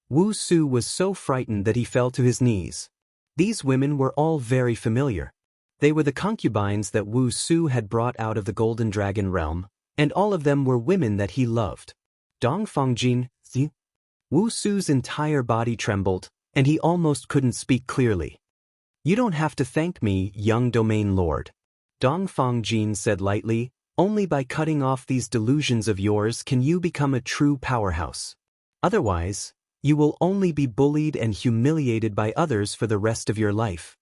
Wu Su was so frightened that he fell to his knees. These women were all very familiar. They were the concubines that Wu Su had brought out of the Golden Dragon realm, and all of them were women that he loved. Dongfangjin, Wu Su's entire body trembled, and he almost couldn't speak clearly. "You don't have to thank me, young domain lord," Dongfangjin said lightly. "Only by cutting off these delusions of yours can you become a true powerhouse. Otherwise, you will only be bullied and humiliated by others for the rest of your life."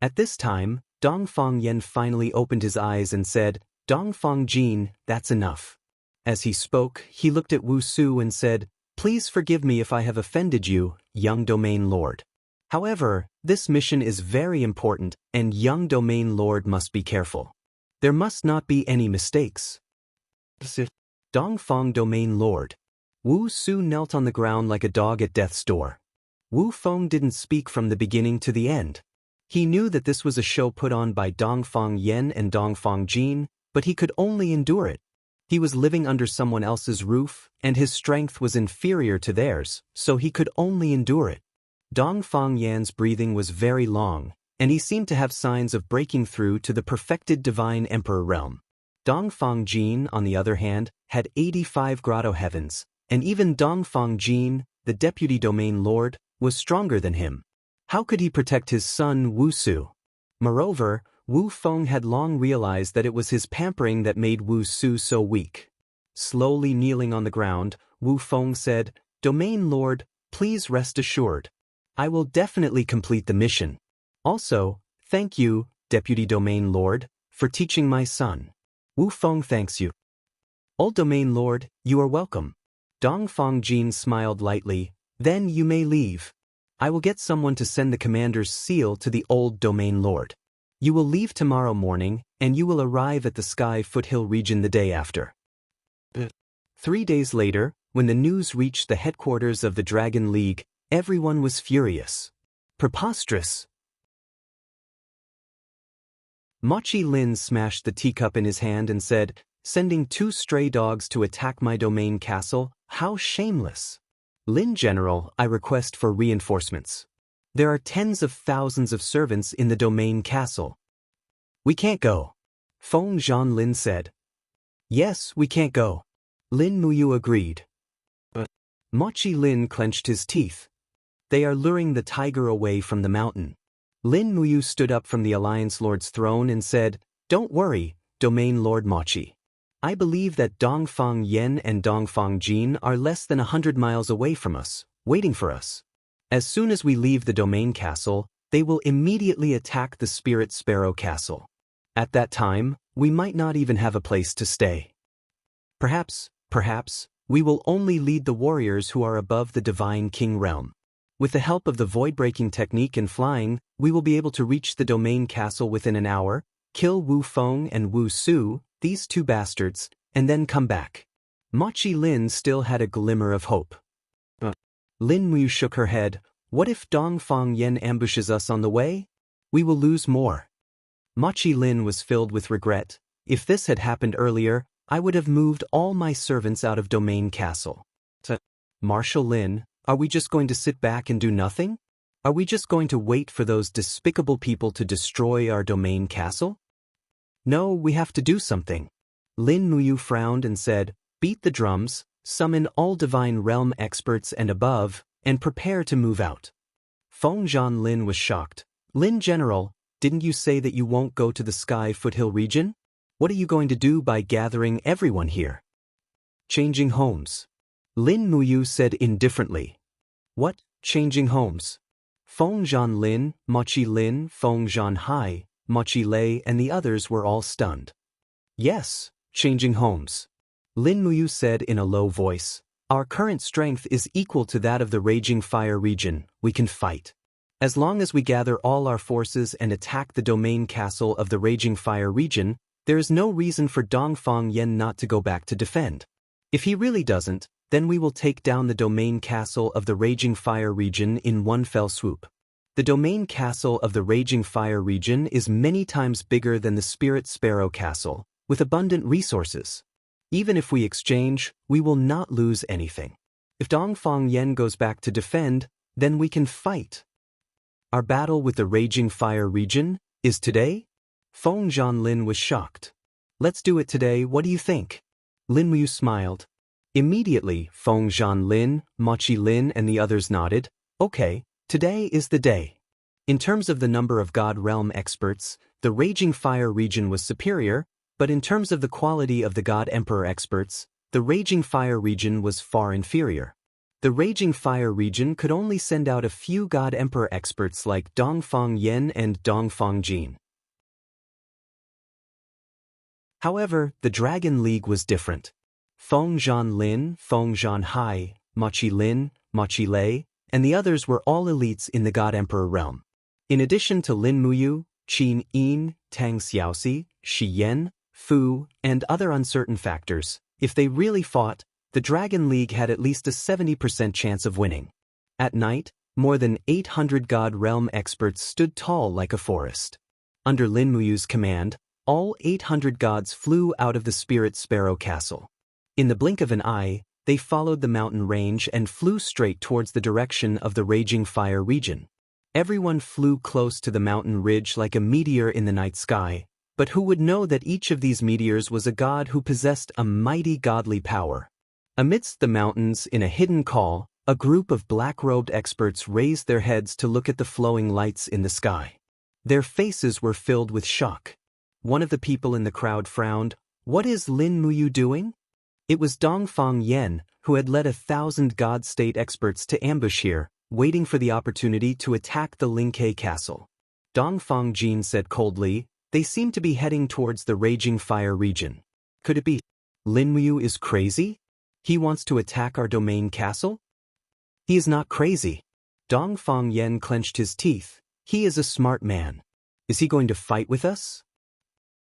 At this time, Dongfangyan finally opened his eyes and said, "Dongfangjin, that's enough." As he spoke, he looked at Wu Su and said, "Please forgive me if I have offended you, young domain lord. However, this mission is very important, and young domain lord must be careful. There must not be any mistakes." Dongfang domain lord. Wu Su knelt on the ground like a dog at death's door. Wu Feng didn't speak from the beginning to the end. He knew that this was a show put on by Dongfang Yen and Dongfang Jin, but he could only endure it. He was living under someone else's roof, and his strength was inferior to theirs, so he could only endure it. Dongfang Yan's breathing was very long, and he seemed to have signs of breaking through to the perfected divine emperor realm. Dongfang Jin, on the other hand, had 85 grotto heavens, and even Dongfang Jin, the deputy domain lord, was stronger than him. How could he protect his son Wu Su? Moreover, Wu Feng had long realized that it was his pampering that made Wu Su so weak. Slowly kneeling on the ground, Wu Feng said, "Domain Lord, please rest assured. I will definitely complete the mission. Also, thank you, Deputy Domain Lord, for teaching my son." Wu Feng thanks you. "Old Domain Lord, you are welcome." Dongfang Jin smiled lightly. "Then you may leave. I will get someone to send the commander's seal to the old Domain Lord. You will leave tomorrow morning, and you will arrive at the Sky Foothill region the day after." 3 days later, when the news reached the headquarters of the Dragon League, everyone was furious. Preposterous. Mochi Lin smashed the teacup in his hand and said, "Sending 2 stray dogs to attack my domain castle? How shameless! Lin General, I request for reinforcements. There are tens of thousands of servants in the domain castle." "We can't go," Feng Zhanlin said. "Yes, we can't go." Lin Muyu agreed. But Mochi Lin clenched his teeth. "They are luring the tiger away from the mountain." Lin Muyu stood up from the Alliance Lord's throne and said, "Don't worry, Domain Lord Mochi. I believe that Dongfang Yen and Dongfang Jin are less than 100 miles away from us, waiting for us. As soon as we leave the domain castle, they will immediately attack the Spirit Sparrow Castle. At that time, we might not even have a place to stay. Perhaps, we will only lead the warriors who are above the Divine King realm. With the help of the void-breaking technique and flying, we will be able to reach the domain castle within an hour, kill Wu Feng and Wu Su, these 2 bastards, and then come back." Mochi Lin still had a glimmer of hope. Lin Mu shook her head. "What if Dongfang Yen ambushes us on the way? We will lose more." Mochi Lin was filled with regret. "If this had happened earlier, I would have moved all my servants out of Domain Castle." "Marshal Lin, are we just going to sit back and do nothing? Are we just going to wait for those despicable people to destroy our Domain Castle?" "No, we have to do something." Lin Muyu frowned and said, "Beat the drums, summon all Divine Realm experts and above, and prepare to move out." Feng Zhanlin was shocked. "Lin General, didn't you say that you won't go to the Sky Foothill region? What are you going to do by gathering everyone here?" "Changing homes," Lin Muyu said indifferently. "What, changing homes?" Feng Zhanlin, Mochi Lin, Feng Zhanhai, Mochi Lei, and the others were all stunned. "Yes, changing homes," Lin Muyu said in a low voice. "Our current strength is equal to that of the Raging Fire region. We can fight. As long as we gather all our forces and attack the domain castle of the Raging Fire region, there is no reason for Dongfang Yen not to go back to defend. If he really doesn't, then we will take down the domain castle of the Raging Fire region in one fell swoop. The domain castle of the Raging Fire region is many times bigger than the Spirit Sparrow Castle, with abundant resources. Even if we exchange, we will not lose anything. If Dongfang Yen goes back to defend, then we can fight. Our battle with the Raging Fire region is today? Feng Zhanlin was shocked. Let's do it today, what do you think? Lin Muyu smiled. Immediately, Feng Zhanlin, Mochi Lin and the others nodded. Okay, today is the day. In terms of the number of God Realm experts, the Raging Fire region was superior, but in terms of the quality of the God Emperor experts, the Raging Fire region was far inferior. The Raging Fire region could only send out a few God Emperor experts like Dongfang Yen and Dongfang Jin. However, the Dragon League was different. Feng Zhanlin, Feng Zhanhai, Mochi Lin, Mochi Lei, and the others were all elites in the God Emperor realm. In addition to Lin Muyu, Qin Yin, Tang Xiaoxi, Shi Yan, Fu, and other uncertain factors, if they really fought, the Dragon League had at least a 70% chance of winning. At night, more than 800 God Realm experts stood tall like a forest. Under Lin Muyu's command, all 800 gods flew out of the Spirit Sparrow Castle. In the blink of an eye, they followed the mountain range and flew straight towards the direction of the Raging Fire region. Everyone flew close to the mountain ridge like a meteor in the night sky, but who would know that each of these meteors was a god who possessed a mighty godly power? Amidst the mountains, in a hidden call, a group of black-robed experts raised their heads to look at the flowing lights in the sky. Their faces were filled with shock. One of the people in the crowd frowned. What is Lin Muyu doing? It was Dongfang Yen, who had led 1,000 God State experts to ambush here, waiting for the opportunity to attack the Lingke Castle. Dongfang Jin said coldly, they seem to be heading towards the Raging Fire region. Could it be Lin Muyu is crazy? He wants to attack our domain castle? He is not crazy. Dongfang Yen clenched his teeth. He is a smart man. Is he going to fight with us?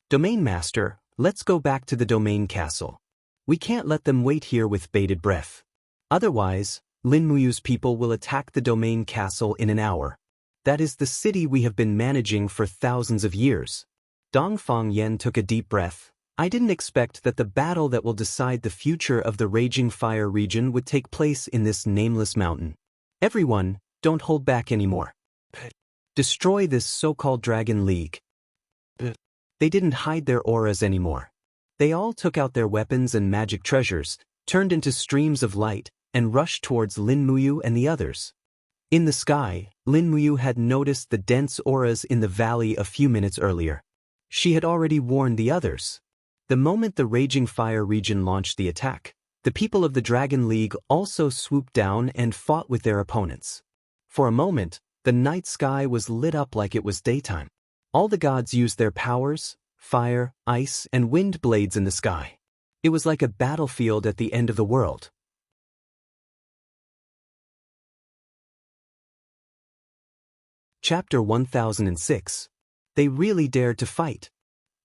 Domain Master, let's go back to the domain castle. We can't let them wait here with bated breath. Otherwise, Lin Muyu's people will attack the domain castle in an hour. That is the city we have been managing for thousands of years. Dongfang Yen took a deep breath. I didn't expect that the battle that will decide the future of the Raging Fire region would take place in this nameless mountain. Everyone, don't hold back anymore. Destroy this so-called Dragon League. They didn't hide their auras anymore. They all took out their weapons and magic treasures, turned into streams of light, and rushed towards Lin Muyu and the others. In the sky, Lin Muyu had noticed the dense auras in the valley a few minutes earlier. She had already warned the others. The moment the Raging Fire region launched the attack, the people of the Dragon League also swooped down and fought with their opponents. For a moment, the night sky was lit up like it was daytime. All the gods used their powers, fire, ice, and wind blades in the sky. It was like a battlefield at the end of the world. Chapter 1006. They really dared to fight.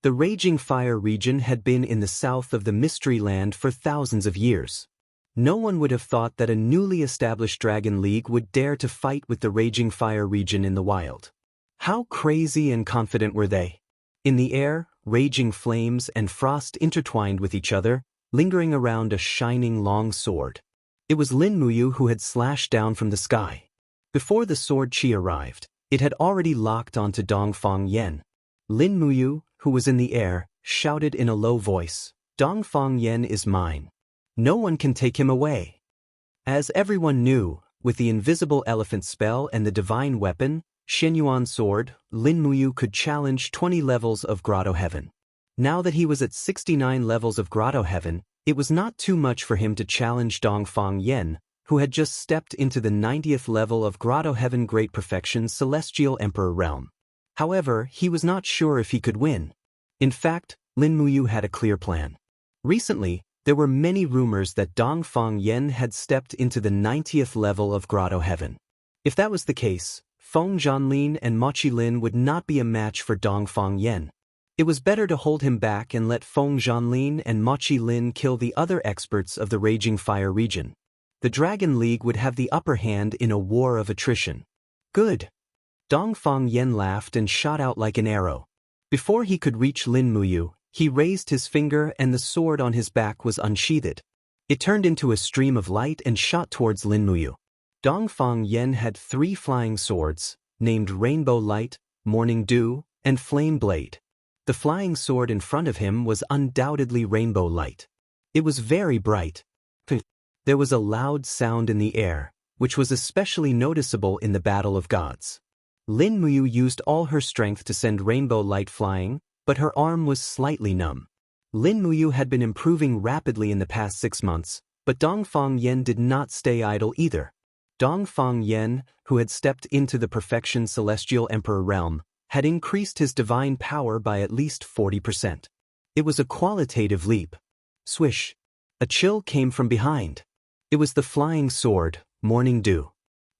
The Raging Fire region had been in the south of the Mystery Land for thousands of years. No one would have thought that a newly established Dragon League would dare to fight with the Raging Fire region in the wild. How crazy and confident were they? In the air, raging flames and frost intertwined with each other, lingering around a shining long sword. It was Lin Muyu who had slashed down from the sky. Before the sword chi arrived, it had already locked onto Dongfang Yen. Lin Muyu, who was in the air, shouted in a low voice, Dongfang Yen is mine. No one can take him away. As everyone knew, with the invisible elephant spell and the divine weapon, Shenyuan sword, Lin Muyu could challenge 20 levels of Grotto Heaven. Now that he was at 69 levels of Grotto Heaven, it was not too much for him to challenge Dongfang Yen, who had just stepped into the 90th level of Grotto Heaven Great Perfection Celestial Emperor Realm. However, he was not sure if he could win. In fact, Lin Muyu had a clear plan. Recently, there were many rumors that Dongfang Yen had stepped into the 90th level of Grotto Heaven. If that was the case, Feng Zhanlin and Mochi Lin would not be a match for Dongfang Yen. It was better to hold him back and let Feng Zhanlin and Mochi Lin kill the other experts of the Raging Fire region. The Dragon League would have the upper hand in a war of attrition. Good. Dongfang Yen laughed and shot out like an arrow. Before he could reach Lin Muyu, He raised his finger and the sword on his back was unsheathed. It turned into a stream of light and shot towards Lin Muyu. Dongfang Yen had 3 flying swords, named Rainbow Light, Morning Dew, and Flame Blade. The flying sword in front of him was undoubtedly Rainbow Light. It was very bright. There was a loud sound in the air, which was especially noticeable in the Battle of Gods. Lin Muyu used all her strength to send Rainbow Light flying, but her arm was slightly numb. Lin Muyu had been improving rapidly in the past 6 months, but Dongfang Yen did not stay idle either. Dongfang Yen, who had stepped into the Perfection Celestial Emperor realm, had increased his divine power by at least 40%. It was a qualitative leap. Swish! A chill came from behind. It was the flying sword, Morning Dew.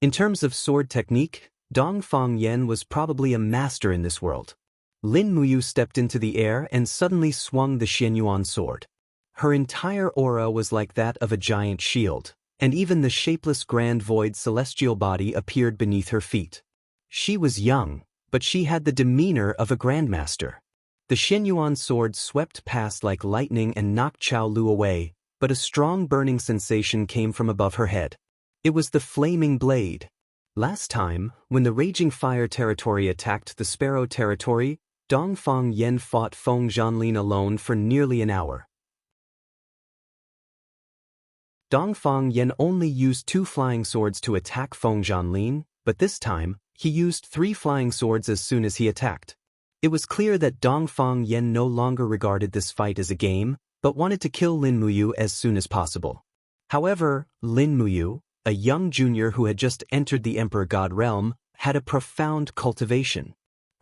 In terms of sword technique, Dongfang Yen was probably a master in this world. Lin Muyu stepped into the air and suddenly swung the Xianyuan sword. Her entire aura was like that of a giant shield, and even the shapeless grand void celestial body appeared beneath her feet. She was young, but she had the demeanor of a grandmaster. The Xianyuan sword swept past like lightning and knocked Chao Lu away, but a strong burning sensation came from above her head. It was the flaming blade. Last time, when the Raging Fire territory attacked the Sparrow territory, Dongfang Yen fought Feng Zhanlin alone for nearly an hour. Dongfang Yen only used 2 flying swords to attack Feng Zhanlin, but this time, he used 3 flying swords as soon as he attacked. It was clear that Dongfang Yen no longer regarded this fight as a game, but wanted to kill Lin Muyu as soon as possible. However, Lin Muyu, a young junior who had just entered the Emperor God realm, had a profound cultivation.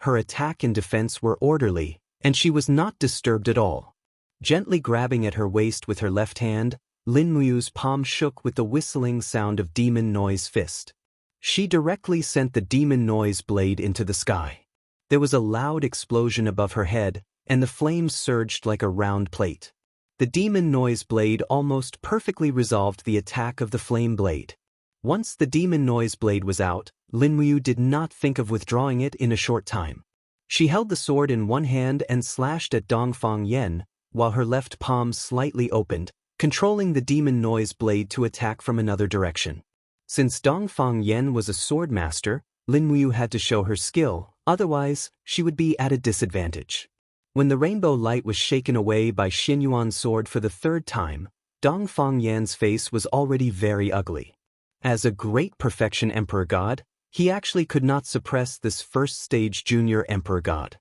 Her attack and defense were orderly, and she was not disturbed at all. Gently grabbing at her waist with her left hand, Lin Muyu's palm shook with the whistling sound of demon noise fist. She directly sent the demon noise blade into the sky. There was a loud explosion above her head, and the flames surged like a round plate. The demon noise blade almost perfectly resolved the attack of the flame blade. Once the demon noise blade was out, Lin Muyu did not think of withdrawing it in a short time. She held the sword in one hand and slashed at Dongfang Yen, while her left palm slightly opened, controlling the demon noise blade to attack from another direction. Since Dongfang Yen was a sword master, Lin Muyu had to show her skill, otherwise, she would be at a disadvantage. When the rainbow light was shaken away by Xianyuan's sword for the 3rd time, Dongfang Yan's face was already very ugly. As a great perfection emperor god, he actually could not suppress this first-stage junior emperor god.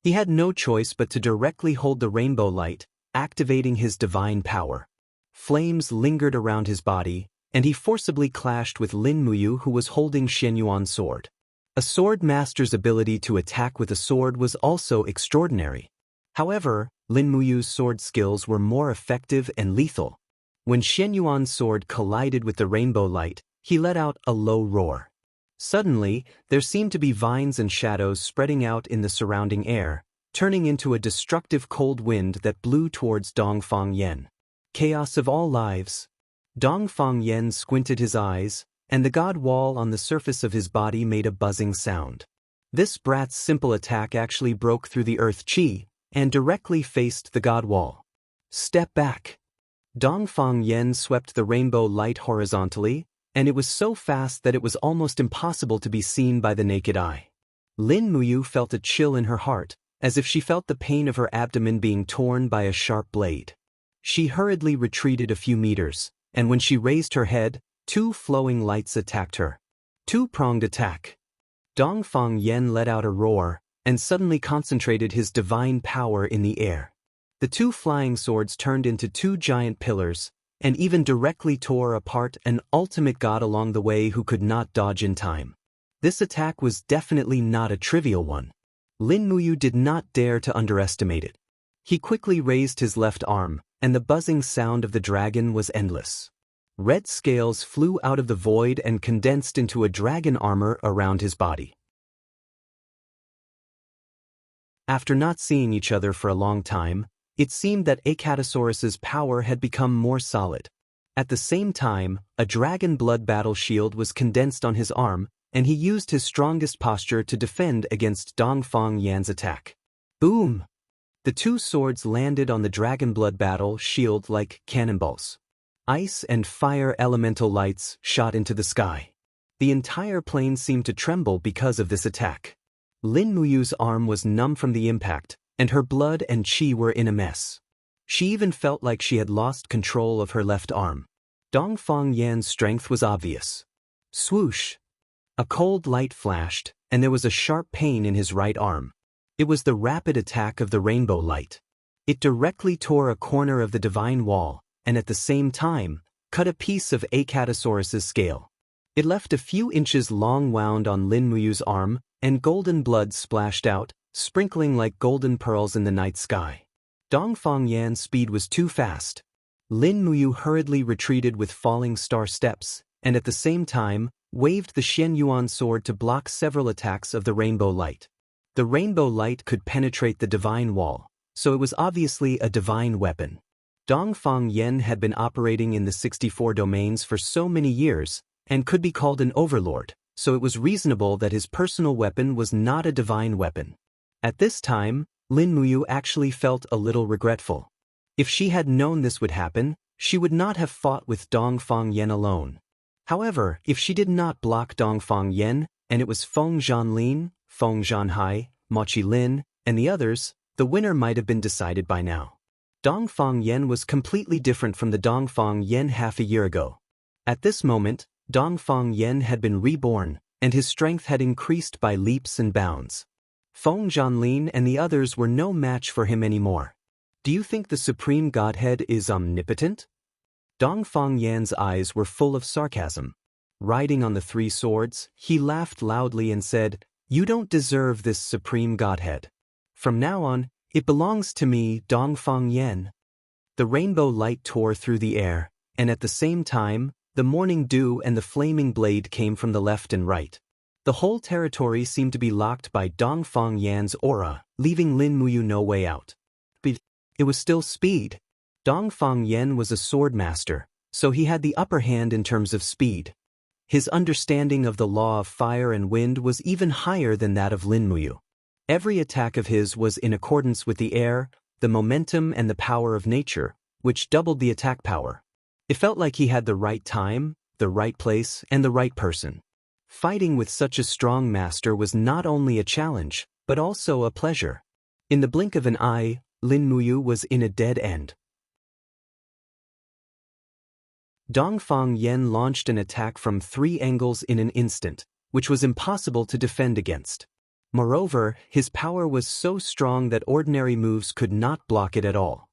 He had no choice but to directly hold the rainbow light, activating his divine power. Flames lingered around his body, and he forcibly clashed with Lin Muyu, who was holding Xianyuan's sword. A sword master's ability to attack with a sword was also extraordinary. However, Lin Muyu's sword skills were more effective and lethal. When Xianyuan's sword collided with the rainbow light, he let out a low roar. Suddenly, there seemed to be vines and shadows spreading out in the surrounding air, turning into a destructive cold wind that blew towards Dongfang Yen. Chaos of all lives. Dongfang Yen squinted his eyes, and the god wall on the surface of his body made a buzzing sound. This brat's simple attack actually broke through the earth chi, and directly faced the god wall. Step back. Dongfang Yen swept the rainbow light horizontally, and it was so fast that it was almost impossible to be seen by the naked eye. Lin Muyu felt a chill in her heart, as if she felt the pain of her abdomen being torn by a sharp blade. She hurriedly retreated a few meters, and when she raised her head, 2 flowing lights attacked her. 2-pronged attack. Dongfang Yen let out a roar, and suddenly concentrated his divine power in the air. The 2 flying swords turned into 2 giant pillars, and even directly tore apart an ultimate god along the way who could not dodge in time. This attack was definitely not a trivial one. Lin Muyu did not dare to underestimate it. He quickly raised his left arm, and the buzzing sound of the dragon was endless. Red scales flew out of the void and condensed into a dragon armor around his body. After not seeing each other for a long time, it seemed that Acatosaurus's power had become more solid. At the same time, a dragon blood battle shield was condensed on his arm, and he used his strongest posture to defend against Dongfang Yan's attack. Boom! The two swords landed on the dragonblood battle shield like cannonballs. Ice and fire elemental lights shot into the sky. The entire plane seemed to tremble because of this attack. Lin Muyu's arm was numb from the impact, and her blood and qi were in a mess. She even felt like she had lost control of her left arm. Dongfang Yan's strength was obvious. Swoosh! A cold light flashed, and there was a sharp pain in his right arm. It was the rapid attack of the rainbow light. It directly tore a corner of the divine wall, and at the same time, cut a piece of Acatosaurus's scale. It left a few inches long wound on Lin Muyu's arm, and golden blood splashed out, sprinkling like golden pearls in the night sky. Dongfang Yan's speed was too fast. Lin Muyu hurriedly retreated with falling star steps, and at the same time, waved the Xian Yuan sword to block several attacks of the rainbow light. The rainbow light could penetrate the divine wall, so it was obviously a divine weapon. Dongfang Yan had been operating in the 64 domains for so many years, and could be called an overlord, so it was reasonable that his personal weapon was not a divine weapon. At this time, Lin Muyu actually felt a little regretful. If she had known this would happen, she would not have fought with Dongfang Yan alone. However, if she did not block Dongfang Yan, and it was Feng Zhanlin, Feng Zhanhai, Mochi Lin, and the others, the winner might have been decided by now. Dongfang Yan was completely different from the Dongfang Yan half a year ago. At this moment, Dongfang Yan had been reborn, and his strength had increased by leaps and bounds. Feng Zhanlin and the others were no match for him anymore. Do you think the Supreme Godhead is omnipotent? Dongfang Yan's eyes were full of sarcasm. Riding on the three swords, he laughed loudly and said, "You don't deserve this Supreme Godhead. From now on, it belongs to me, Dongfang Yan." The rainbow light tore through the air, and at the same time, the morning dew and the flaming blade came from the left and right. The whole territory seemed to be locked by Dongfang Yan's aura, leaving Lin Muyu no way out. But it was still speed. Dongfang Yan was a sword master, so he had the upper hand in terms of speed. His understanding of the law of fire and wind was even higher than that of Lin Muyu. Every attack of his was in accordance with the air, the momentum and the power of nature, which doubled the attack power. It felt like he had the right time, the right place, and the right person. Fighting with such a strong master was not only a challenge, but also a pleasure. In the blink of an eye, Lin Muyu was in a dead end. Dongfang Yan launched an attack from 3 angles in an instant, which was impossible to defend against. Moreover, his power was so strong that ordinary moves could not block it at all.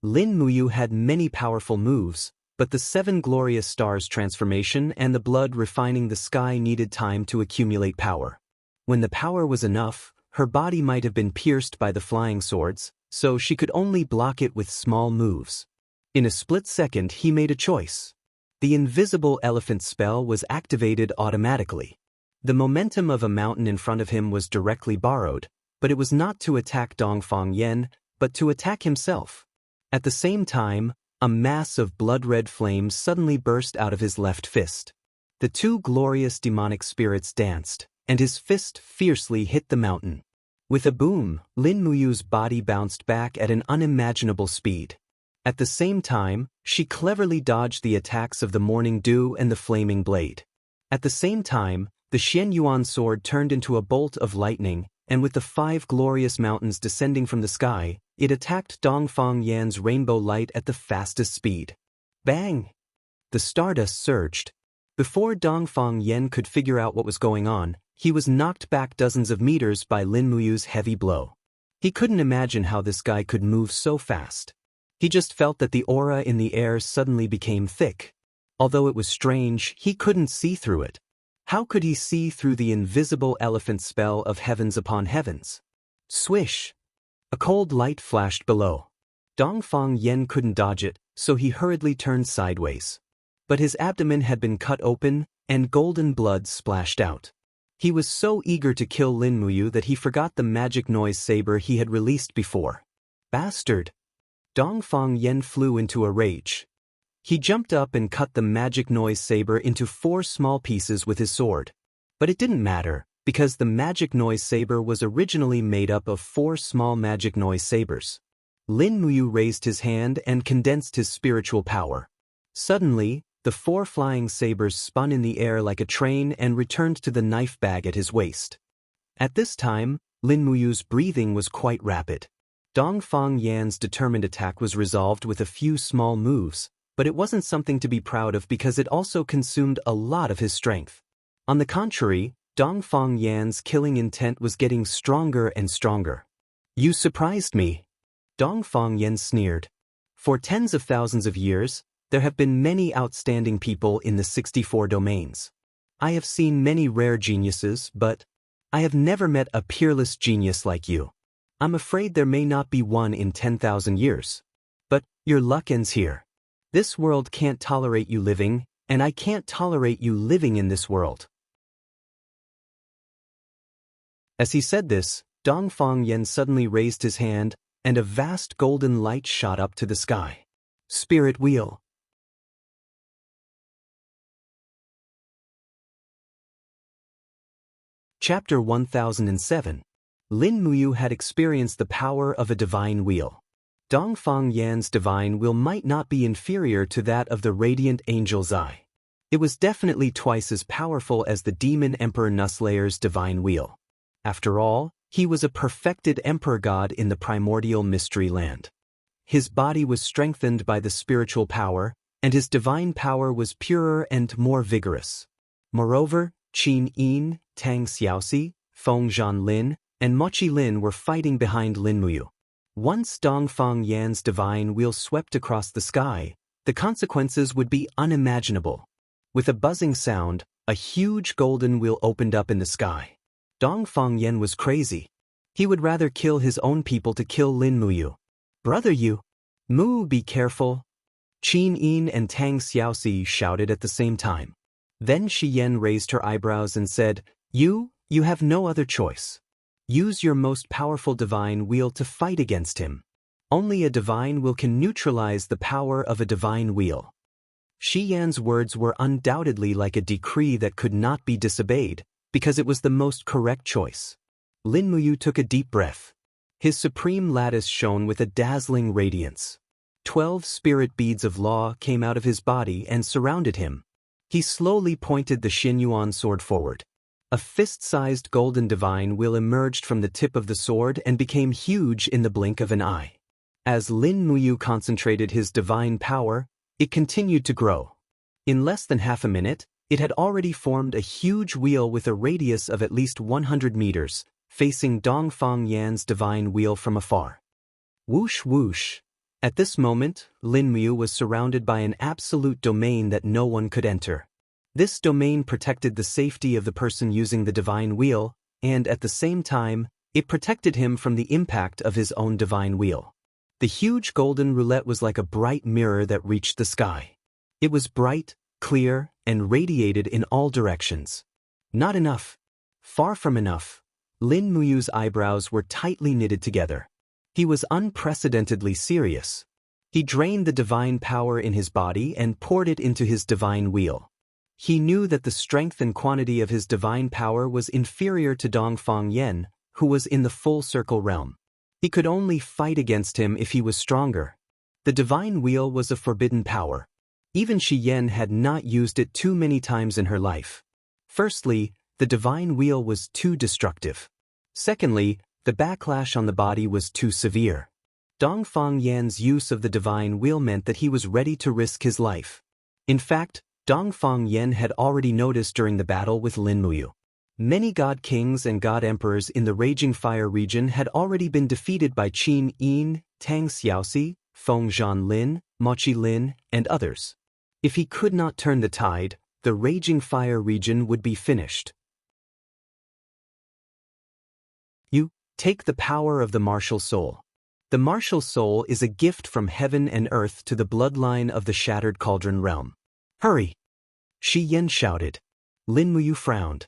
Lin Muyu had many powerful moves, but the 7 glorious stars transformation and the blood refining the sky needed time to accumulate power. When the power was enough, her body might have been pierced by the flying swords, so she could only block it with small moves. In a split second, he made a choice. The invisible elephant spell was activated automatically. The momentum of a mountain in front of him was directly borrowed, but it was not to attack Dongfang Yan, but to attack himself. At the same time, a mass of blood-red flames suddenly burst out of his left fist. The 2 glorious demonic spirits danced, and his fist fiercely hit the mountain. With a boom, Lin Muyu's body bounced back at an unimaginable speed. At the same time, she cleverly dodged the attacks of the morning dew and the flaming blade. At the same time, the Xian Yuan sword turned into a bolt of lightning, and with the 5 glorious mountains descending from the sky, it attacked Dongfang Yan's rainbow light at the fastest speed. Bang! The stardust surged. Before Dongfang Yan could figure out what was going on, he was knocked back dozens of meters by Lin Muyu's heavy blow. He couldn't imagine how this guy could move so fast. He just felt that the aura in the air suddenly became thick. Although it was strange, he couldn't see through it. How could he see through the invisible elephant spell of heavens upon heavens? Swish! A cold light flashed below. Dongfang Yan couldn't dodge it, so he hurriedly turned sideways. But his abdomen had been cut open, and golden blood splashed out. He was so eager to kill Lin Muyu that he forgot the magic noise saber he had released before. Bastard! Dongfang Yan flew into a rage. He jumped up and cut the magic noise saber into 4 small pieces with his sword. But it didn't matter, because the magic noise saber was originally made up of 4 small magic noise sabers. Lin Muyu raised his hand and condensed his spiritual power. Suddenly, the 4 flying sabers spun in the air like a train and returned to the knife bag at his waist. At this time, Lin Muyu's breathing was quite rapid. Dongfang Yan's determined attack was resolved with a few small moves, but it wasn't something to be proud of because it also consumed a lot of his strength. On the contrary, Dongfang Yan's killing intent was getting stronger and stronger. "You surprised me," Dongfang Yan sneered. "For tens of thousands of years, there have been many outstanding people in the 64 domains. I have seen many rare geniuses, but I have never met a peerless genius like you. I'm afraid there may not be one in 10,000 years. But your luck ends here. This world can't tolerate you living, and I can't tolerate you living in this world." As he said this, Dongfang Yan suddenly raised his hand, and a vast golden light shot up to the sky. Spirit Wheel. Chapter 1007. Lin Muyu had experienced the power of a divine wheel. Dongfang Yan's divine wheel might not be inferior to that of the radiant angel's eye. It was definitely twice as powerful as the demon Emperor Nuslayer's divine wheel. After all, he was a perfected emperor god in the primordial mystery land. His body was strengthened by the spiritual power, and his divine power was purer and more vigorous. Moreover, Qin Yin, Tang Xiaoxi, Feng Lin, and Mochi Lin were fighting behind Lin Muyu. Once Dongfang Yan's divine wheel swept across the sky, the consequences would be unimaginable. With a buzzing sound, a huge golden wheel opened up in the sky. Dongfang Yan was crazy. He would rather kill his own people to kill Lin Muyu. "Brother you! Mu, be careful!" Qin Yin and Tang Xiaoxi shouted at the same time. Then Shi Yan raised her eyebrows and said, You have no other choice. Use your most powerful divine wheel to fight against him. Only a divine will can neutralize the power of a divine wheel." Shi Yan's words were undoubtedly like a decree that could not be disobeyed, because it was the most correct choice. Lin Muyu took a deep breath. His supreme lattice shone with a dazzling radiance. 12 spirit beads of law came out of his body and surrounded him. He slowly pointed the Xinyuan sword forward. A fist-sized golden divine wheel emerged from the tip of the sword and became huge in the blink of an eye. As Lin Muyu concentrated his divine power, it continued to grow. In less than half a minute, it had already formed a huge wheel with a radius of at least 100 meters, facing Dongfang Yan's divine wheel from afar. Whoosh whoosh. At this moment, Lin Muyu was surrounded by an absolute domain that no one could enter. This domain protected the safety of the person using the divine wheel, and at the same time, it protected him from the impact of his own divine wheel. The huge golden roulette was like a bright mirror that reached the sky. It was bright, clear, and radiated in all directions. Not enough. Far from enough. Lin Muyu's eyebrows were tightly knitted together. He was unprecedentedly serious. He drained the divine power in his body and poured it into his divine wheel. He knew that the strength and quantity of his divine power was inferior to Dongfang Yan, who was in the full circle realm. He could only fight against him if he was stronger. The divine wheel was a forbidden power. Even Shi Yan had not used it too many times in her life. Firstly, the divine wheel was too destructive. Secondly, the backlash on the body was too severe. Dongfang Yan's use of the divine wheel meant that he was ready to risk his life. In fact, Dongfang Yan had already noticed during the battle with Lin Muyu. Many god kings and god emperors in the Raging Fire region had already been defeated by Qin Yin, Tang Xiaoxi, Feng Lin, Mochi Lin, and others. If he could not turn the tide, the Raging Fire region would be finished. You take the power of the martial soul. The martial soul is a gift from heaven and earth to the bloodline of the Shattered Cauldron realm. Hurry! Shi Yan shouted. Lin Muyu frowned.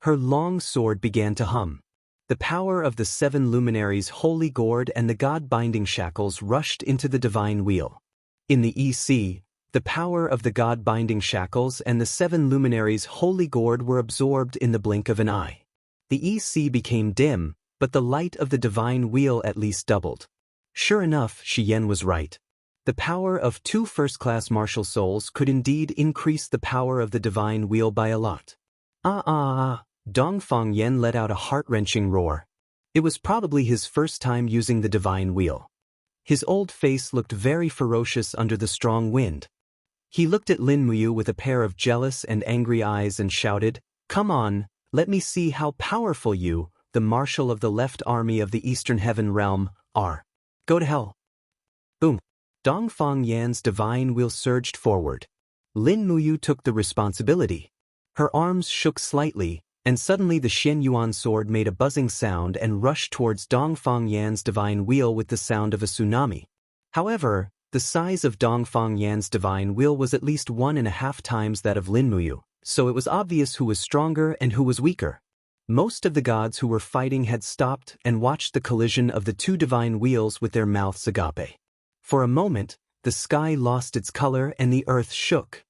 Her long sword began to hum. The power of the 7 luminaries' holy gourd and the god-binding shackles rushed into the divine wheel. In the EC, the power of the god-binding shackles and the 7 luminaries' holy gourd were absorbed in the blink of an eye. The EC became dim, but the light of the divine wheel at least doubled. Sure enough, Xian was right. The power of 2 first-class martial souls could indeed increase the power of the divine wheel by a lot. Dongfang Yen let out a heart-wrenching roar. It was probably his first time using the divine wheel. His old face looked very ferocious under the strong wind. He looked at Lin Muyu with a pair of jealous and angry eyes and shouted, "Come on, let me see how powerful you, the marshal of the left army of the Eastern Heaven Realm, are. Go to hell." Boom. Dongfang Yan's divine wheel surged forward. Lin Muyu took the responsibility. Her arms shook slightly, and suddenly the Xianyuan sword made a buzzing sound and rushed towards Dongfang Yan's divine wheel with the sound of a tsunami. However, the size of Dongfang Yan's divine wheel was at least 1.5 times that of Lin Muyu, so it was obvious who was stronger and who was weaker. Most of the gods who were fighting had stopped and watched the collision of the 2 divine wheels with their mouths agape. For a moment, the sky lost its color and the earth shook.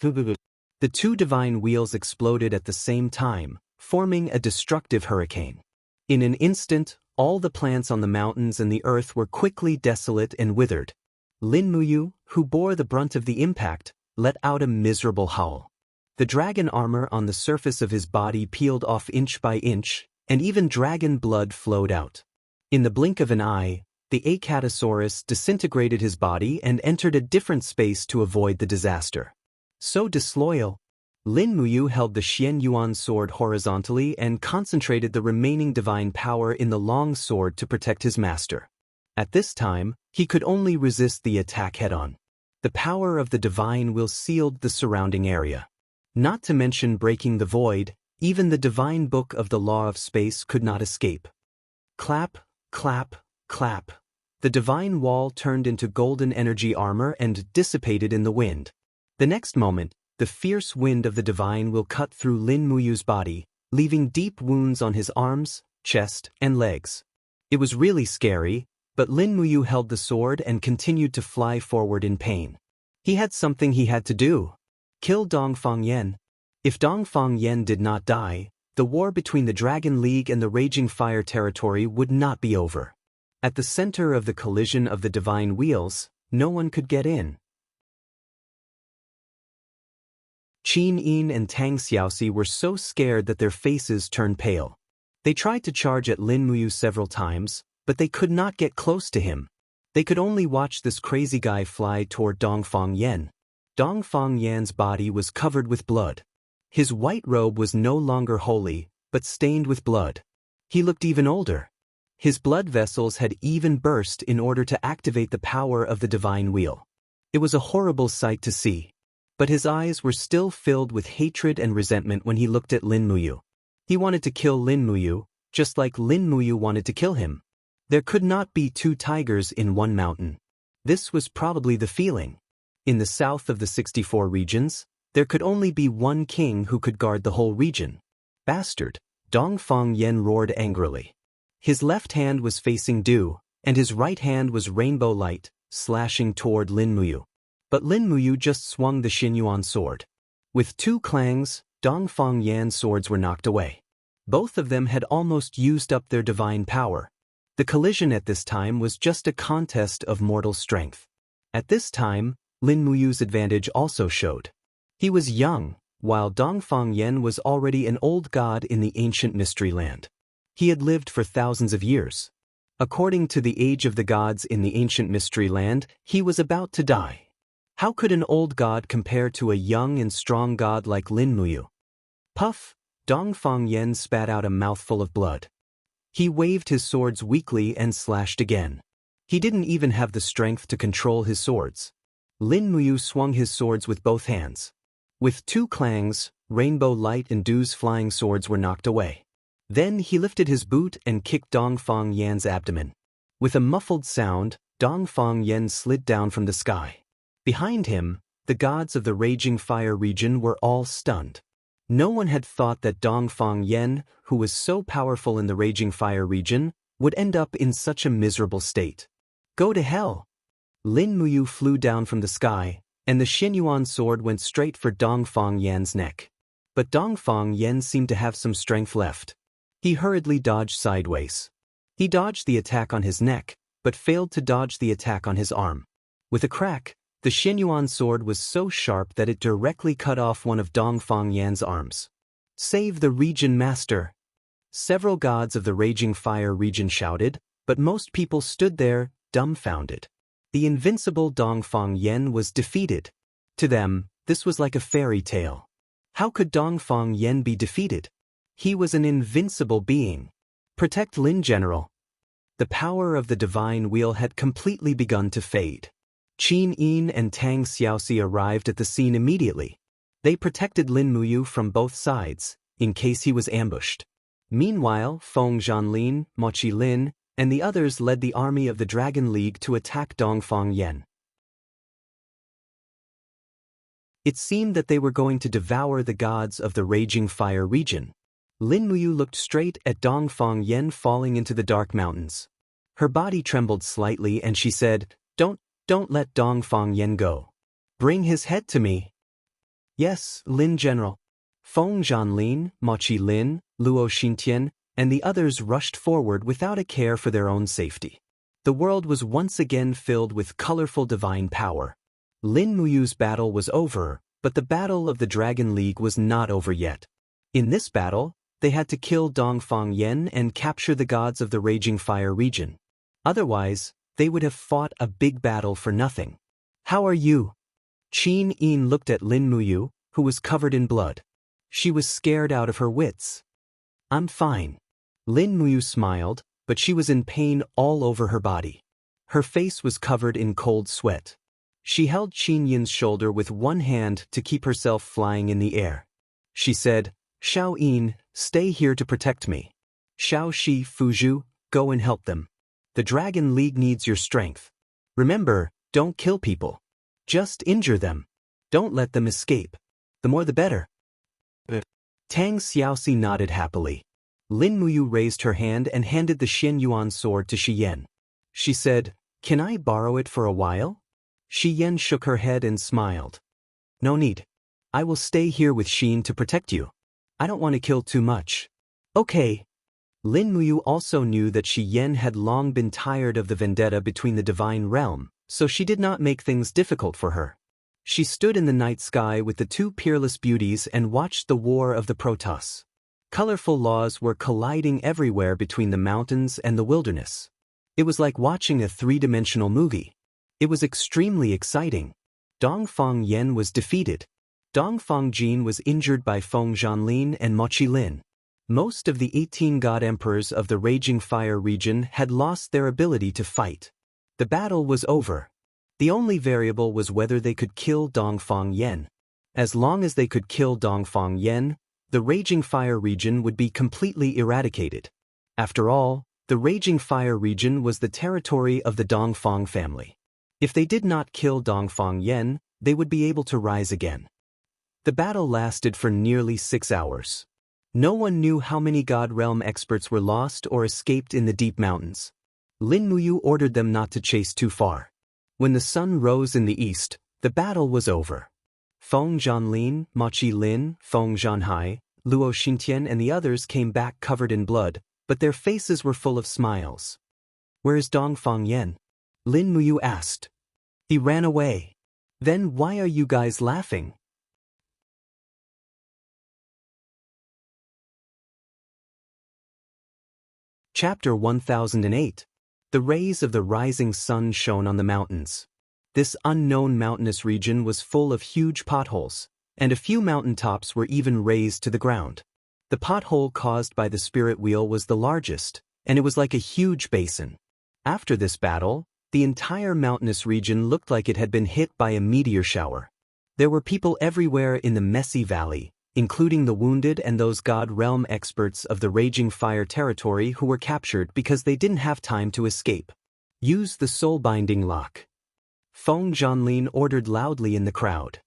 The 2 divine wheels exploded at the same time, forming a destructive hurricane. In an instant, all the plants on the mountains and the earth were quickly desolate and withered. Lin Muyu, who bore the brunt of the impact, let out a miserable howl. The dragon armor on the surface of his body peeled off inch by inch, and even dragon blood flowed out. In the blink of an eye, the Acatosaurus disintegrated his body and entered a different space to avoid the disaster. So disloyal. Lin Muyu held the Xianyuan sword horizontally and concentrated the remaining divine power in the long sword to protect his master. At this time, he could only resist the attack head-on. The power of the divine will sealed the surrounding area. Not to mention breaking the void, even the divine book of the law of space could not escape. Clap, clap, clap. The divine wall turned into golden energy armor and dissipated in the wind. The next moment, the fierce wind of the divine will cut through Lin Muyu's body, leaving deep wounds on his arms, chest, and legs. It was really scary, but Lin Muyu held the sword and continued to fly forward in pain. He had something he had to do. Kill Dongfang Yen. If Dongfang Yen did not die, the war between the Dragon League and the Raging Fire territory would not be over. At the center of the collision of the divine wheels, no one could get in. Qin Yin and Tang Xiaoxi were so scared that their faces turned pale. They tried to charge at Lin Muyu several times, but they could not get close to him. They could only watch this crazy guy fly toward Dongfang Yen. Dongfang Yan's body was covered with blood. His white robe was no longer holy, but stained with blood. He looked even older. His blood vessels had even burst in order to activate the power of the divine wheel. It was a horrible sight to see. But his eyes were still filled with hatred and resentment when he looked at Lin Muyu. He wanted to kill Lin Muyu, just like Lin Muyu wanted to kill him. There could not be 2 tigers in one mountain. This was probably the feeling. In the south of the 64 regions, there could only be one king who could guard the whole region. Bastard! Dongfang Yen roared angrily. His left hand was facing Du, and his right hand was rainbow light, slashing toward Lin Muyu. But Lin Muyu just swung the Xianyuan sword. With 2 clangs, Dongfang Yan's swords were knocked away. Both of them had almost used up their divine power. The collision at this time was just a contest of mortal strength. At this time, Lin Muyu's advantage also showed. He was young, while Dongfang Yen was already an old god in the ancient mystery land. He had lived for thousands of years. According to the age of the gods in the ancient mystery land, he was about to die. How could an old god compare to a young and strong god like Lin Muyu? Puff! Dongfang Yen spat out a mouthful of blood. He waved his swords weakly and slashed again. He didn't even have the strength to control his swords. Lin Muyu swung his swords with both hands. With 2 clangs, Rainbow Light and Du's flying swords were knocked away. Then he lifted his boot and kicked Dongfang Yan's abdomen. With a muffled sound, Dongfang Yen slid down from the sky. Behind him, the gods of the Raging Fire region were all stunned. No one had thought that Dongfang Yen, who was so powerful in the Raging Fire region, would end up in such a miserable state. Go to hell! Lin Muyu flew down from the sky, and the Xianyuan sword went straight for Dongfang Yan's neck. But Dongfang Yen seemed to have some strength left. He hurriedly dodged sideways. He dodged the attack on his neck, but failed to dodge the attack on his arm. With a crack, the Xianyuan sword was so sharp that it directly cut off one of Dongfang Yan's arms. "Save the region master!" Several gods of the Raging Fire region shouted, but most people stood there, dumbfounded. The invincible Dongfang Yan was defeated. To them, this was like a fairy tale. How could Dongfang Yan be defeated? He was an invincible being. Protect Lin, General. The power of the divine wheel had completely begun to fade. Qin Yin and Tang Xiaoxi arrived at the scene immediately. They protected Lin Muyu from both sides, in case he was ambushed. Meanwhile, Feng Zhanlin, Mochi Lin, and the others led the army of the Dragon League to attack Dongfang Yan. It seemed that they were going to devour the gods of the Raging Fire region. Lin Muyu looked straight at Dongfang Yan falling into the dark mountains. Her body trembled slightly and she said, Don't let Dongfang Yan go. Bring his head to me." "Yes, Lin General." Feng Zhanlin, Mochi Lin, Luo Xintian, and the others rushed forward without a care for their own safety. The world was once again filled with colorful divine power. Lin Muyu's battle was over, but the battle of the Dragon League was not over yet. In this battle, they had to kill Dongfang Yan and capture the gods of the Raging Fire region. Otherwise, they would have fought a big battle for nothing. "How are you?" Qin Yin looked at Lin Muyu, who was covered in blood. She was scared out of her wits. "I'm fine." Lin Muyu smiled, but she was in pain all over her body. Her face was covered in cold sweat. She held Qin Yin's shoulder with one hand to keep herself flying in the air. She said, "Xiao Yin, stay here to protect me. Xiao Shi, Fuzhu, go and help them. The Dragon League needs your strength. Remember, don't kill people. Just injure them. Don't let them escape. The more the better." Tang Xiaoxi nodded happily. Lin Muyu raised her hand and handed the Xianyuan sword to Shi Yan. She said, "Can I borrow it for a while?" Shi Yan shook her head and smiled. "No need. I will stay here with Xin to protect you. I don't want to kill too much." "Okay." Lin Muyu also knew that Shi Yan had long been tired of the vendetta between the divine realm, so she did not make things difficult for her. She stood in the night sky with the two peerless beauties and watched the war of the Protoss. Colorful laws were colliding everywhere between the mountains and the wilderness. It was like watching a three-dimensional movie. It was extremely exciting. Dongfang Yan was defeated. Dongfang Jin was injured by Feng Zhanlin and Mochi Lin. Most of the 18 god emperors of the Raging Fire region had lost their ability to fight. The battle was over. The only variable was whether they could kill Dongfang Yan. As long as they could kill Dongfang Yan, the Raging Fire region would be completely eradicated. After all, the Raging Fire region was the territory of the Dongfang family. If they did not kill Dongfang Yan, they would be able to rise again. The battle lasted for nearly 6 hours. No one knew how many God Realm experts were lost or escaped in the deep mountains. Lin Muyu ordered them not to chase too far. When the sun rose in the east, the battle was over. Feng Zhanlin, Mochi Lin, Feng Zhanhai, Luo Xintian and the others came back covered in blood, but their faces were full of smiles. "Where is Dongfang Yan?" Lin Muyu asked. "He ran away." "Then why are you guys laughing?" Chapter 1008. The rays of the rising sun shone on the mountains. This unknown mountainous region was full of huge potholes, and a few mountaintops were even raised to the ground. The pothole caused by the spirit wheel was the largest, and it was like a huge basin. After this battle, the entire mountainous region looked like it had been hit by a meteor shower. There were people everywhere in the messy valley, including the wounded and those God Realm experts of the Raging Fire territory who were captured because they didn't have time to escape. "Use the soul-binding lock." Feng Zhanlin ordered loudly in the crowd.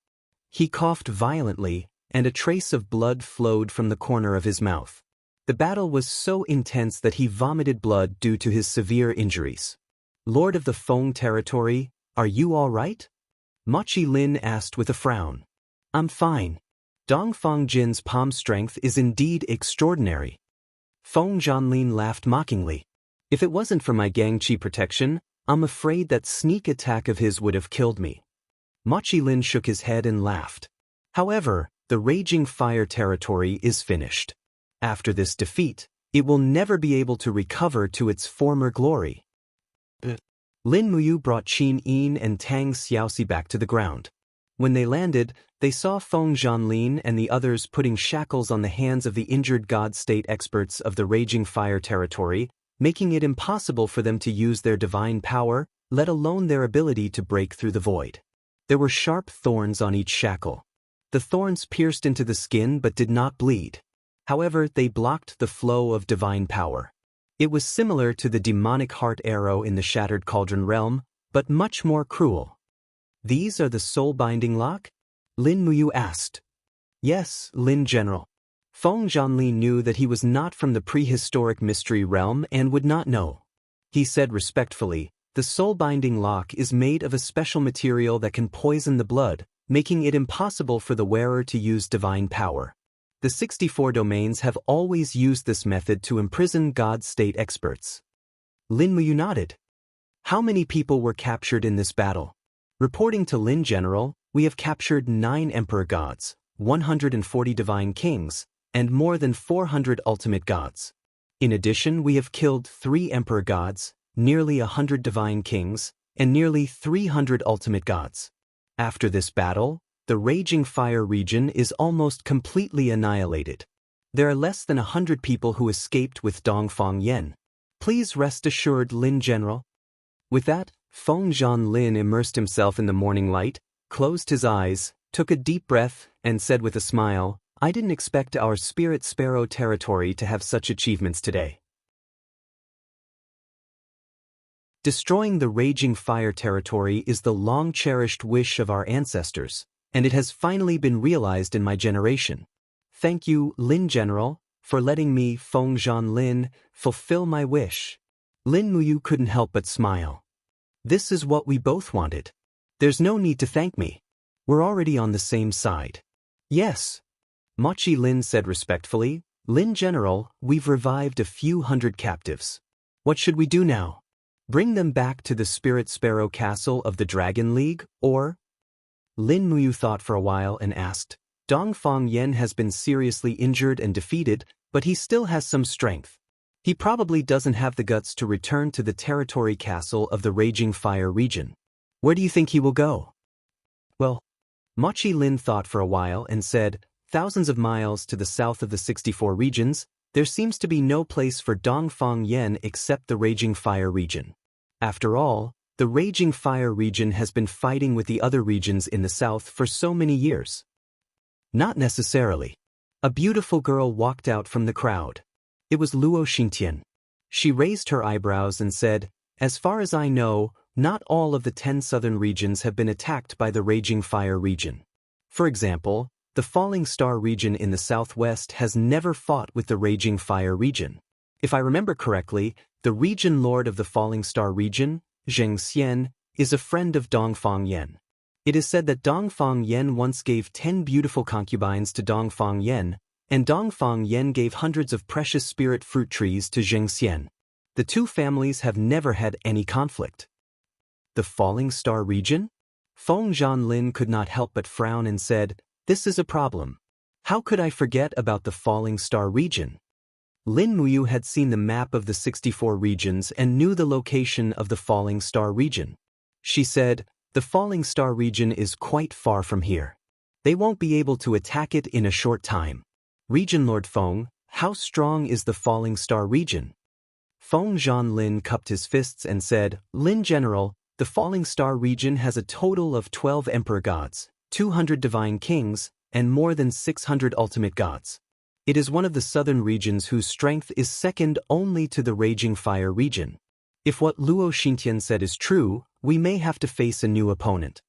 He coughed violently, and a trace of blood flowed from the corner of his mouth. The battle was so intense that he vomited blood due to his severe injuries. "Lord of the Feng territory, are you all right?" Mochi Lin asked with a frown. "I'm fine. Dongfang Jin's palm strength is indeed extraordinary." Feng Zhanlin laughed mockingly. If it wasn't for my Gangqi protection, I'm afraid that sneak attack of his would have killed me. Mochi Lin shook his head and laughed. However, the Raging Fire territory is finished. After this defeat, it will never be able to recover to its former glory. Lin Muyu brought Qin Yin and Tang Xiaoxi back to the ground. When they landed, they saw Feng Zhanlin and the others putting shackles on the hands of the injured god state experts of the Raging Fire territory, making it impossible for them to use their divine power, let alone their ability to break through the void. There were sharp thorns on each shackle. The thorns pierced into the skin but did not bleed. However, they blocked the flow of divine power. It was similar to the demonic heart arrow in the Shattered Cauldron realm, but much more cruel. These are the soul-binding lock? Lin Muyu asked. Yes, Lin General. Feng Zhanlin knew that he was not from the prehistoric mystery realm and would not know. He said respectfully, the soul-binding lock is made of a special material that can poison the blood, making it impossible for the wearer to use divine power. The 64 domains have always used this method to imprison god state experts. Lin Muyu nodded. How many people were captured in this battle? Reporting to Lin General, we have captured 9 emperor gods, 140 divine kings, and more than 400 ultimate gods. In addition, we have killed 3 emperor gods, nearly 100 divine kings, and nearly 300 ultimate gods. After this battle, the Raging Fire region is almost completely annihilated. There are less than 100 people who escaped with Dongfang Yen. Please rest assured, Lin General. With that, Feng Zhanlin immersed himself in the morning light, closed his eyes, took a deep breath, and said with a smile, I didn't expect our Spirit Sparrow territory to have such achievements today. Destroying the Raging Fire territory is the long-cherished wish of our ancestors, and it has finally been realized in my generation. Thank you, Lin General, for letting me, Feng Zhanlin, fulfill my wish. Lin Muyu couldn't help but smile. This is what we both wanted. There's no need to thank me. We're already on the same side. Yes. Mochi Lin said respectfully, Lin General, we've revived a few hundred captives. What should we do now? Bring them back to the Spirit Sparrow Castle of the Dragon League, or? Lin Muyu thought for a while and asked, Dongfang Yen has been seriously injured and defeated, but he still has some strength. He probably doesn't have the guts to return to the territory castle of the Raging Fire region. Where do you think he will go? Well, Mochi Lin thought for a while and said, thousands of miles to the south of the 64 regions, there seems to be no place for Dongfang Yen except the Raging Fire region. After all, the Raging Fire region has been fighting with the other regions in the south for so many years. Not necessarily. A beautiful girl walked out from the crowd. It was Luo Xingtian. She raised her eyebrows and said, as far as I know, not all of the 10 southern regions have been attacked by the Raging Fire region. For example, the Falling Star region in the southwest has never fought with the Raging Fire region. If I remember correctly, the region lord of the Falling Star region, Xianxia, is a friend of Dongfang Yen. It is said that Dongfang Yen once gave 10 beautiful concubines to Dongfang Yen, and Dongfang Yen gave hundreds of precious spirit fruit trees to Xianxia. The two families have never had any conflict. The Falling Star region? Feng Zhanlin could not help but frown and said, this is a problem. How could I forget about the Falling Star region? Lin Muyu had seen the map of the 64 regions and knew the location of the Falling Star region. She said, the Falling Star region is quite far from here. They won't be able to attack it in a short time. Region Lord Feng, how strong is the Falling Star region? Feng Zhanlin cupped his fists and said, Lin General, the Falling Star region has a total of 12 emperor gods, 200 divine kings, and more than 600 ultimate gods. It is one of the southern regions whose strength is second only to the Raging Fire region. If what Luo Xingtian said is true, we may have to face a new opponent.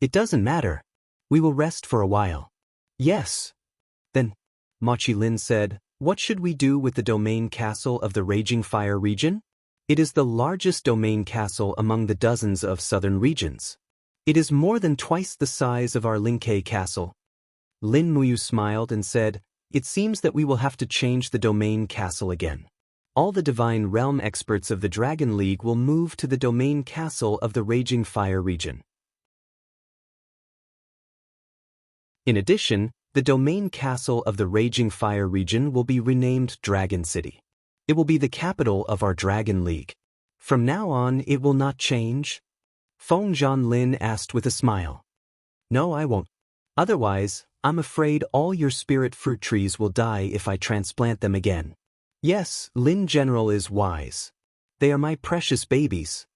It doesn't matter. We will rest for a while. Yes. Then, Mochi Lin said, what should we do with the domain castle of the Raging Fire region? It is the largest domain castle among the dozens of southern regions. It is more than twice the size of our Lingke castle. Lin Muyu smiled and said, It seems that we will have to change the domain castle again. All the Divine Realm experts of the Dragon League will move to the domain castle of the Raging Fire region. In addition, the domain castle of the Raging Fire region will be renamed Dragon City. It will be the capital of our Dragon League. From now on, it will not change? Wang Lin asked with a smile. No, I won't. Otherwise, I'm afraid all your spirit fruit trees will die if I transplant them again. Yes, Lin General is wise. They are my precious babies.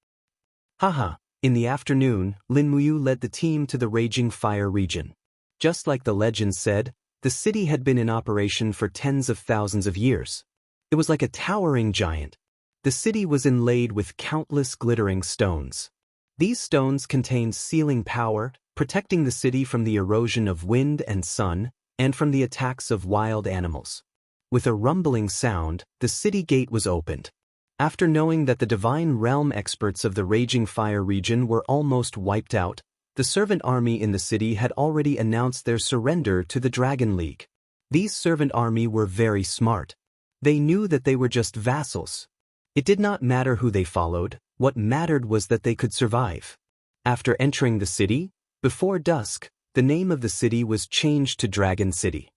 Haha. In the afternoon, Lin Muyu led the team to the Raging Fire region. Just like the legend said, the city had been in operation for tens of thousands of years. It was like a towering giant. The city was inlaid with countless glittering stones. These stones contained sealing power, protecting the city from the erosion of wind and sun, and from the attacks of wild animals. With a rumbling sound, the city gate was opened. After knowing that the Divine Realm experts of the Raging Fire region were almost wiped out, the servant army in the city had already announced their surrender to the Dragon League. These servant army were very smart. They knew that they were just vassals. It did not matter who they followed, what mattered was that they could survive. After entering the city, before dusk, the name of the city was changed to Dragon City.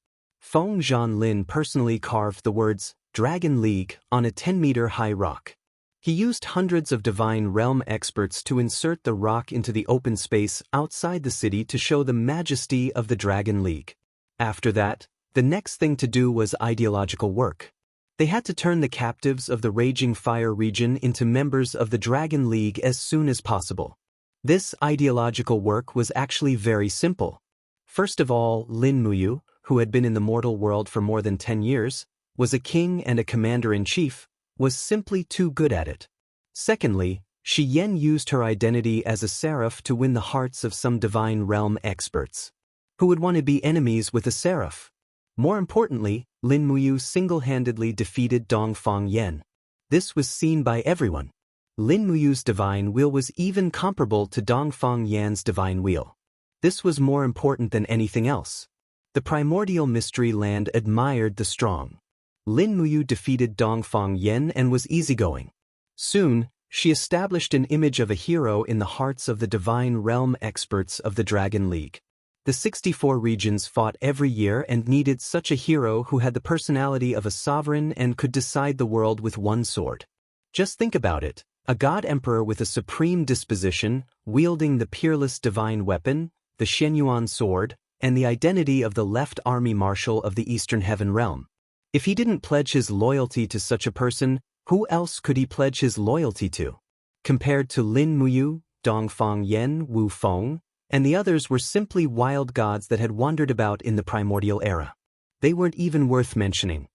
Wang Lin personally carved the words, Dragon League, on a 10-meter-high rock. He used hundreds of Divine Realm experts to insert the rock into the open space outside the city to show the majesty of the Dragon League. After that, the next thing to do was ideological work. They had to turn the captives of the Raging Fire region into members of the Dragon League as soon as possible. This ideological work was actually very simple. First of all, Lin Muyu, who had been in the mortal world for more than 10 years, was a king and a commander-in-chief, was simply too good at it. Secondly, Xian used her identity as a seraph to win the hearts of some Divine Realm experts. Who would want to be enemies with a seraph? More importantly, Lin Muyu single-handedly defeated Dongfang Yan. This was seen by everyone. Lin Muyu's divine will was even comparable to Dongfang Yan's divine will. This was more important than anything else. The primordial mystery land admired the strong. Lin Muyu defeated Dongfang Yan and was easygoing. Soon, she established an image of a hero in the hearts of the Divine Realm experts of the Dragon League. The 64 regions fought every year and needed such a hero who had the personality of a sovereign and could decide the world with one sword. Just think about it, a god emperor with a supreme disposition, wielding the peerless divine weapon, the Xianyuan sword, and the identity of the left army marshal of the Eastern Heaven Realm. If he didn't pledge his loyalty to such a person, who else could he pledge his loyalty to? Compared to Lin Muyu, Dongfang Yan, Wu Feng, and the others were simply wild gods that had wandered about in the primordial era. They weren't even worth mentioning.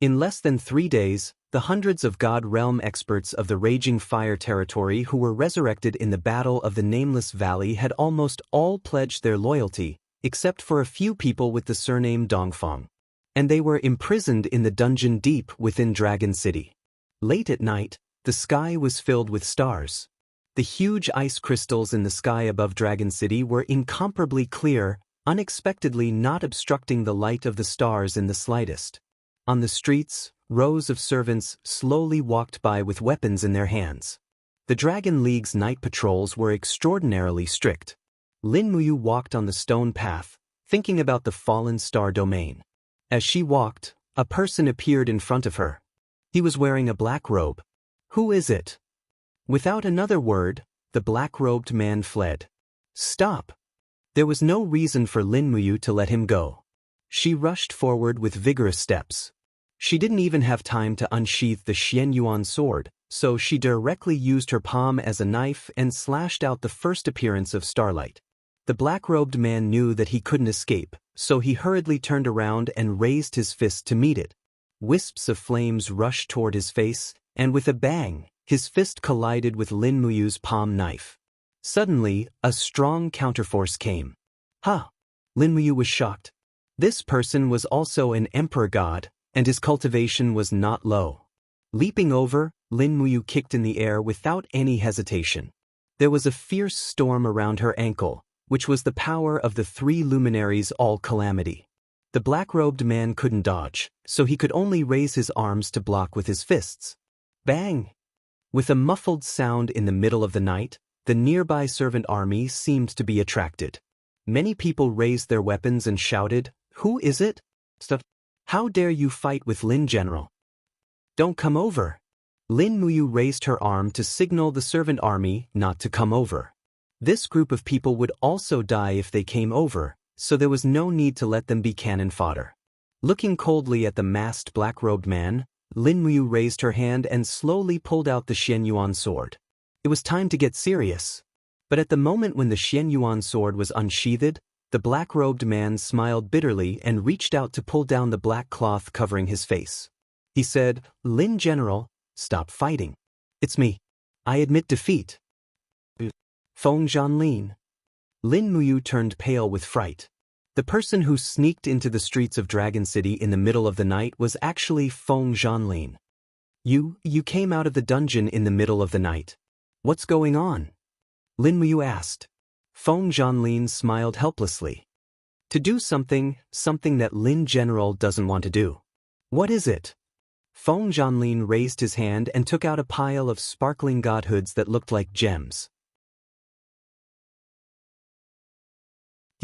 In less than 3 days, the hundreds of God Realm experts of the Raging Fire territory who were resurrected in the Battle of the Nameless Valley had almost all pledged their loyalty, except for a few people with the surname Dongfang. And they were imprisoned in the dungeon deep within Dragon City. Late at night, the sky was filled with stars. The huge ice crystals in the sky above Dragon City were incomparably clear, unexpectedly not obstructing the light of the stars in the slightest. On the streets, rows of servants slowly walked by with weapons in their hands. The Dragon League's night patrols were extraordinarily strict. Lin Muyu walked on the stone path, thinking about the fallen star domain. As she walked, a person appeared in front of her. He was wearing a black robe. Who is it? Without another word, the black-robed man fled. Stop! There was no reason for Lin Muyu to let him go. She rushed forward with vigorous steps. She didn't even have time to unsheath the Xianyuan sword, so she directly used her palm as a knife and slashed out the first appearance of starlight. The black-robed man knew that he couldn't escape, so he hurriedly turned around and raised his fist to meet it. Wisps of flames rushed toward his face, and with a bang, his fist collided with Lin Muyu's palm knife. Suddenly, a strong counterforce came. Ha! Lin Muyu was shocked. This person was also an emperor god, and his cultivation was not low. Leaping over, Lin Muyu kicked in the air without any hesitation. There was a fierce storm around her ankle, which was the power of the three luminaries all-calamity. The black-robed man couldn't dodge, so he could only raise his arms to block with his fists. Bang! With a muffled sound in the middle of the night, the nearby servant army seemed to be attracted. Many people raised their weapons and shouted, "Who is it? Stuff! How dare you fight with Lin General? Don't come over!" Lin Muyu raised her arm to signal the servant army not to come over. This group of people would also die if they came over, so there was no need to let them be cannon fodder. Looking coldly at the masked black-robed man, Lin Muyu raised her hand and slowly pulled out the Xianyuan sword. It was time to get serious. But at the moment when the Xianyuan sword was unsheathed, the black-robed man smiled bitterly and reached out to pull down the black cloth covering his face. He said, "Lin General, stop fighting. It's me. I admit defeat." Feng Zhanlin. Lin Muyu turned pale with fright. The person who sneaked into the streets of Dragon City in the middle of the night was actually Feng Zhanlin. You came out of the dungeon in the middle of the night. What's going on?" Lin Muyu asked. Feng Zhanlin smiled helplessly. "To do something that Lin General doesn't want to do." "What is it?" Feng Zhanlin raised his hand and took out a pile of sparkling godhoods that looked like gems.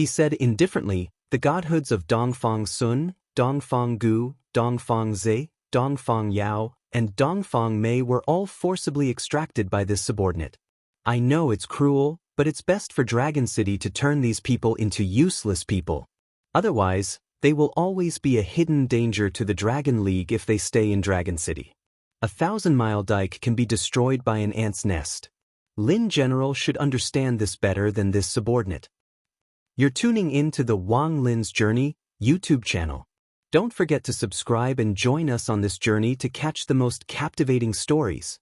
He said indifferently, "The godhoods of Dongfang Sun, Dongfang Gu, Dongfang Zhe, Dongfang Yao, and Dongfang Mei were all forcibly extracted by this subordinate. I know it's cruel, but it's best for Dragon City to turn these people into useless people. Otherwise, they will always be a hidden danger to the Dragon League if they stay in Dragon City. 1,000-mile dike can be destroyed by an ant's nest. Lin General should understand this better than this subordinate." You're tuning in to the Wang Lin's Journey YouTube channel. Don't forget to subscribe and join us on this journey to catch the most captivating stories.